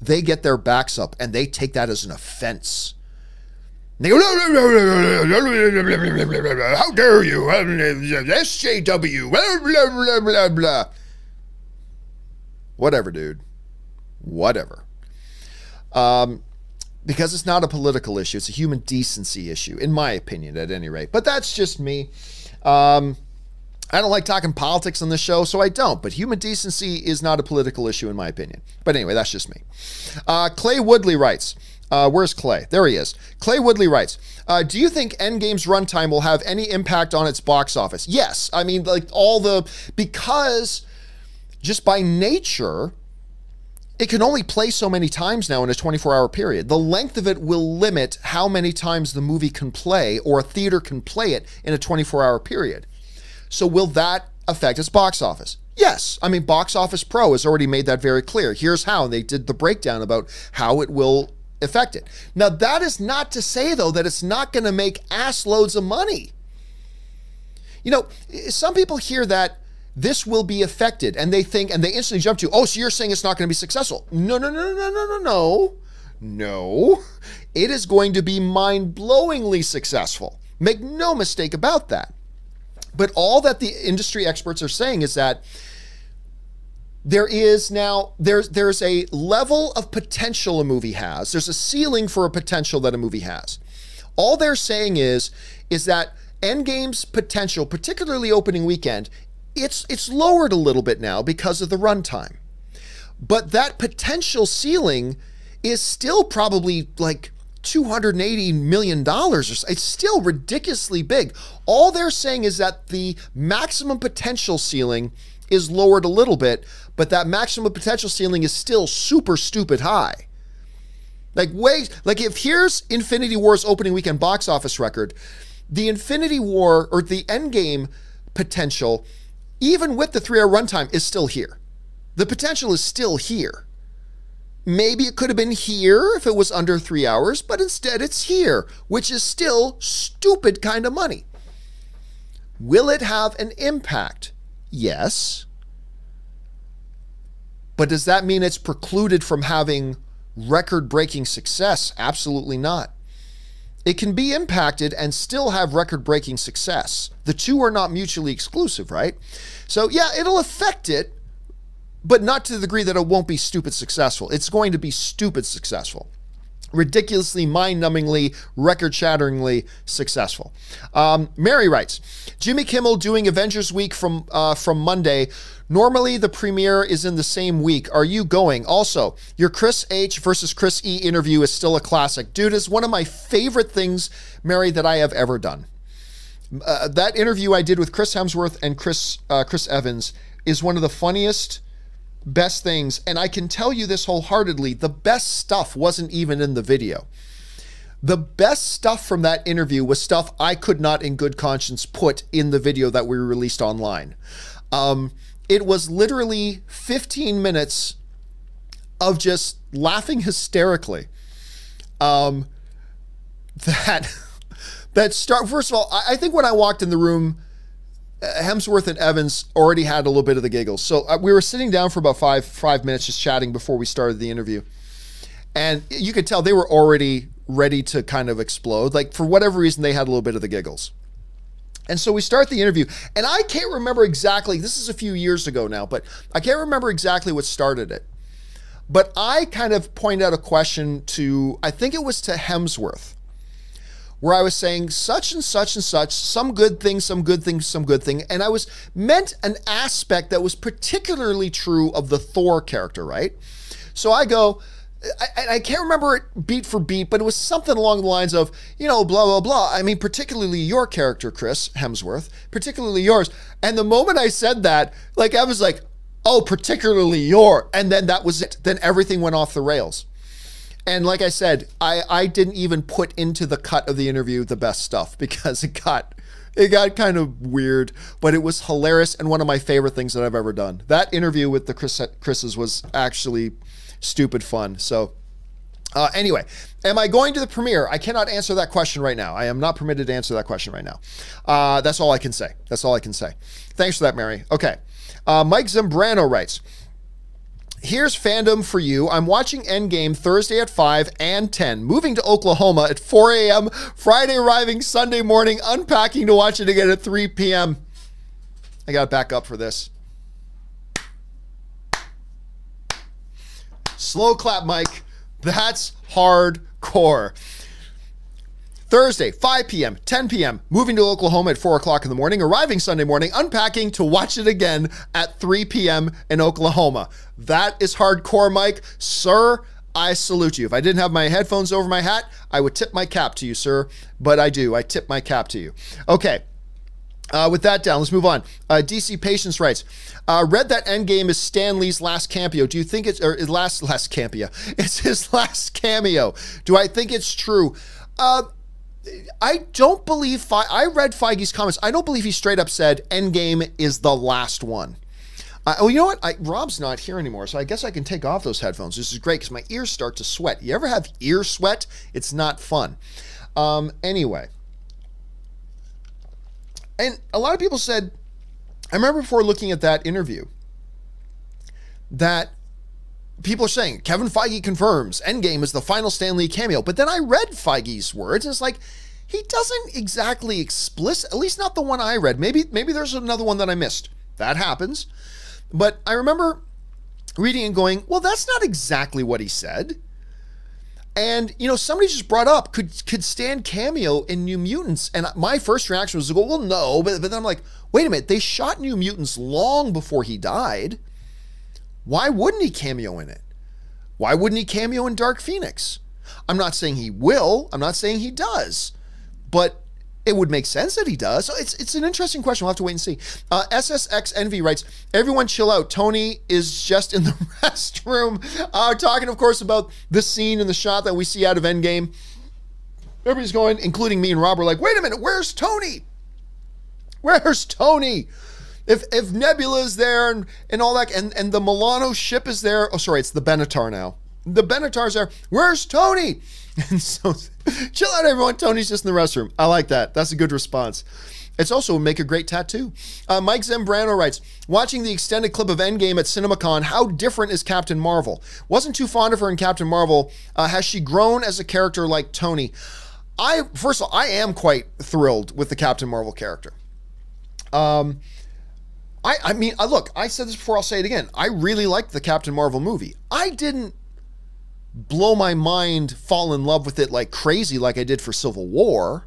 They get their backs up and they take that as an offense. They go, how dare you, SJW, blah, blah, blah, blah. Whatever, dude. Whatever. Because it's not a political issue. It's a human decency issue, in my opinion, at any rate. But that's just me. I don't like talking politics on this show, so I don't. But human decency is not a political issue, in my opinion. But anyway, that's just me. Clay Woodley writes, where's Clay? There he is. Clay Woodley writes, do you think Endgame's runtime will have any impact on its box office? Yes. I mean, like because just by nature, it can only play so many times now in a 24-hour period. The length of it will limit how many times the movie can play or a theater can play it in a 24-hour period. So will that affect its box office? Yes. I mean, Box Office Pro has already made that very clear. Here's how. And they did the breakdown about how it will affect it. Now, that is not to say, though, that it's not going to make ass loads of money. You know, some people hear that this will be affected and they think, and they instantly jump to, oh, so you're saying it's not going to be successful. No. No, it is going to be mind-blowingly successful. Make no mistake about that. But all that the industry experts are saying is that there's a level of potential a movie has. There's a ceiling for a potential that a movie has. All they're saying is that Endgame's potential, particularly opening weekend, it's lowered a little bit now because of the runtime. But that potential ceiling is still probably like $280 million or so. It's still ridiculously big. All they're saying is that the maximum potential ceiling is lowered a little bit, but that maximum potential ceiling is still super stupid high. Like if here's Infinity War's opening weekend box office record, the Infinity War or the Endgame potential, even with the 3-hour runtime, is still here. The potential is still here. Maybe it could have been here if it was under 3 hours, but instead it's here, which is still stupid kind of money. Will it have an impact? Yes. But does that mean it's precluded from having record-breaking success? Absolutely not. It can be impacted and still have record-breaking success. The two are not mutually exclusive, right? So yeah, it'll affect it, but not to the degree that it won't be stupid successful. It's going to be stupid successful. Ridiculously, mind-numbingly, record-shatteringly successful. Mary writes, Jimmy Kimmel doing Avengers Week from Monday. Normally, the premiere is in the same week. Are you going? Also, your Chris H versus Chris E interview is still a classic. Dude, it's one of my favorite things, Mary, that I have ever done. That interview I did with Chris Hemsworth and Chris Evans is one of the funniest, best things. And I can tell you this wholeheartedly, the best stuff wasn't even in the video. The best stuff from that interview was stuff I could not in good conscience put in the video that we released online. It was literally 15 minutes of just laughing hysterically. First of all, I think when I walked in the room, Hemsworth and Evans already had a little bit of the giggles. So we were sitting down for about five minutes just chatting before we started the interview. And you could tell they were already ready to kind of explode. Like, for whatever reason, they had a little bit of the giggles. And so we start the interview. And I can't remember exactly, this is a few years ago now, but I can't remember exactly what started it. But I kind of pointed out a question to, I think it was to Hemsworth, where I was saying such and such and such, some good thing, some good thing, some good thing. And I was meant an aspect that was particularly true of the Thor character, right? So I go, I can't remember it beat for beat, but it was something along the lines of, you know, blah, blah, blah. I mean, particularly your character, Chris Hemsworth, particularly yours. And the moment I said that, like, I was like, oh, particularly your, and then that was it. Then everything went off the rails. And like I said, I didn't even put into the cut of the interview the best stuff because it got kind of weird, but it was hilarious and one of my favorite things that I've ever done. That interview with the Chris's was actually stupid fun. So anyway, am I going to the premiere? I cannot answer that question right now. I am not permitted to answer that question right now. That's all I can say. That's all I can say. Thanks for that, Mary. Okay. Mike Zambrano writes, here's fandom for you. I'm watching Endgame Thursday at 5 and 10, moving to Oklahoma at 4 a.m., Friday arriving Sunday morning, unpacking to watch it again at 3 p.m. I got to back up for this. Slow clap, Mike. That's hardcore. Thursday, 5 p.m., 10 p.m., moving to Oklahoma at 4 o'clock in the morning, arriving Sunday morning, unpacking to watch it again at 3 p.m. in Oklahoma. That is hardcore, Mike. Sir, I salute you. If I didn't have my headphones over my hat, I would tip my cap to you, sir. But I do. I tip my cap to you. Okay. With that down, let's move on. DC Patience writes, read that Endgame is Stan Lee's last cameo. Do you think it's, or last cameo? It's his last cameo. Do I think it's true? I don't believe, I read Feige's comments. I don't believe he straight up said Endgame is the last one. Oh, you know what? Rob's not here anymore, so I guess I can take off those headphones. This is great because my ears start to sweat. You ever have ear sweat? It's not fun. Anyway. And a lot of people said, I remember before looking at that interview, that people are saying, Kevin Feige confirms Endgame is the final Stan Lee cameo. But then I read Feige's words, and it's like, he doesn't exactly explicit, at least not the one I read. Maybe there's another one that I missed. That happens. But I remember reading and going, well, that's not exactly what he said. And, you know, somebody just brought up, could Stan cameo in New Mutants? And my first reaction was to go, well, no. But then I'm like, wait a minute. They shot New Mutants long before he died. Why wouldn't he cameo in it? Why wouldn't he cameo in Dark Phoenix? I'm not saying he will. I'm not saying he does. But it would make sense that he does. So it's an interesting question. We'll have to wait and see. SSX Envy writes, everyone chill out. Tony is just in the restroom. Talking, of course, about the scene in the shot that we see out of Endgame. Everybody's going, including me and Rob, are like, wait a minute, where's Tony? Where's Tony? If Nebula's there and all that, and the Milano ship is there. Oh, sorry, it's the Benatar now. The Benatar's there. Where's Tony? And so, chill out, everyone. Tony's just in the restroom. I like that. That's a good response. It's also make a great tattoo. Mike Zambrano writes, watching the extended clip of Endgame at CinemaCon, how different is Captain Marvel? Wasn't too fond of her in Captain Marvel. Has she grown as a character like Tony? First of all, I am quite thrilled with the Captain Marvel character. I mean, look, I said this before, I'll say it again. I really liked the Captain Marvel movie. I didn't blow my mind, fall in love with it like crazy like I did for Civil War.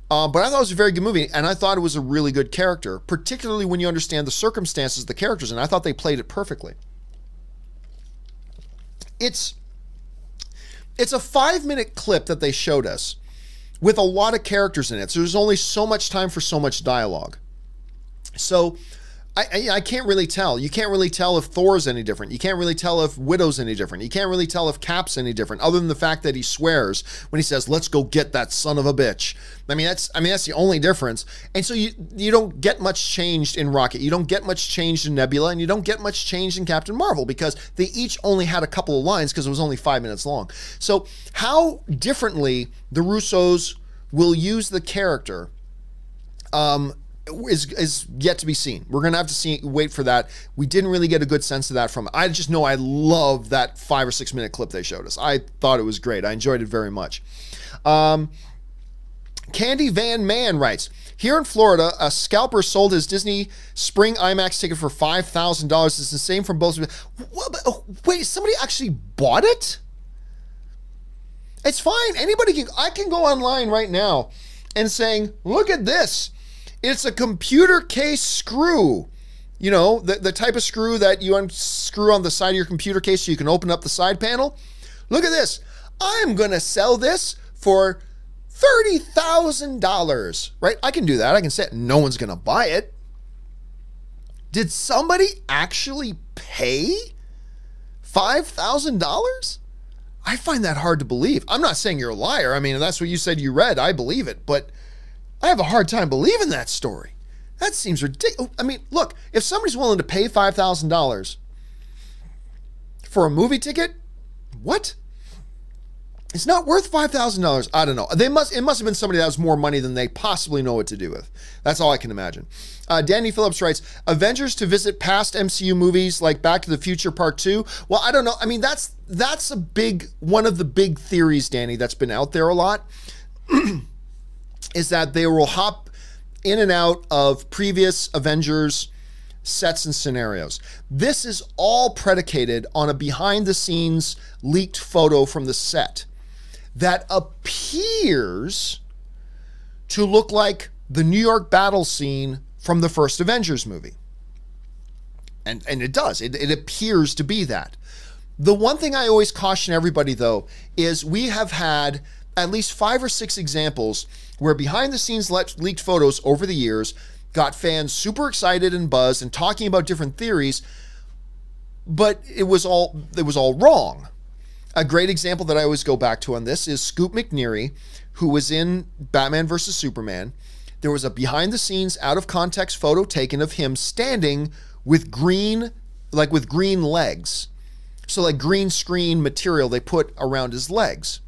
But I thought it was a very good movie, and I thought it was a really good character, particularly when you understand the circumstances of the characters, and I thought they played it perfectly. It's a 5-minute clip that they showed us with a lot of characters in it, so there's only so much time for so much dialogue. So I can't really tell. You can't really tell if Thor's any different. You can't really tell if Widow's any different. You can't really tell if Cap's any different, other than the fact that he swears when he says, "Let's go get that son of a bitch." I mean, that's the only difference. And so you don't get much changed in Rocket. You don't get much changed in Nebula, and you don't get much changed in Captain Marvel because they each only had a couple of lines because it was only 5 minutes long. So how differently the Russos will use the character is yet to be seen. We're gonna have to wait for that. We didn't really get a good sense of that from it. I just know I love that 5 or 6 minute clip they showed us. I thought it was great. I enjoyed it very much. Candy Van Man writes, here in Florida, a scalper sold his Disney Spring IMAX ticket for $5,000. It's the same from both. Wait, somebody actually bought it? It's fine. Anybody can, I can go online right now and saying, look at this. It's a computer case screw. You know, the type of screw that you unscrew on the side of your computer case so you can open up the side panel. Look at this. I'm going to sell this for $30,000, right? I can do that. I can say it. No one's going to buy it. Did somebody actually pay $5,000? I find that hard to believe. I'm not saying you're a liar. I mean, if that's what you said you read, I believe it, but I have a hard time believing that story. That seems ridiculous. I mean, look, if somebody's willing to pay $5,000 for a movie ticket, what? It's not worth $5,000. I don't know. It must have been somebody that has more money than they possibly know what to do with. That's all I can imagine. Danny Phillips writes, Avengers to visit past MCU movies like Back to the Future Part 2. Well, I don't know. I mean, that's one of the big theories, Danny, that's been out there a lot, is that they will hop in and out of previous Avengers sets and scenarios. This is all predicated on a behind-the-scenes leaked photo from the set that appears to look like the New York battle scene from the first Avengers movie. And it does. It appears to be that. The one thing I always caution everybody, though, is we have had at least 5 or 6 examples where behind-the-scenes leaked photos over the years got fans super excited and buzzed and talking about different theories, but it was all wrong. A great example that I always go back to on this is Scoot McNairy, who was in Batman vs. Superman. There was a behind-the-scenes, out-of-context photo taken of him standing with green legs. So like green screen material they put around his legs.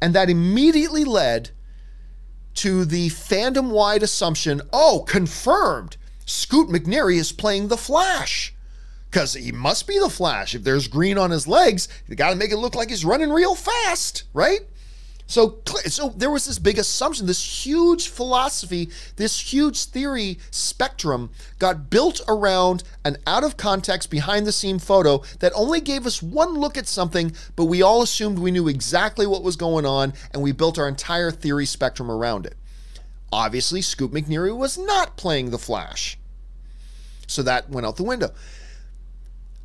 And that immediately led to the fandom-wide assumption, oh, confirmed, Scoot McNairy is playing the Flash. Because he must be the Flash. If there's green on his legs, you got to make it look like he's running real fast, right? So there was this big assumption, this huge philosophy, this huge theory spectrum got built around an out-of-context, behind-the-scene photo that only gave us one look at something, but we all assumed we knew exactly what was going on, and we built our entire theory spectrum around it. Obviously, Scoot McNairy was not playing the Flash. So that went out the window.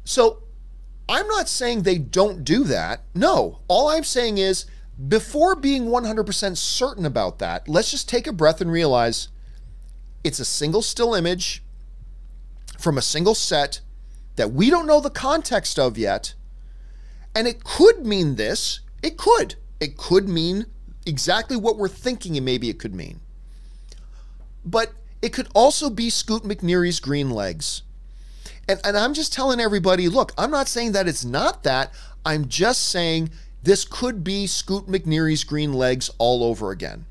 So I'm not saying they don't do that. No, all I'm saying is, before being 100% certain about that, let's just take a breath and realize it's a single still image from a single set that we don't know the context of yet. And it could mean this. It could. It could mean exactly what we're thinking and maybe it could mean. But it could also be Scoot McNairy's green legs. And I'm just telling everybody, look, I'm not saying that it's not that. I'm just saying this could be Scoot McNairy's green legs all over again.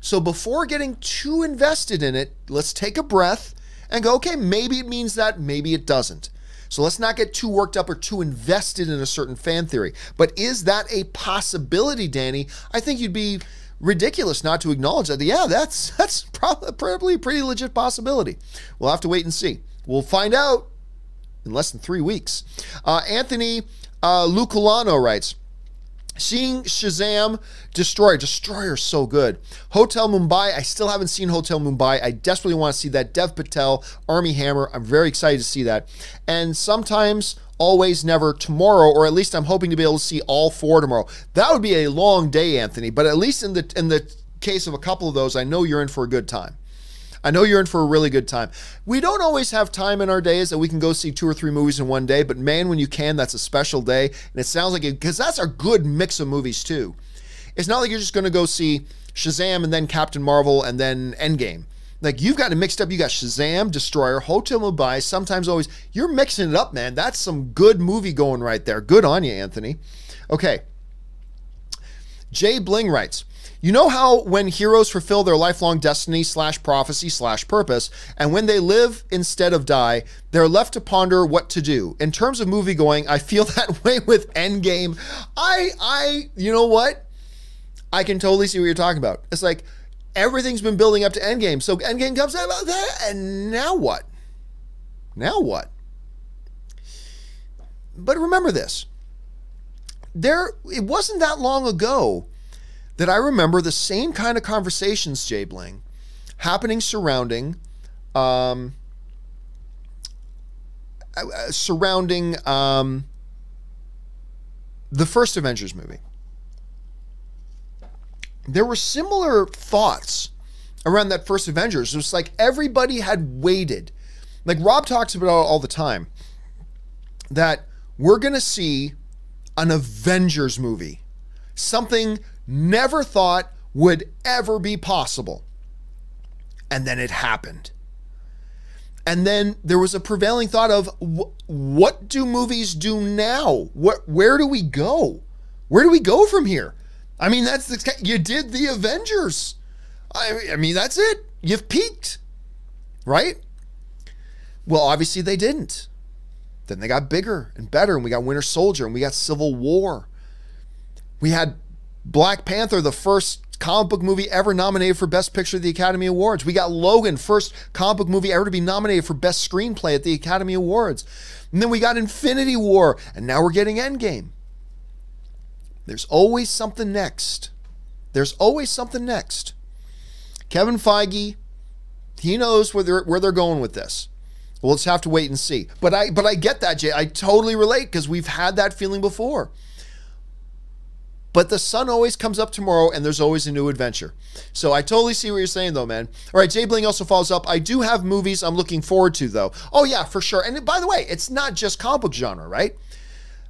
So before getting too invested in it, let's take a breath and go, okay, maybe it means that, maybe it doesn't. So let's not get too worked up or too invested in a certain fan theory. But is that a possibility, Danny? I think you'd be ridiculous not to acknowledge that. Yeah, that's probably a pretty legit possibility. We'll have to wait and see. We'll find out in less than 3 weeks. Anthony Luculano writes, seeing Shazam, Destroyer's so good. Hotel Mumbai, I still haven't seen Hotel Mumbai. I desperately want to see that. Dev Patel, Armie Hammer, I'm very excited to see that. And Sometimes, Always, Never, tomorrow, or at least I'm hoping to be able to see all 4 tomorrow. That would be a long day, Anthony, but at least in the case of a couple of those, I know you're in for a good time. I know you're in for a really good time. We don't always have time in our days that we can go see 2 or 3 movies in one day, but man, when you can, that's a special day. And it sounds like it, because that's a good mix of movies too. It's not like you're just going to go see Shazam and then Captain Marvel and then Endgame. Like, you've got it mixed up. You got Shazam, Destroyer, Hotel Mumbai, Sometimes, Always. You're mixing it up, man. That's some good movie going right there. Good on you, Anthony. Okay. Jay Bling writes, you know how when heroes fulfill their lifelong destiny / prophecy / purpose, and when they live instead of die, they're left to ponder what to do. In terms of movie going, I feel that way with Endgame. You know what? I can totally see what you're talking about. It's like everything's been building up to Endgame. So Endgame comes out, and now what? Now what? But remember this. it wasn't that long ago that I remember the same kind of conversations, Jay Bling, happening surrounding the first Avengers movie. There were similar thoughts around that first Avengers. It was like everybody had waited. Like Rob talks about all the time, that we're going to see an Avengers movie. Something never thought would ever be possible. And then it happened. And then there was a prevailing thought of, what do movies do now? Where do we go? Where do we go from here? I mean, you did the Avengers. I mean, that's it. You've peaked, right? Well, obviously they didn't. Then they got bigger and better, and we got Winter Soldier, and we got Civil War. We had Black Panther, the first comic book movie ever nominated for Best Picture at the Academy Awards. We got Logan, first comic book movie ever to be nominated for Best Screenplay at the Academy Awards. And then we got Infinity War, and now we're getting Endgame. There's always something next. There's always something next. Kevin Feige, he knows where they're going with this. We'll just have to wait and see. But I get that, Jay. I totally relate, because we've had that feeling before. But the sun always comes up tomorrow, and there's always a new adventure. So I totally see what you're saying, though, man. All right, Jay Bling also follows up. I do have movies I'm looking forward to, though. Oh, yeah, for sure. And by the way, it's not just comic book genre, right?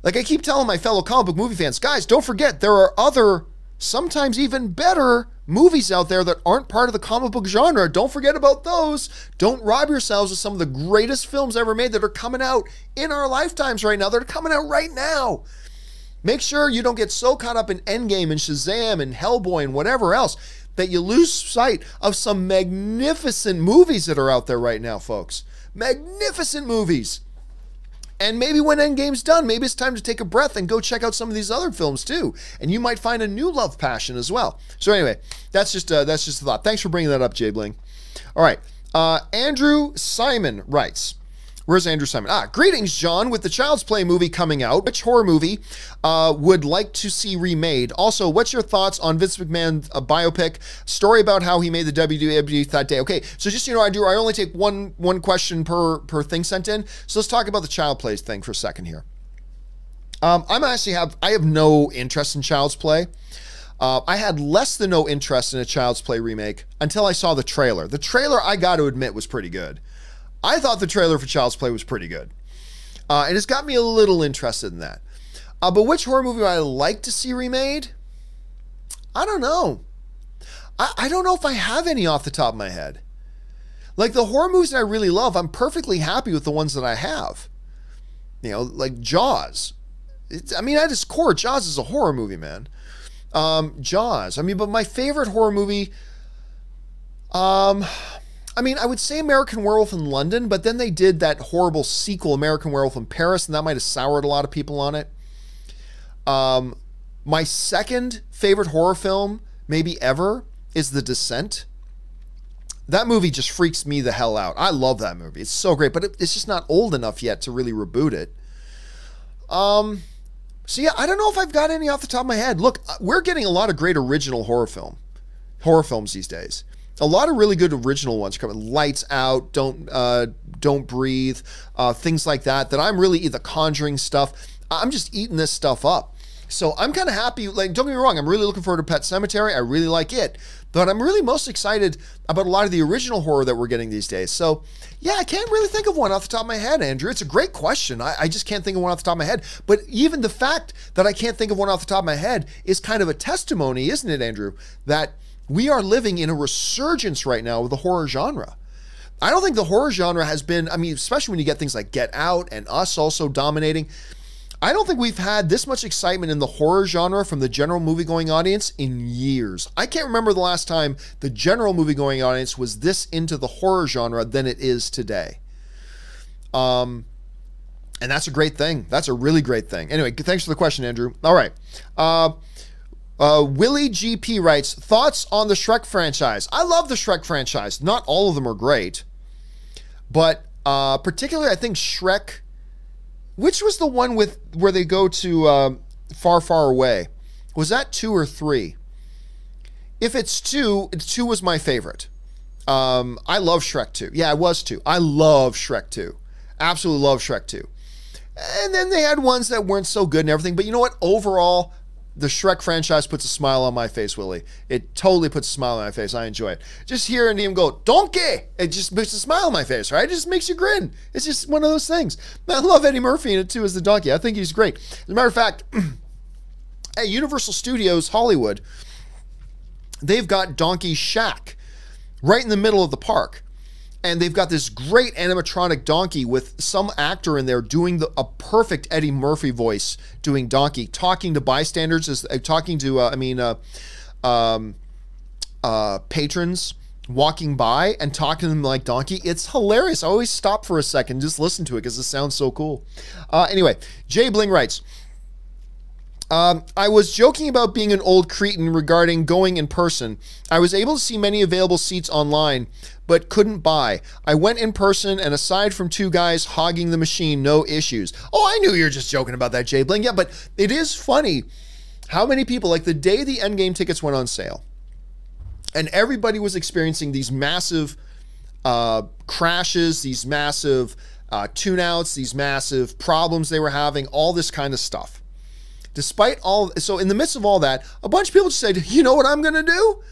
Like I keep telling my fellow comic book movie fans, guys, don't forget there are other, sometimes even better movies out there that aren't part of the comic book genre. Don't forget about those. Don't rob yourselves of some of the greatest films ever made that are coming out in our lifetimes right now. They're coming out right now. Make sure you don't get so caught up in Endgame and Shazam and Hellboy and whatever else that you lose sight of some magnificent movies that are out there right now, folks. Magnificent movies. And maybe when Endgame's done, maybe it's time to take a breath and go check out some of these other films too. And you might find a new love passion as well. So anyway, that's just a thought. Thanks for bringing that up, Jay Bling. All right. Andrew Simon writes, where's Andrew Simon? Greetings, John. With the Child's Play movie coming out, which horror movie would like to see remade? Also, what's your thoughts on Vince McMahon's biopic? Story about how he made the WWE that day. Okay, so just so you know, I only take one question per thing sent in. So let's talk about the Child Play thing for a second here. I have no interest in Child's Play. I had less than no interest in a Child's Play remake until I saw the trailer. The trailer, I got to admit, was pretty good. I thought the trailer for Child's Play was pretty good. And it's got me a little interested in that. But which horror movie would I like to see remade? I don't know. I don't know if I have any off the top of my head. Like the horror movies that I really love, I'm perfectly happy with the ones that I have. You know, like Jaws. At its core, Jaws is a horror movie, man. Jaws. But my favorite horror movie... I would say American Werewolf in London, but then they did that horrible sequel, American Werewolf in Paris, and that might have soured a lot of people on it. My second favorite horror film, maybe ever, is The Descent. That movie just freaks me the hell out. I love that movie. It's so great, but it's just not old enough yet to really reboot it. So yeah, I don't know if I've got any off the top of my head. Look, we're getting a lot of great original horror films these days. A lot of really good original ones coming. Lights Out, Don't Breathe, things like that I'm really, The Conjuring stuff. I'm just eating this stuff up. So I'm kind of happy. Like, don't get me wrong, I'm really looking forward to Pet Sematary. I really like it. But I'm really most excited about a lot of the original horror that we're getting these days. So yeah, I can't really think of one off the top of my head, Andrew. It's a great question. I just can't think of one off the top of my head. But even the fact that I can't think of one off the top of my head is kind of a testimony, isn't it, Andrew? That we are living in a resurgence right now with the horror genre. I don't think the horror genre has been, especially when you get things like Get Out and Us also dominating, I don't think we've had this much excitement in the horror genre from the general movie-going audience in years. I can't remember the last time the general movie-going audience was this into the horror genre than it is today. And that's a great thing. That's a really great thing. Anyway, thanks for the question, Andrew. All right. Willie GP writes, thoughts on the Shrek franchise? I love the Shrek franchise. Not all of them are great, but particularly I think Shrek, which was the one where they go to Far, Far Away. Was that 2 or 3? If it's 2, 2 was my favorite. I love Shrek 2. Yeah, it was 2. I love Shrek 2. Absolutely love Shrek 2. And then they had ones that weren't so good and everything. But you know what? Overall, the Shrek franchise puts a smile on my face, Willie. It totally puts a smile on my face. I enjoy it. Just hearing him go, donkey! It just puts a smile on my face, right? It just makes you grin. It's just one of those things. I love Eddie Murphy in it too as the donkey. I think he's great. As a matter of fact, at Universal Studios Hollywood, they've got Donkey Shack right in the middle of the park. And they've got this great animatronic donkey with some actor in there doing a perfect Eddie Murphy voice doing donkey, talking to bystanders, talking to, patrons walking by and talking to them like donkey. It's hilarious. I always stop for a second and just listen to it because it sounds so cool. Anyway, Jay Bling writes, I was joking about being an old cretin regarding going in person. I was able to see many available seats online, but couldn't buy. I went in person, and aside from 2 guys hogging the machine, no issues. Oh, I knew you were just joking about that, Jay Bling. Yeah, but it is funny how many people, like the day the Endgame tickets went on sale, and everybody was experiencing these massive crashes, these massive tune-outs, these massive problems they were having, all this kind of stuff. Despite all, so in the midst of all that, a bunch of people just said, you know what I'm going to do?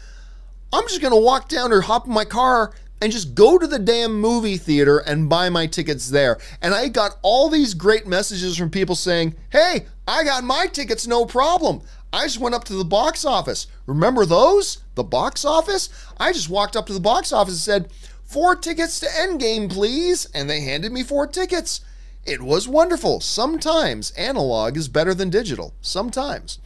I'm just going to walk down or hop in my car and just go to the damn movie theater and buy my tickets there. And I got all these great messages from people saying, hey, I got my tickets, no problem. I just went up to the box office. Remember those? The box office? I just walked up to the box office and said, 4 tickets to Endgame, please. And they handed me 4 tickets. It was wonderful. Sometimes analog is better than digital. Sometimes.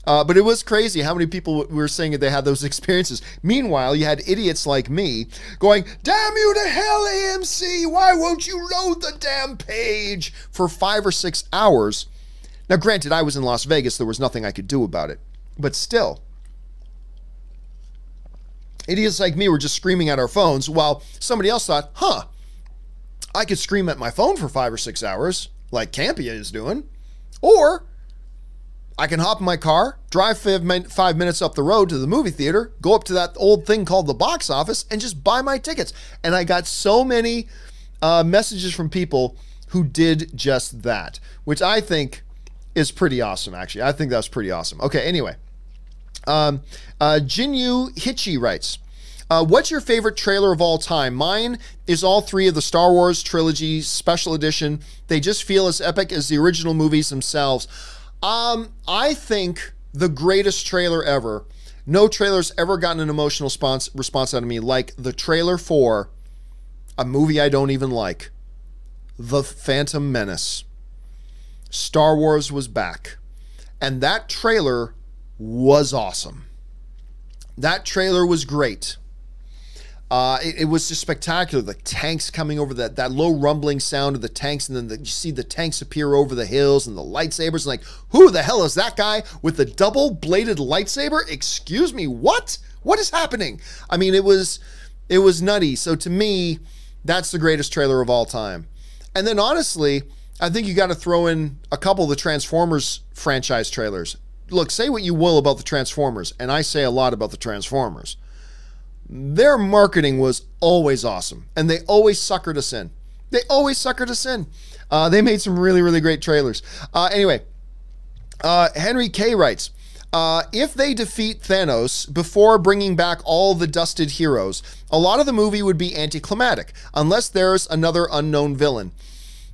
But it was crazy how many people were saying that they had those experiences. Meanwhile, you had idiots like me going, damn you to hell, AMC, why won't you load the damn page for 5 or 6 hours? Now, granted, I was in Las Vegas. There was nothing I could do about it. But still, idiots like me were just screaming at our phones while somebody else thought, I could scream at my phone for 5 or 6 hours like Campea is doing. Or I can hop in my car, drive 5 minutes up the road to the movie theater, go up to that old thing called the box office, and just buy my tickets. And I got so many messages from people who did just that, which I think is pretty awesome, actually. I think that's pretty awesome. Okay, anyway. Jinyu Hichi writes, what's your favorite trailer of all time? Mine is all 3 of the Star Wars trilogy special edition. They just feel as epic as the original movies themselves. I think the greatest trailer ever, no trailer's ever gotten an emotional response out of me like the trailer for a movie I don't even like, The Phantom Menace. Star Wars was back, and that trailer was awesome. That trailer was great. It was just spectacular. The tanks coming over that low rumbling sound of the tanks, and then you see the tanks appear over the hills and the lightsabers. And like, who the hell is that guy with the double-bladed lightsaber? Excuse me, what? What is happening? I mean, it was nutty. So to me, that's the greatest trailer of all time. And then honestly, I think you got to throw in a couple of the Transformers franchise trailers. Look, say what you will about the Transformers, and I say a lot about the Transformers. Their marketing was always awesome, and they always suckered us in. They always suckered us in. They made some really, really great trailers. Anyway, Henry K. writes, if they defeat Thanos before bringing back all the dusted heroes, a lot of the movie would be anticlimactic, unless there's another unknown villain.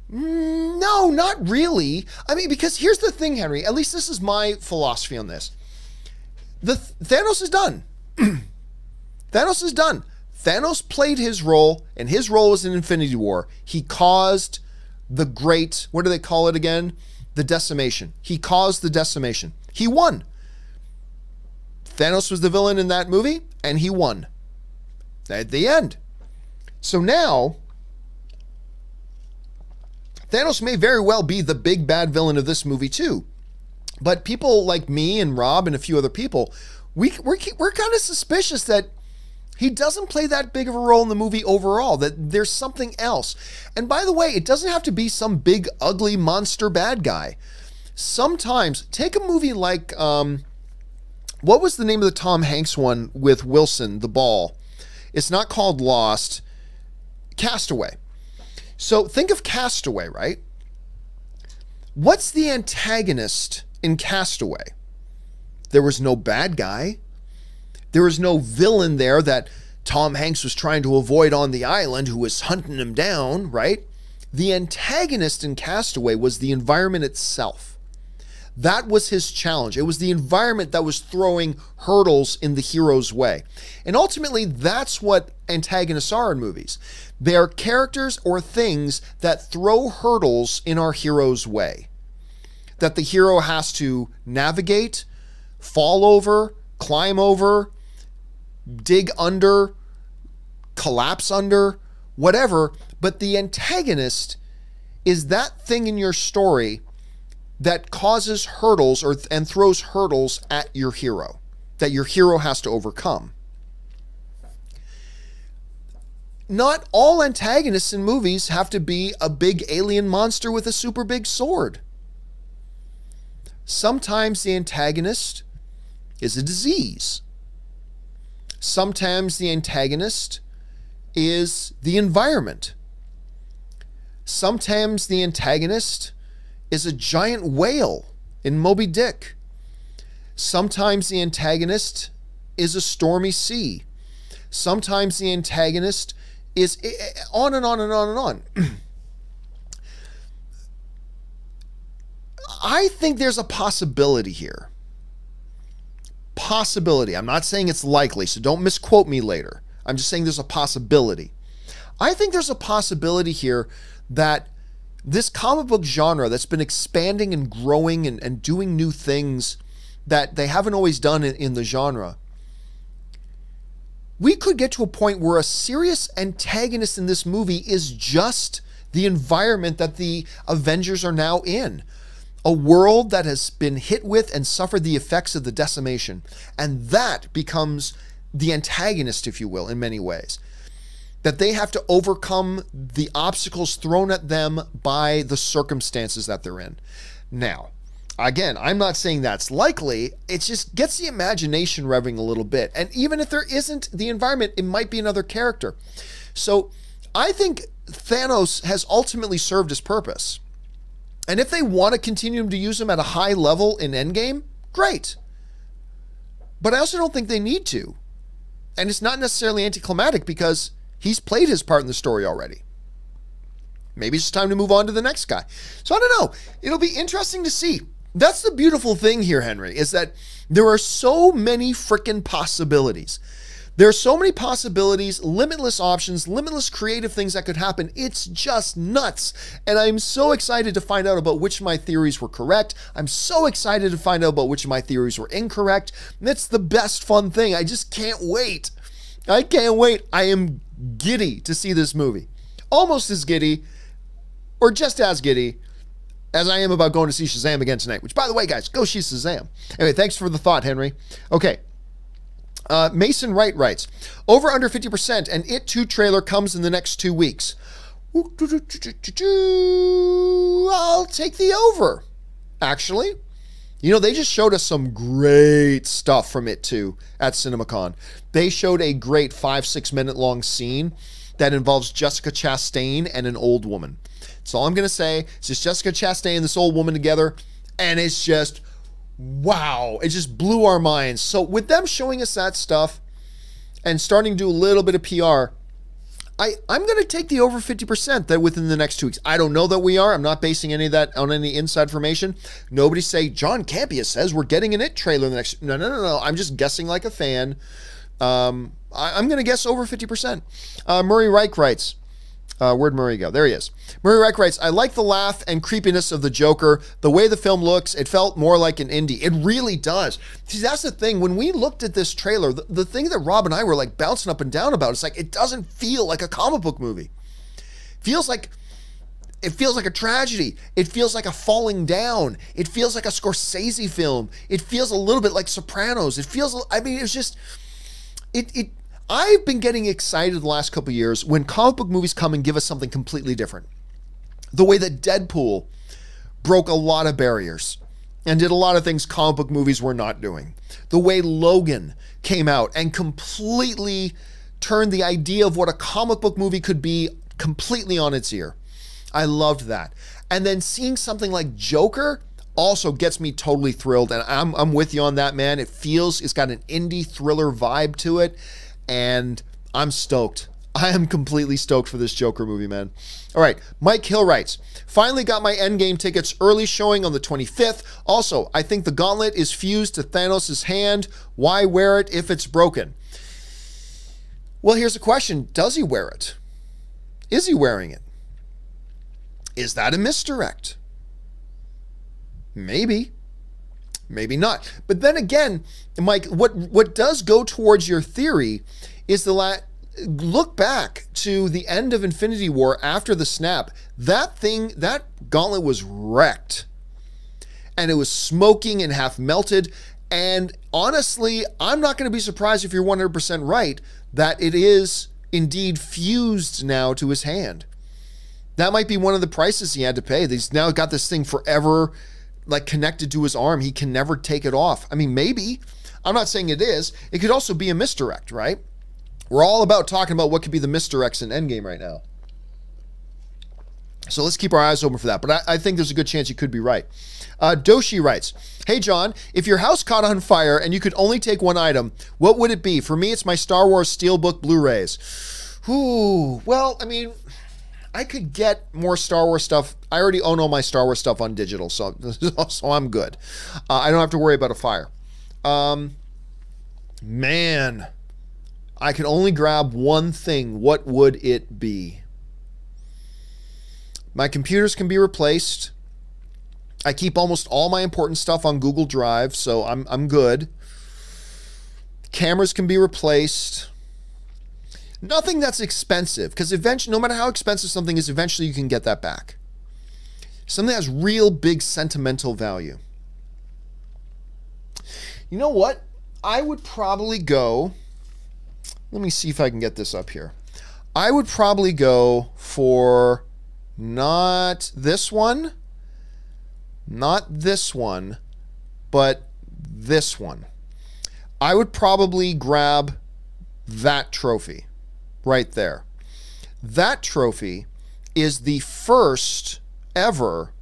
No, not really. I mean, because here's the thing, Henry. At least this is my philosophy on this. Thanos is done. Thanos is done. Thanos played his role, and his role was in Infinity War. He caused the great, what do they call it again? The decimation. He caused the decimation. He won. Thanos was the villain in that movie, and he won. At the end. So now, Thanos may very well be the big bad villain of this movie too. But people like me and Rob and a few other people, we're kind of suspicious that he doesn't play that big of a role in the movie overall, that there's something else. And by the way, it doesn't have to be some big, ugly monster bad guy. sometimes take a movie like, what was the name of the Tom Hanks one with Wilson, the ball? It's not called Lost. Castaway. So think of Castaway, right? What's the antagonist in Castaway? There was no bad guy. There was no villain there that Tom Hanks was trying to avoid on the island who was hunting him down, right? The antagonist in Castaway was the environment itself. That was his challenge. It was the environment that was throwing hurdles in the hero's way. And ultimately, that's what antagonists are in movies. They are characters or things that throw hurdles in our hero's way, that the hero has to navigate, fall over, climb over, dig under, collapse under, whatever. But the antagonist is that thing in your story that causes hurdles and throws hurdles at your hero, that your hero has to overcome. Not all antagonists in movies have to be a big alien monster with a super big sword. Sometimes the antagonist is a disease. Sometimes the antagonist is the environment. Sometimes the antagonist is a giant whale in Moby Dick. Sometimes the antagonist is a stormy sea. Sometimes the antagonist is on and on and on and on. I think there's a possibility here. Possibility. I'm not saying it's likely, so don't misquote me later. I'm just saying there's a possibility. I think there's a possibility here that this comic book genre that's been expanding and growing and doing new things that they haven't always done in the genre, we could get to a point where a serious antagonist in this movie is just the environment that the Avengers are now in. A world that has been hit with and suffered the effects of the decimation. And that becomes the antagonist, if you will, in many ways. That they have to overcome the obstacles thrown at them by the circumstances that they're in. Now, again, I'm not saying that's likely. It just gets the imagination revving a little bit. And even if there isn't the environment, it might be another character. So I think Thanos has ultimately served his purpose. And if they want to continue to use him at a high level in Endgame, great. But I also don't think they need to. And it's not necessarily anticlimactic because he's played his part in the story already. Maybe it's time to move on to the next guy. So I don't know. It'll be interesting to see. That's the beautiful thing here, Henry, is that there are so many freaking possibilities. There are so many possibilities, limitless options, limitless creative things that could happen. It's just nuts. And I'm so excited to find out about which of my theories were correct. I'm so excited to find out about which of my theories were incorrect. And it's the best fun thing. I just can't wait. I can't wait. I am giddy to see this movie. Almost as giddy, or just as giddy, as I am about going to see Shazam again tonight. Which, by the way, guys, go see Shazam. Anyway, thanks for the thought, Henry. Okay. Mason Wright writes, over under 50%, and It 2 trailer comes in the next 2 weeks. I'll take the over. Actually, you know, they just showed us some great stuff from It 2 at CinemaCon. They showed a great 5-6 minute long scene that involves Jessica Chastain and an old woman. That's all I'm going to say. It's just Jessica Chastain and this old woman together, and it's just wow, it just blew our minds. So with them showing us that stuff and starting to do a little bit of PR, I'm going to take the over 50% that within the next 2 weeks. I don't know that we are. I'm not basing any of that on any inside information. Nobody say, John Campea says we're getting an It trailer in the next... No. I'm just guessing like a fan. I'm going to guess over 50%. Murray Reich writes... where'd Murray go? There he is. Murray Reich writes, I like the laugh and creepiness of the Joker. The way the film looks, it felt more like an indie. It really does. See, that's the thing. When we looked at this trailer, the thing that Rob and I were like bouncing up and down about, it's like, it doesn't feel like a comic book movie. It feels like a tragedy. It feels like a falling down. It feels like a Scorsese film. It feels a little bit like Sopranos. It feels, I mean, it's just, I've been getting excited the last couple of years when comic book movies come and give us something completely different. The way that Deadpool broke a lot of barriers. and did a lot of things comic book movies were not doing. The way Logan came out and completely turned the idea of what a comic book movie could be completely on its ear. I loved that. And then seeing something like Joker also gets me totally thrilled. And I'm with you on that, man. It's got an indie thriller vibe to it. And I'm stoked. I am completely stoked for this Joker movie, man. All right, Mike Hill writes, finally got my Endgame tickets early showing on the 25th. Also, I think the gauntlet is fused to Thanos' hand. Why wear it if it's broken? Well, here's a question. Does he wear it? Is he wearing it? Is that a misdirect? Maybe. Maybe not. But then again, Mike, what does go towards your theory is look back to the end of Infinity War after the snap. That gauntlet was wrecked. And it was smoking and half melted. And honestly, I'm not going to be surprised if you're 100% right that it is indeed fused now to his hand. That might be one of the prices he had to pay. He's now got this thing forever like connected to his arm. He can never take it off. I mean, maybe. I'm not saying it is. It could also be a misdirect, right? We're all about talking about what could be the misdirects in Endgame right now. So let's keep our eyes open for that. But I think there's a good chance you could be right. Doshi writes, hey, John, if your house caught on fire and you could only take one item, what would it be? For me, it's my Star Wars Steelbook Blu-rays. Ooh, well, I mean, I could get more Star Wars stuff. I already own all my Star Wars stuff on digital, so I'm good. I don't have to worry about a fire. Man, I could only grab one thing. What would it be? My computers can be replaced. I keep almost all my important stuff on Google Drive, so I'm good. Cameras can be replaced. Nothing that's expensive, because eventually, no matter how expensive something is, eventually you can get that back. Something that has real big sentimental value. You know what? I would probably go, let me see if I can get this up here. I would probably go for not this one, but this one. I would probably grab that trophy right there. That trophy is the first ever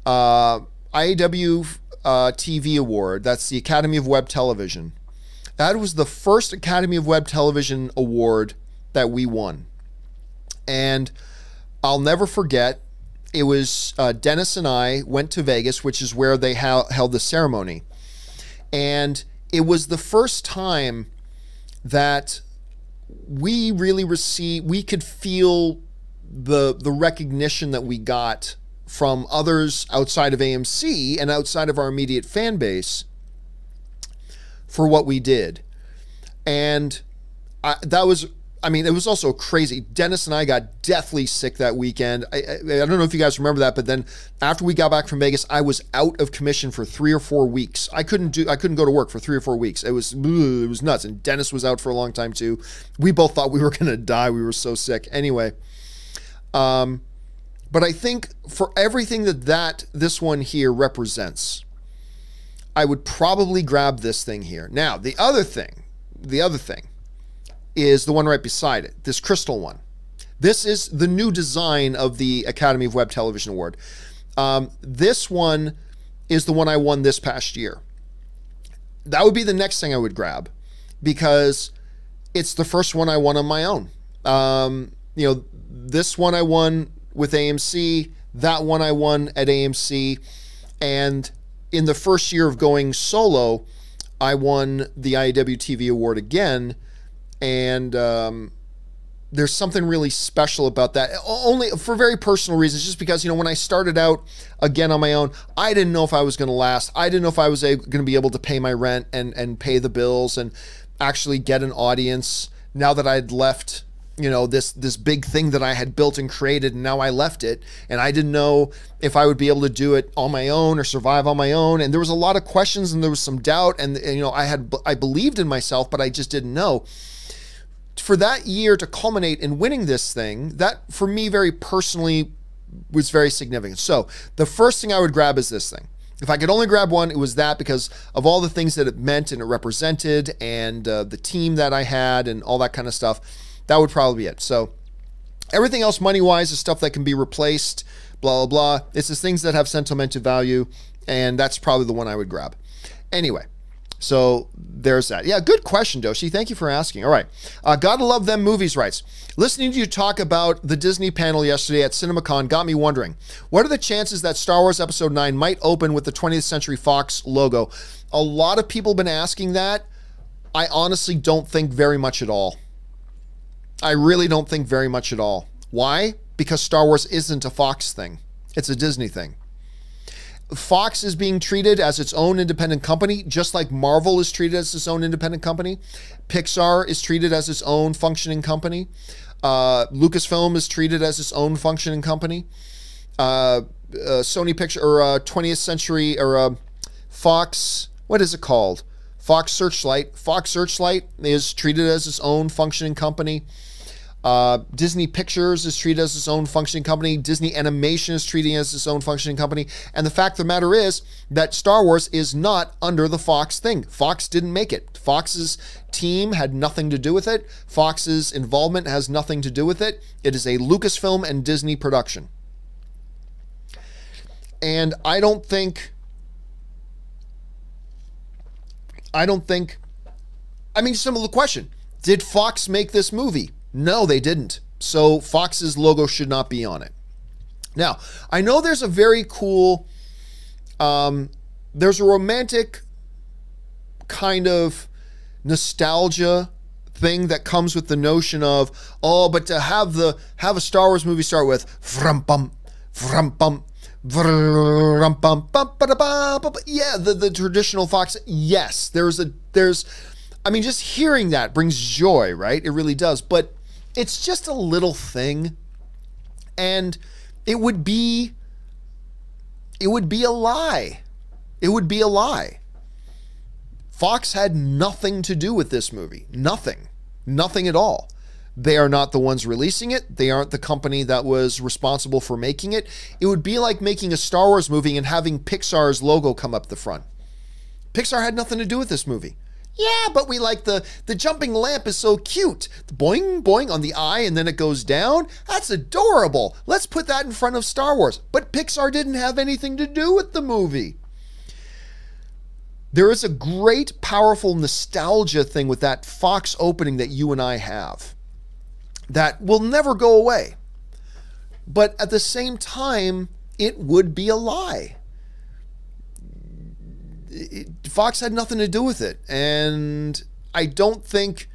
IAW TV award. That's the Academy of Web Television. That was the first Academy of Web Television award that we won. And I'll never forget, it was Dennis and I went to Vegas, which is where they held the ceremony. And it was the first time that we really we could feel the recognition that we got from others outside of AMC and outside of our immediate fan base for what we did. And it was also crazy. Dennis and I got deathly sick that weekend. I don't know if you guys remember that, but then after we got back from Vegas, I was out of commission for 3 or 4 weeks. I couldn't go to work for 3 or 4 weeks. It was nuts. And Dennis was out for a long time too. We both thought we were going to die. We were so sick. Anyway, but I think for everything this one here represents, I would probably grab this thing here. Now, the other thing is the one right beside it, this crystal one. This is the new design of the Academy of Web Television Award. This one is the one I won this past year. That would be the next thing I would grab because it's the first one I won on my own. This one I won with AMC, that one I won at AMC, and in the first year of going solo, I won the IAW TV award again. And there's something really special about that, only for very personal reasons, just because, when I started out again on my own, I didn't know if I was going to last. I didn't know if I was going to be able to pay my rent and pay the bills and actually get an audience now that I'd left, this big thing that I had built and created, and now I left it. And I didn't know if I would be able to do it on my own or survive on my own. And there was a lot of questions and there was some doubt. And I believed in myself, but I just didn't know. For that year to culminate in winning this thing, that for me very personally was very significant. So the first thing I would grab is this thing. If I could only grab one, it was that, because of all the things that it meant and it represented, and the team that I had and all that kind of stuff. That would probably be it. So everything else money-wise is stuff that can be replaced, blah, blah, blah. It's just things that have sentimental value, and that's probably the one I would grab. Anyway, so there's that. Yeah, good question, Doshi. Thank you for asking. All right. Gotta love them movies writes. Listening to you talk about the Disney panel yesterday at CinemaCon got me wondering, what are the chances that Star Wars Episode 9 might open with the 20th Century Fox logo? A lot of people have been asking that. I honestly don't think very much at all. I really don't think very much at all. Why? Because Star Wars isn't a Fox thing. It's a Disney thing. Fox is being treated as its own independent company, just like Marvel is treated as its own independent company. Pixar is treated as its own functioning company. Lucasfilm is treated as its own functioning company. Sony Picture, or 20th Century, or Fox, what is it called? Fox Searchlight. Fox Searchlight is treated as its own functioning company. Disney Pictures is treated as its own functioning company. Disney Animation is treated as its own functioning company. And the fact of the matter is that Star Wars is not under the Fox thing. Fox didn't make it. Fox's team had nothing to do with it. Fox's involvement has nothing to do with it. It is a Lucasfilm and Disney production. And I don't think, I mean, simple question. Did Fox make this movie? No, they didn't. So Fox's logo should not be on it. Now, I know there's a very cool, there's a romantic kind of nostalgia thing that comes with the notion of, oh, but to have a Star Wars movie start with vrum bum, yeah, the traditional Fox. Yes, I mean, just hearing that brings joy, right? It really does. But it's just a little thing, and it would be a lie. It would be a lie. Fox had nothing to do with this movie. Nothing at all. They are not the ones releasing it. They aren't the company that was responsible for making it. It would be like making a Star Wars movie and having Pixar's logo come up the front. Pixar had nothing to do with this movie. Yeah, but we like the jumping lamp is so cute. The boing, boing on the eye and then it goes down. That's adorable. Let's put that in front of Star Wars. But Pixar didn't have anything to do with the movie. There is a great, powerful nostalgia thing with that Fox opening that you and I have that will never go away. But at the same time, it would be a lie. Fox had nothing to do with it. And I don't think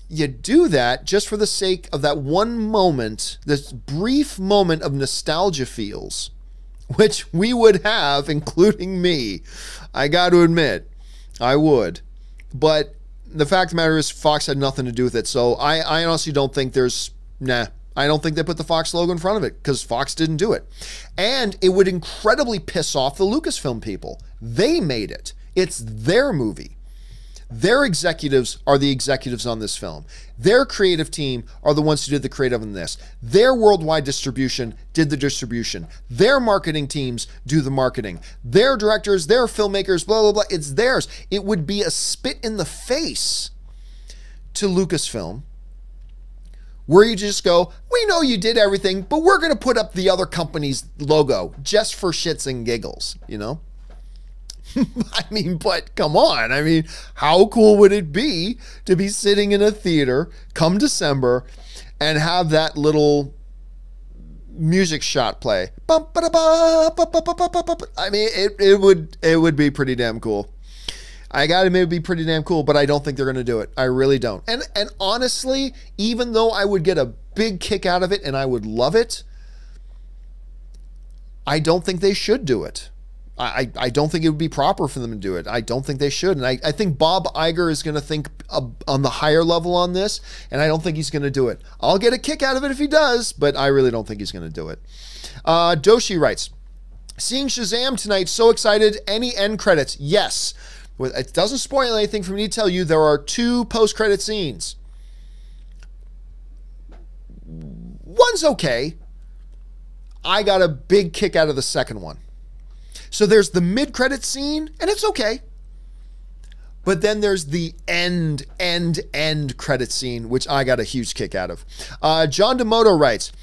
you do that just for the sake of that one moment, this brief moment of nostalgia feels, which we would have, including me. I got to admit, I would. But the fact of the matter is Fox had nothing to do with it. So I honestly don't think I don't think they put the Fox logo in front of it because Fox didn't do it. And it would incredibly piss off the Lucasfilm people. They made it. It's their movie. Their executives are the executives on this film. Their creative team are the ones who did the creative on this. Their worldwide distribution did the distribution. Their marketing teams do the marketing. Their directors, their filmmakers, blah, blah, blah. It's theirs. It would be a spit in the face to Lucasfilm, where you just go, we know you did everything, but we're going to put up the other company's logo just for shits and giggles, you know? I mean, but come on. I mean, how cool would it be to be sitting in a theater come December and have that little music shot play? I mean, it would be pretty damn cool. I gotta admit, it'd be pretty damn cool, but I don't think they're gonna do it. I really don't. And honestly, even though I would get a big kick out of it and I would love it, I don't think they should do it. I don't think it would be proper for them to do it. I don't think they should. And I think Bob Iger is going to think on the higher level on this, and I don't think he's going to do it. I'll get a kick out of it if he does, but I really don't think he's going to do it. Doshi writes, seeing Shazam tonight, so excited. Any end credits? Yes. It doesn't spoil anything for me to tell you. There are 2 post-credit scenes. One's okay. I got a big kick out of the second one. So there's the mid-credit scene, and it's okay. But then there's the end credit scene, which I got a huge kick out of. John Demoto writes,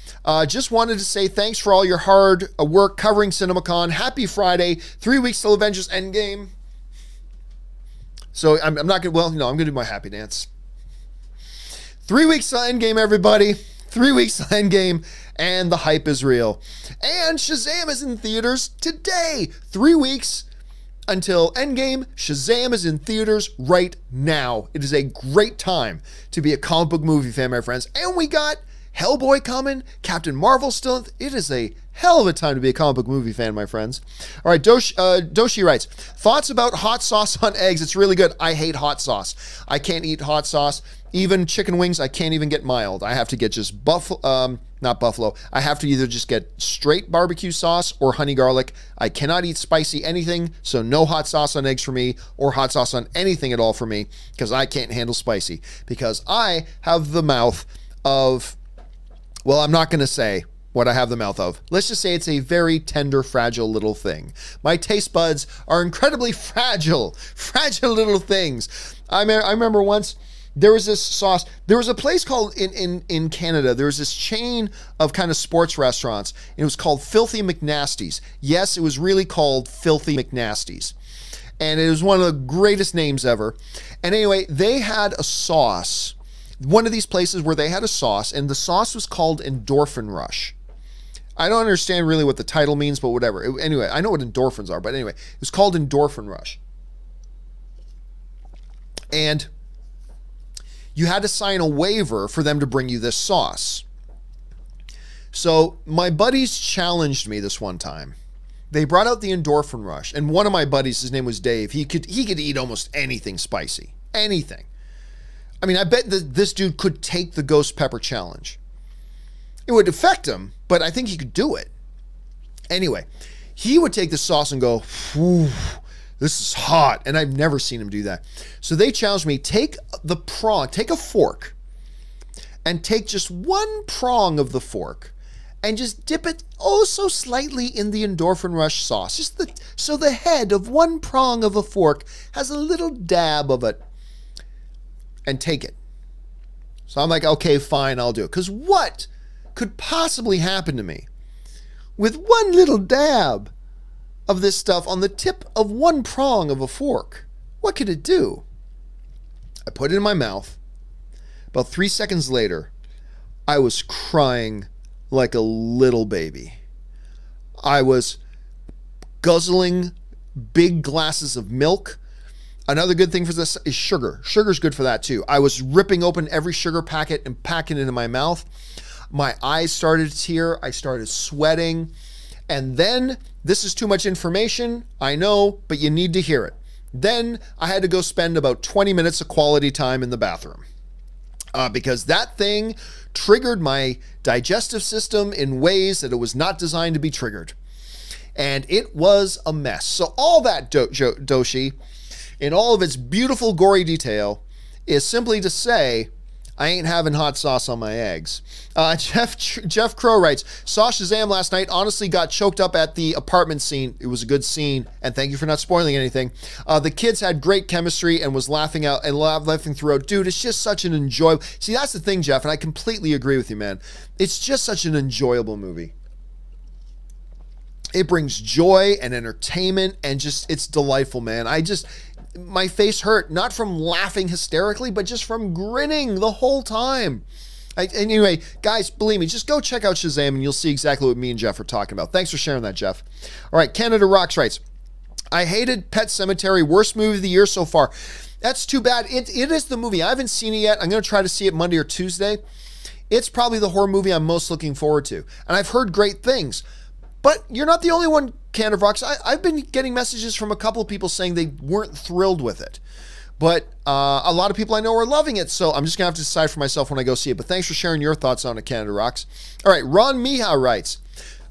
just wanted to say thanks for all your hard work covering CinemaCon. Happy Friday. 3 weeks till Avengers Endgame. So I'm not going to, well, no, I'm going to do my happy dance. 3 weeks till Endgame, everybody. 3 weeks till Endgame, and the hype is real. And Shazam is in theaters today. 3 weeks until Endgame. Shazam is in theaters right now. It is a great time to be a comic book movie fan, my friends. And we got Hellboy coming, Captain Marvel still. It is a hell of a time to be a comic book movie fan, my friends. All right, Doshi writes, thoughts about hot sauce on eggs. It's really good. I hate hot sauce. I can't eat hot sauce. Even chicken wings, I can't even get mild. I have to get just not buffalo. I have to either just get straight barbecue sauce or honey garlic. I cannot eat spicy anything, so no hot sauce on eggs for me, or hot sauce on anything at all for me, because I can't handle spicy. Because I have the mouth of, well, I'm not going to say what I have the mouth of. Let's just say it's a very tender, fragile little thing. My taste buds are incredibly fragile little things. I remember once, there was this sauce. There was a place called in Canada. There was this chain of kind of sports restaurants. It was called Filthy McNasty's. Yes, it was really called Filthy McNasty's. And it was one of the greatest names ever. And anyway, they had a sauce. One of these places where they had a sauce, and the sauce was called Endorphin Rush. I don't understand really what the title means, but whatever. Anyway, I know what endorphins are, but anyway, it was called Endorphin Rush. And you had to sign a waiver for them to bring you this sauce. So my buddies challenged me this one time. They brought out the Endorphin Rush, and one of my buddies, his name was Dave, he could eat almost anything spicy. Anything. I mean, I bet this dude could take the ghost pepper challenge. It would affect him, but I think he could do it. Anyway, he would take the sauce and go, "Whew, this is hot," and I've never seen him do that. So they challenged me, take the prong, take a fork, and take just one prong of the fork, and just dip it oh so slightly in the Endorphin Rush sauce. So the head of one prong of a fork has a little dab of it, and take it. So I'm like, okay, fine, I'll do it. Because what could possibly happen to me with one little dab of this stuff on the tip of one prong of a fork? What could it do? I put it in my mouth. About 3 seconds later, I was crying like a little baby. I was guzzling big glasses of milk. Another good thing for this is sugar. Sugar's good for that too. I was ripping open every sugar packet and packing it into my mouth. My eyes started to tear. I started sweating. And then, this is too much information, I know, but you need to hear it. Then I had to go spend about 20 minutes of quality time in the bathroom. Because that thing triggered my digestive system in ways that it was not designed to be triggered. And it was a mess. So all that, Doshi, in all of its beautiful, gory detail, is simply to say, I ain't having hot sauce on my eggs. Jeff Crow writes, saw Shazam last night, honestly got choked up at the apartment scene. It was a good scene, and thank you for not spoiling anything. The kids had great chemistry and was laughing out and laughing throughout. Dude, it's just such an enjoyable... See, that's the thing, Jeff, and I completely agree with you, man. It's just such an enjoyable movie. It brings joy and entertainment, and just, it's delightful, man. My face hurt, not from laughing hysterically, but just from grinning the whole time. Anyway, guys, believe me, just go check out Shazam and you'll see exactly what me and Jeff are talking about. Thanks for sharing that, Jeff. All right, Canada Rocks writes, I hated Pet Sematary, worst movie of the year so far. That's too bad. It is the movie. I haven't seen it yet. I'm going to try to see it Monday or Tuesday. It's probably the horror movie I'm most looking forward to. And I've heard great things. But you're not the only one, Canada Rocks. I've been getting messages from a couple of people saying they weren't thrilled with it. But a lot of people I know are loving it, so I'm just going to have to decide for myself when I go see it. But thanks for sharing your thoughts on it, Canada Rocks. All right, Ron Miha writes,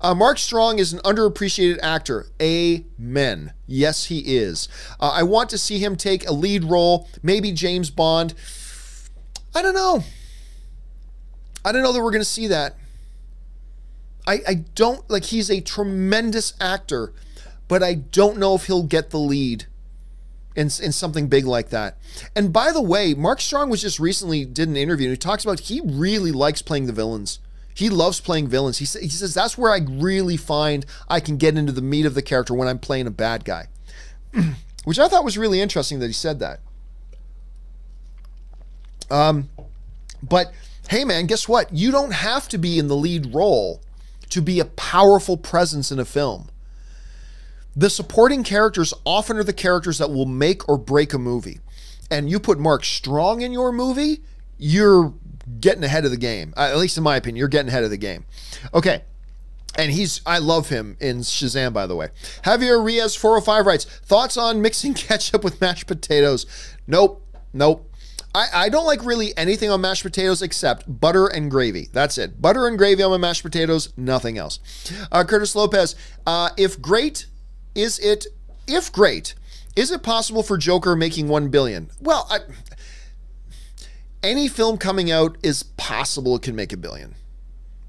Mark Strong is an underappreciated actor. Amen. Yes, he is. I want to see him take a lead role, maybe James Bond. I don't know. I don't know that we're going to see that. I don't, like, he's a tremendous actor, but I don't know if he'll get the lead in something big like that. And by the way, Mark Strong was just recently did an interview and he talks about he really likes playing the villains. He loves playing villains. He says that's where I really find I can get into the meat of the character when I'm playing a bad guy. Which I thought was really interesting that he said that. But hey man, guess what? You don't have to be in the lead role to be a powerful presence in a film. The supporting characters often are the characters that will make or break a movie. And you put Mark Strong in your movie, you're getting ahead of the game. At least in my opinion, you're getting ahead of the game. Okay. And I love him in Shazam, by the way. Javier Riaz 405 writes, thoughts on mixing ketchup with mashed potatoes? Nope. I don't like really anything on mashed potatoes except butter and gravy. That's it. Butter and gravy on my mashed potatoes, nothing else. Curtis Lopez, if great, is it possible for Joker making 1 billion? Well, any film coming out is possible it can make 1 billion.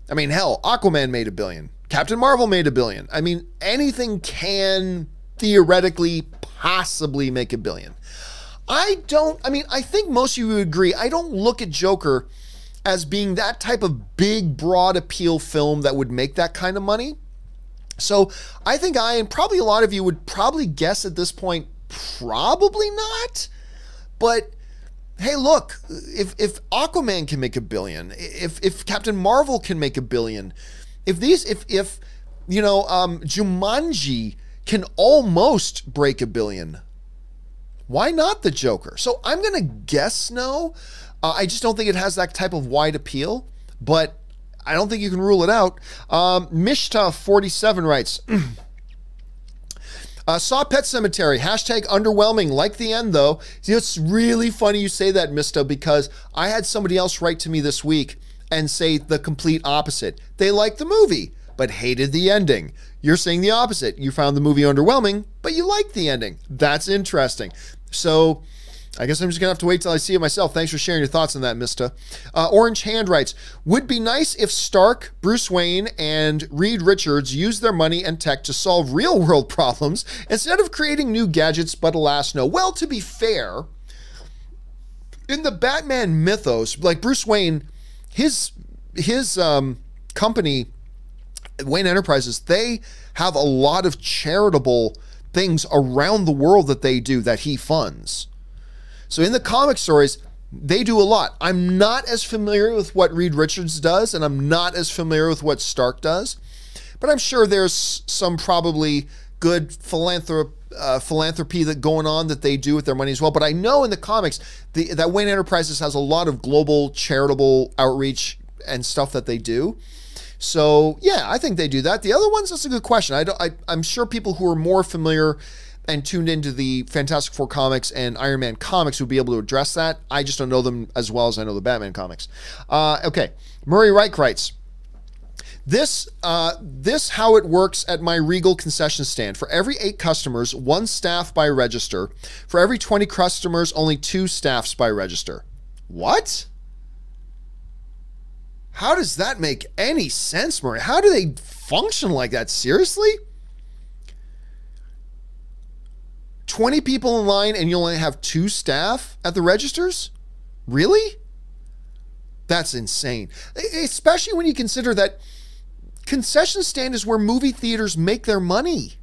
I mean, hell, Aquaman made 1 billion. Captain Marvel made 1 billion. I mean, anything can theoretically possibly make 1 billion. I think most of you would agree. I don't look at Joker as being that type of big, broad appeal film that would make that kind of money. So I think and probably a lot of you would probably guess at this point, probably not. But hey, look, if Aquaman can make 1 billion, if Captain Marvel can make 1 billion, if Jumanji can almost break 1 billion, why not the Joker? So I'm going to guess no. I just don't think it has that type of wide appeal, but I don't think you can rule it out. Mishta47 writes, saw Pet Cemetery, #underwhelming, like the end though. See, it's really funny you say that, Mishta, because I had somebody else write to me this week and say the complete opposite. They liked the movie, but hated the ending. You're saying the opposite. You found the movie underwhelming, but you liked the ending. That's interesting. So I guess I'm just going to have to wait till I see it myself. Thanks for sharing your thoughts on that, Mista. Orange Hand writes, would be nice if Stark, Bruce Wayne, and Reed Richards used their money and tech to solve real-world problems instead of creating new gadgets, but alas, no. Well, to be fair, in the Batman mythos, like Bruce Wayne, his company, Wayne Enterprises, they have a lot of charitable things around the world that they do that he funds. So in the comic stories, they do a lot. I'm not as familiar with what Reed Richards does, and I'm not as familiar with what Stark does, but I'm sure there's some probably good philanthropy that going on that they do with their money as well. But I know in the comics that Wayne Enterprises has a lot of global charitable outreach and stuff that they do. So yeah, I think they do that. The other ones, that's a good question. I'm sure people who are more familiar and tuned into the Fantastic Four comics and Iron Man comics would be able to address that. I just don't know them as well as I know the Batman comics. Okay, Murray Reich writes, this how it works at my Regal concession stand. For every 8 customers, 1 staff by register. For every 20 customers, only 2 staffs by register. What? How does that make any sense, Murray? How do they function like that? Seriously? 20 people in line and you only have 2 staff at the registers? Really? That's insane. Especially when you consider that concession stand is where movie theaters make their money.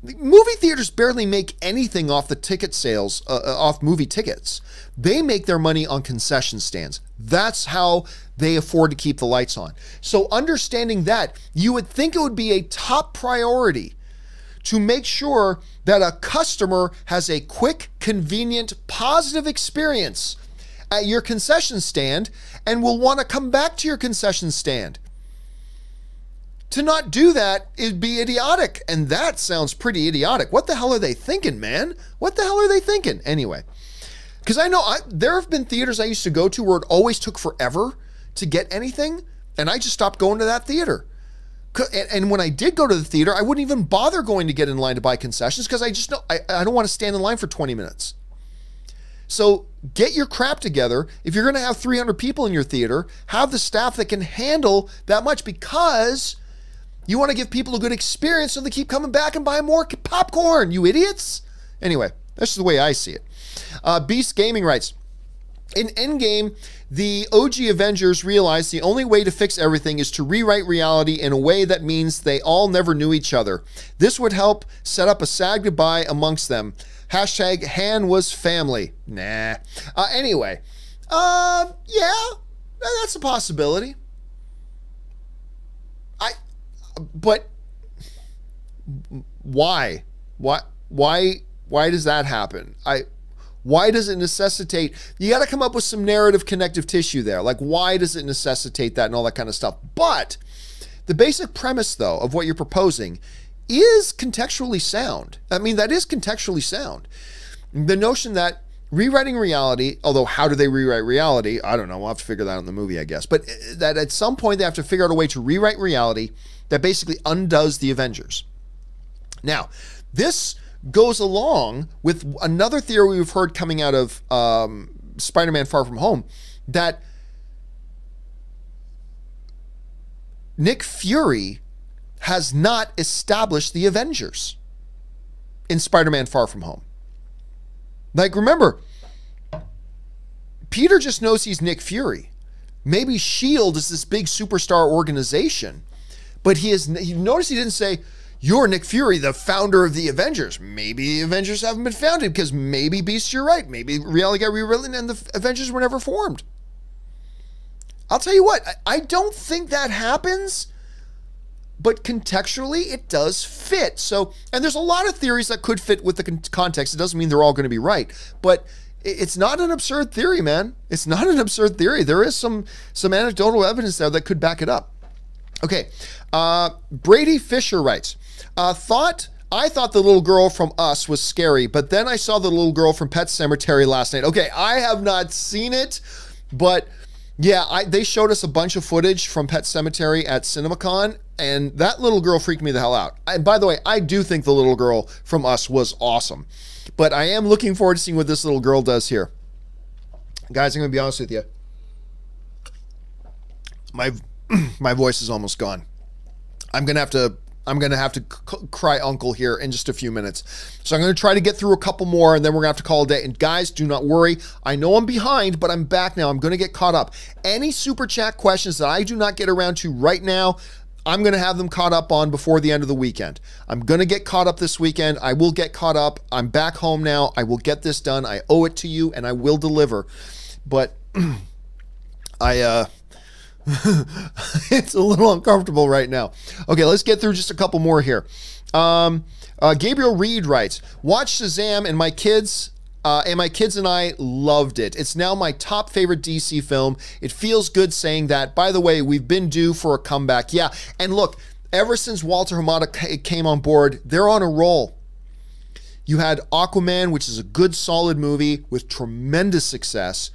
Movie theaters barely make anything off the ticket sales, off movie tickets. They make their money on concession stands. That's how they afford to keep the lights on. So understanding that, you would think it would be a top priority to make sure that a customer has a quick, convenient, positive experience at your concession stand and will want to come back to your concession stand. To not do that is be idiotic, and that sounds pretty idiotic. What the hell are they thinking, man? What the hell are they thinking? Anyway, because I know there have been theaters I used to go to where it always took forever to get anything, and I just stopped going to that theater. And when I did go to the theater, I wouldn't even bother going to get in line to buy concessions because I just know I don't want to stand in line for 20 minutes. So get your crap together. If you're going to have 300 people in your theater, have the staff that can handle that much, because You want to give people a good experience so they keep coming back and buying more popcorn, you idiots. Anyway, that's just the way I see it. Beast Gaming writes, in Endgame, the OG Avengers realized the only way to fix everything is to rewrite reality in a way that means they all never knew each other. This would help set up a sad goodbye amongst them. Hashtag Han was family. Nah. Anyway, yeah, that's a possibility. But why? Why does that happen? Why does it necessitate? You got to come up with some narrative connective tissue there. Like, why does it necessitate that and all that kind of stuff? But the basic premise, though, of what you're proposing is contextually sound. I mean, that is contextually sound. The notion that rewriting reality, although how do they rewrite reality? I don't know. We'll have to figure that out in the movie, I guess. But that at some point they have to figure out a way to rewrite reality that basically undoes the Avengers. Now, this goes along with another theory we've heard coming out of Spider-Man Far From Home, that Nick Fury has not established the Avengers in Spider-Man Far From Home. Like, remember, Peter just knows he's Nick Fury. Maybe S.H.I.E.L.D. is this big superstar organization, but you notice he didn't say, you're Nick Fury, the founder of the Avengers. Maybe the Avengers haven't been founded because maybe, Beast, you're right. Maybe reality got rewritten and the Avengers were never formed. I'll tell you what, I don't think that happens, but contextually it does fit. So, and there's a lot of theories that could fit with the context. It doesn't mean they're all going to be right, but it's not an absurd theory, man. It's not an absurd theory. There is some anecdotal evidence there that could back it up. Okay, Brady Fisher writes, I thought the little girl from Us was scary, but then I saw the little girl from Pet Sematary last night. Okay, I have not seen it, but yeah, they showed us a bunch of footage from Pet Sematary at CinemaCon, and that little girl freaked me the hell out. And by the way, I do think the little girl from Us was awesome, but I am looking forward to seeing what this little girl does here. Guys, I'm going to be honest with you. My voice is almost gone. I'm gonna have to cry uncle here in just a few minutes. So I'm gonna try to get through a couple more and then we're gonna have to call it a day. And guys, do not worry. I know I'm behind, but I'm back now. I'm gonna get caught up. Any super chat questions that I do not get around to right now, I'm gonna have them caught up on before the end of the weekend. I'm gonna get caught up this weekend. I will get caught up. I'm back home now. I will get this done. I owe it to you and I will deliver. But it's a little uncomfortable right now. Okay, let's get through just a couple more here. Gabriel Reed writes, watch Shazam and my kids and I loved it. It's now my top favorite DC film. It feels good saying that. By the way, we've been due for a comeback. Yeah, and look, ever since Walter Hamada came on board, they're on a roll. You had Aquaman, which is a good, solid movie with tremendous success.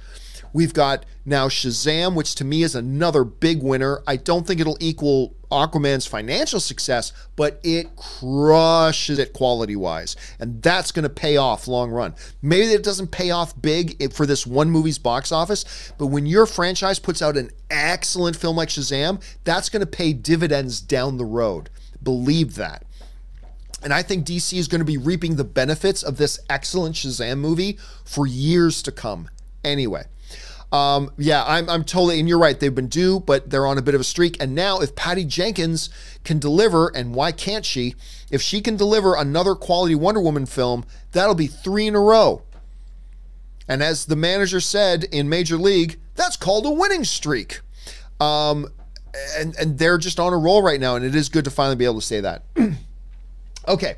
We've got now Shazam, which to me is another big winner. I don't think it'll equal Aquaman's financial success, but it crushes it quality-wise. And that's going to pay off long run. Maybe it doesn't pay off big for this one movie's box office, but when your franchise puts out an excellent film like Shazam, that's going to pay dividends down the road. Believe that. And I think DC is going to be reaping the benefits of this excellent Shazam movie for years to come. Anyway. Yeah, I'm totally, and you're right, they've been due, but they're on a bit of a streak. And now if Patty Jenkins can deliver, and why can't she? If she can deliver another quality Wonder Woman film, that'll be 3 in a row. And as the manager said in Major League, that's called a winning streak. And they're just on a roll right now, and it is good to finally be able to say that. Okay,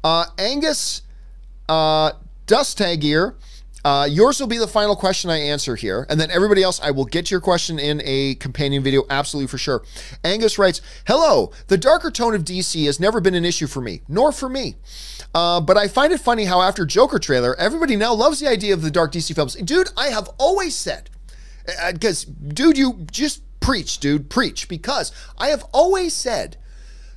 Angus Dustagier. Yours will be the final question I answer here. And then everybody else, I will get your question in a companion video, absolutely for sure. Angus writes, hello, the darker tone of DC has never been an issue for me, nor for me. But I find it funny how after Joker trailer, everybody now loves the idea of the dark DC films. Dude, I have always said, because, dude, you just preach, dude, preach. Because I have always said,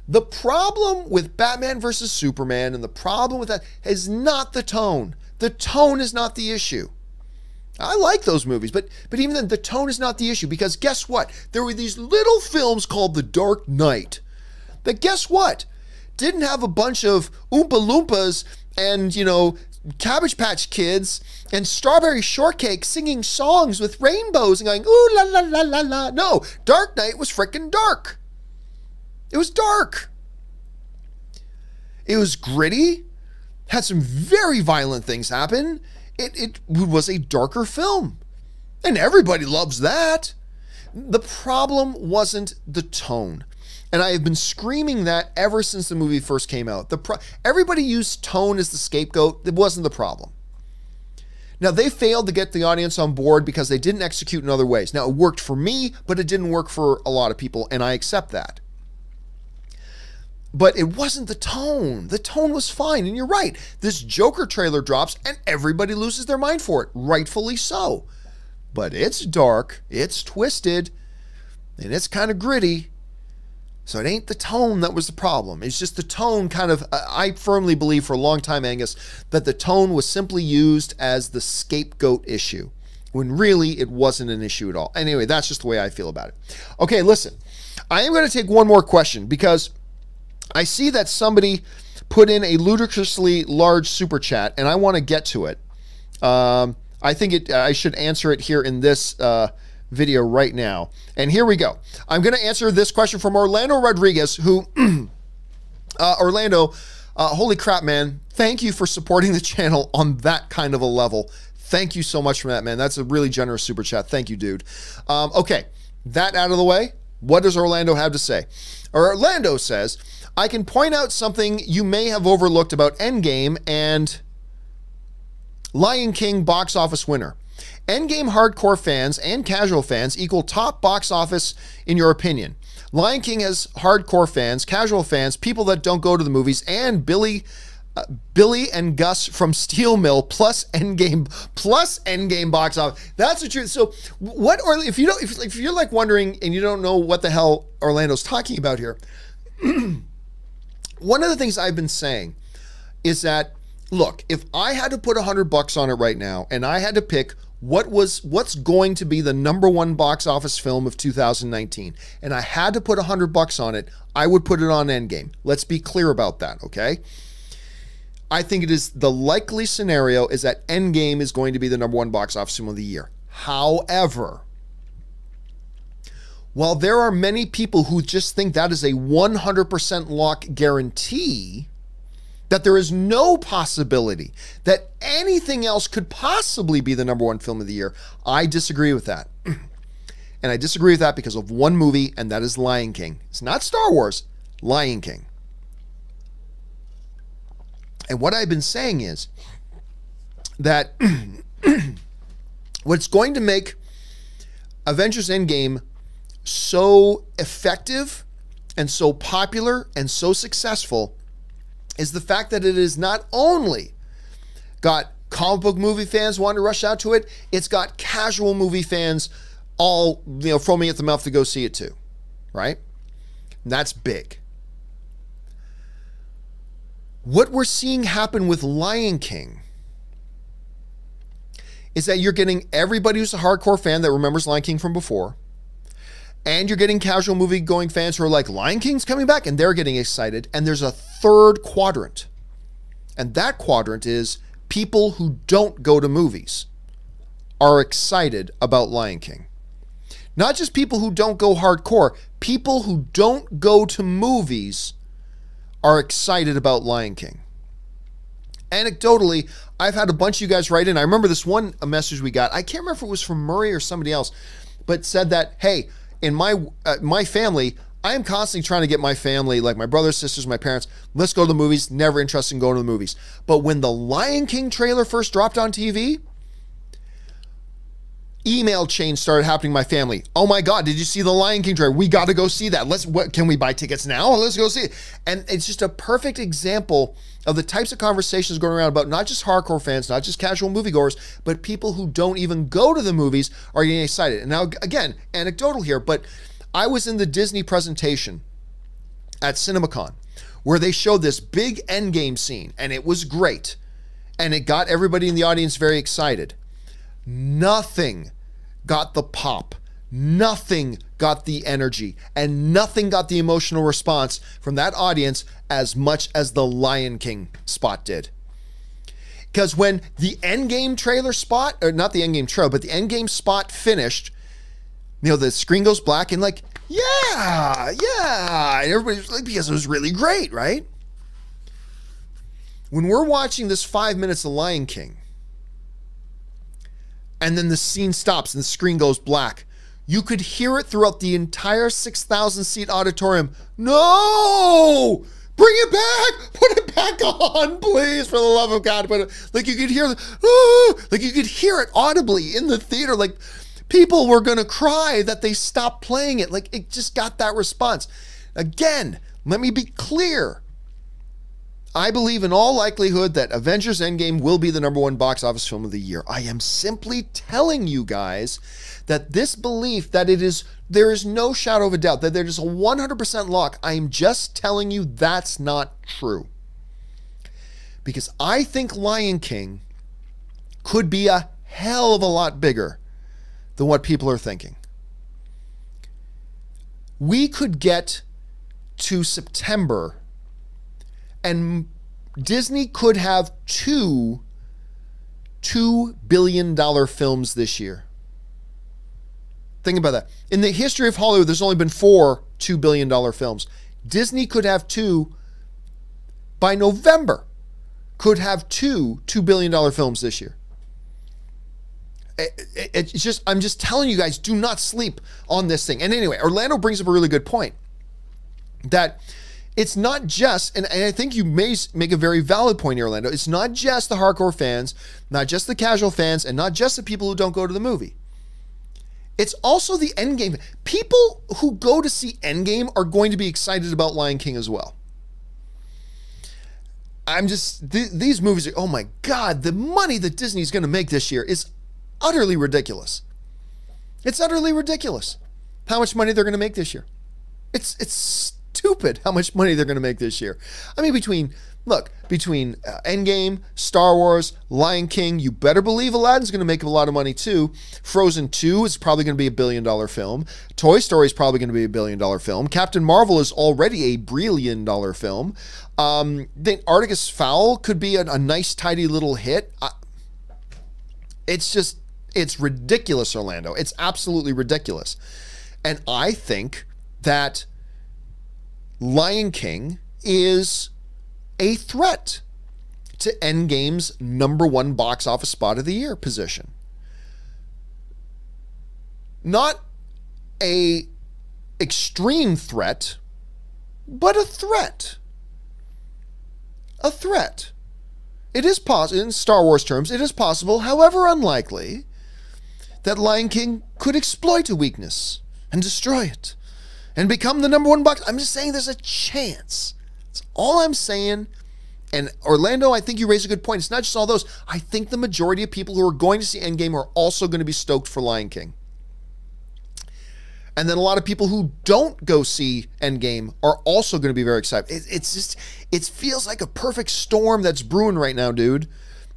the problem with Batman versus Superman and the problem with that is not the tone. The tone is not the issue. I like those movies, but even then, the tone is not the issue, because guess what? There were these little films called The Dark Knight that, guess what? Didn't have a bunch of Oompa Loompas and, you know, Cabbage Patch Kids and Strawberry Shortcake singing songs with rainbows and going, ooh, la, la, la, la, la. No, Dark Knight was freaking dark. It was dark. It was gritty, had some very violent things happen. It was a darker film, and everybody loves that. The problem wasn't the tone. And I have been screaming that ever since the movie first came out. Everybody used tone as the scapegoat. It wasn't the problem. Now, they failed to get the audience on board because they didn't execute in other ways. Now, it worked for me, but it didn't work for a lot of people, and I accept that. But it wasn't the tone. The tone was fine, and you're right. This Joker trailer drops, and everybody loses their mind for it, rightfully so. But it's dark, it's twisted, and it's kind of gritty. So it ain't the tone that was the problem. It's just the tone kind of, I firmly believe for a long time, Angus, that the tone was simply used as the scapegoat issue, when really it wasn't an issue at all. Anyway, that's just the way I feel about it. Okay, listen, I am going to take one more question because I see that somebody put in a ludicrously large super chat, and I want to get to it. I think I should answer it here in this video right now. And here we go. I'm going to answer this question from Orlando Rodriguez, who, Orlando, holy crap, man. Thank you for supporting the channel on that kind of a level. Thank you so much for that, man. That's a really generous super chat. Thank you, dude. Okay, that out of the way. What does Orlando have to say? Orlando says, I can point out something you may have overlooked about Endgame and Lion King box office winner. Endgame hardcore fans and casual fans equal top box office in your opinion. Lion King has hardcore fans, casual fans, people that don't go to the movies, and Billy and Gus from Steel Mill plus Endgame box office. That's the truth. So what, or if you're like wondering and you don't know what the hell Orlando's talking about here, one of the things I've been saying is that, look, if I had to put $100 on it right now and I had to pick what's going to be the #1 box office film of 2019, and I had to put $100 on it, I would put it on Endgame. Let's be clear about that, okay? I think it is the likely scenario is that Endgame is going to be the #1 box office film of the year. However, while there are many people who just think that is a 100% lock guarantee, that there is no possibility that anything else could possibly be the #1 film of the year, I disagree with that. And I disagree with that because of one movie, and that is Lion King. It's not Star Wars, Lion King. And what I've been saying is that what's going to make Avengers Endgame so effective and so popular and so successful is the fact that it is not only got comic book movie fans wanting to rush out to it, it's got casual movie fans all, foaming at the mouth to go see it too, right? And that's big. What we're seeing happen with Lion King is that you're getting everybody who's a hardcore fan that remembers Lion King from before, and you're getting casual movie-going fans who are like, Lion King's coming back, and they're getting excited. And there's a third quadrant. And that quadrant is people who don't go to movies are excited about Lion King. Not just people who don't go hardcore. People who don't go to movies are excited about Lion King. Anecdotally, I've had a bunch of you guys write in. I remember this one message we got. I can't remember if it was from Murray or somebody else, but said that, hey, in my family, I am constantly trying to get my family, like my brothers, sisters, my parents, let's go to the movies, never interested in going to the movies. But when the Lion King trailer first dropped on TV, email chains started happening in my family. Oh my God, did you see the Lion King trailer? We got to go see that. Can we buy tickets now? Let's go see it. And it's just a perfect example of the types of conversations going around about not just hardcore fans, not just casual moviegoers, but people who don't even go to the movies are getting excited. And now, again, anecdotal here, but I was in the Disney presentation at CinemaCon where they showed this big Endgame scene, and it was great. And it got everybody in the audience very excited. Nothing got the pop, nothing got the energy and nothing got the emotional response from that audience as much as the Lion King spot did. Because when the Endgame trailer spot, or not the Endgame trailer, but the Endgame spot finished, you know, the screen goes black and like, yeah, and everybody's like, because it was really great, right? When we're watching this 5 minutes of Lion King, and then the scene stops and the screen goes black, you could hear it throughout the entire 6,000 seat auditorium. No! Bring it back! Put it back on, please, for the love of God. But like you could hear, like you could hear it audibly in the theater. Like people were gonna cry that they stopped playing it. Like it just got that response. Again, let me be clear. I believe in all likelihood that Avengers Endgame will be the #1 box office film of the year. I am simply telling you guys that this belief that there is no shadow of a doubt, that there is a 100% lock, I am just telling you that's not true. Because I think Lion King could be a hell of a lot bigger than what people are thinking. We could get to September and Disney could have two $2 billion films this year. Think about that. In the history of Hollywood, there's only been 4 $2 billion films. Disney could have 2 by November, could have 2 $2 billion films this year. It's just, I'm just telling you guys, do not sleep on this thing. And anyway, Orlando brings up a really good point that it's not just, and I think you may make a very valid point here, Orlando, it's not just the hardcore fans, not just the casual fans, and not just the people who don't go to the movie. It's also the Endgame. People who go to see Endgame are going to be excited about Lion King as well. I'm just, these movies are, oh my God, the money that Disney's going to make this year is utterly ridiculous. It's utterly ridiculous how much money they're going to make this year. It's stupid how much money they're going to make this year. I mean, between Endgame, Star Wars, Lion King, you better believe Aladdin's going to make a lot of money too. Frozen 2 is probably going to be a $1 billion film. Toy Story is probably going to be a $1 billion film. Captain Marvel is already a $1 billion film. Then Artemis Fowl could be a nice, tidy little hit. It's ridiculous, Orlando. It's absolutely ridiculous. And I think that Lion King is a threat to Endgame's #1 box office spot of the year position. Not a extreme threat, but a threat. A threat. It is possible, in Star Wars terms, it is possible, however unlikely, that Lion King could exploit a weakness and destroy it and become the #1 box. I'm just saying there's a chance. That's all I'm saying. And Orlando, I think you raise a good point. It's not just all those. I think the majority of people who are going to see Endgame are also going to be stoked for Lion King. And then a lot of people who don't go see Endgame are also going to be very excited. It feels like a perfect storm that's brewing right now, dude.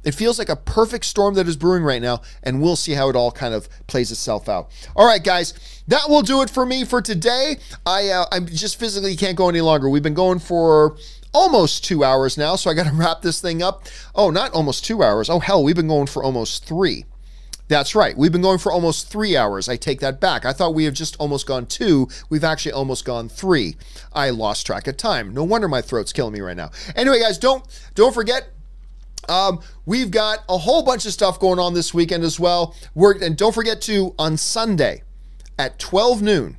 It feels like a perfect storm that is brewing right now, and we'll see how it all kind of plays itself out. All right, guys, that will do it for me for today. I just physically can't go any longer. We've been going for almost 2 hours now, so I got to wrap this thing up. Oh, not almost 2 hours. Oh, hell, we've been going for almost 3. That's right. We've been going for almost 3 hours. I take that back. I thought we have just almost gone 2. We've actually almost gone 3. I lost track of time. No wonder my throat's killing me right now. Anyway, guys, don't forget, we've got a whole bunch of stuff going on this weekend as well. And don't forget to, on Sunday at 12 noon,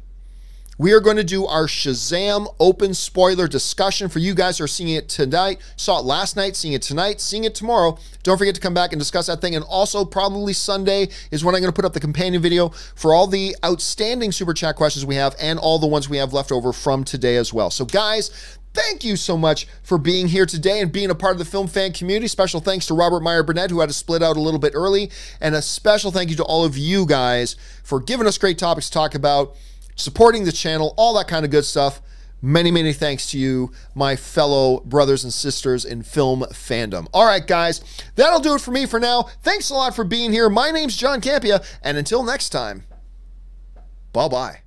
we are going to do our Shazam open spoiler discussion for you guys who are seeing it tonight, saw it last night, seeing it tonight, seeing it tomorrow. Don't forget to come back and discuss that thing. And also probably Sunday is when I'm going to put up the companion video for all the outstanding Super Chat questions we have and all the ones we have left over from today as well. So guys, thank you so much for being here today and being a part of the film fan community. Special thanks to Robert Meyer Burnett, who had to split out a little bit early. And a special thank you to all of you guys for giving us great topics to talk about, supporting the channel, all that kind of good stuff. Many, many thanks to you, my fellow brothers and sisters in film fandom. All right, guys, that'll do it for me for now. Thanks a lot for being here. My name's John Campea, and until next time, Bye-bye.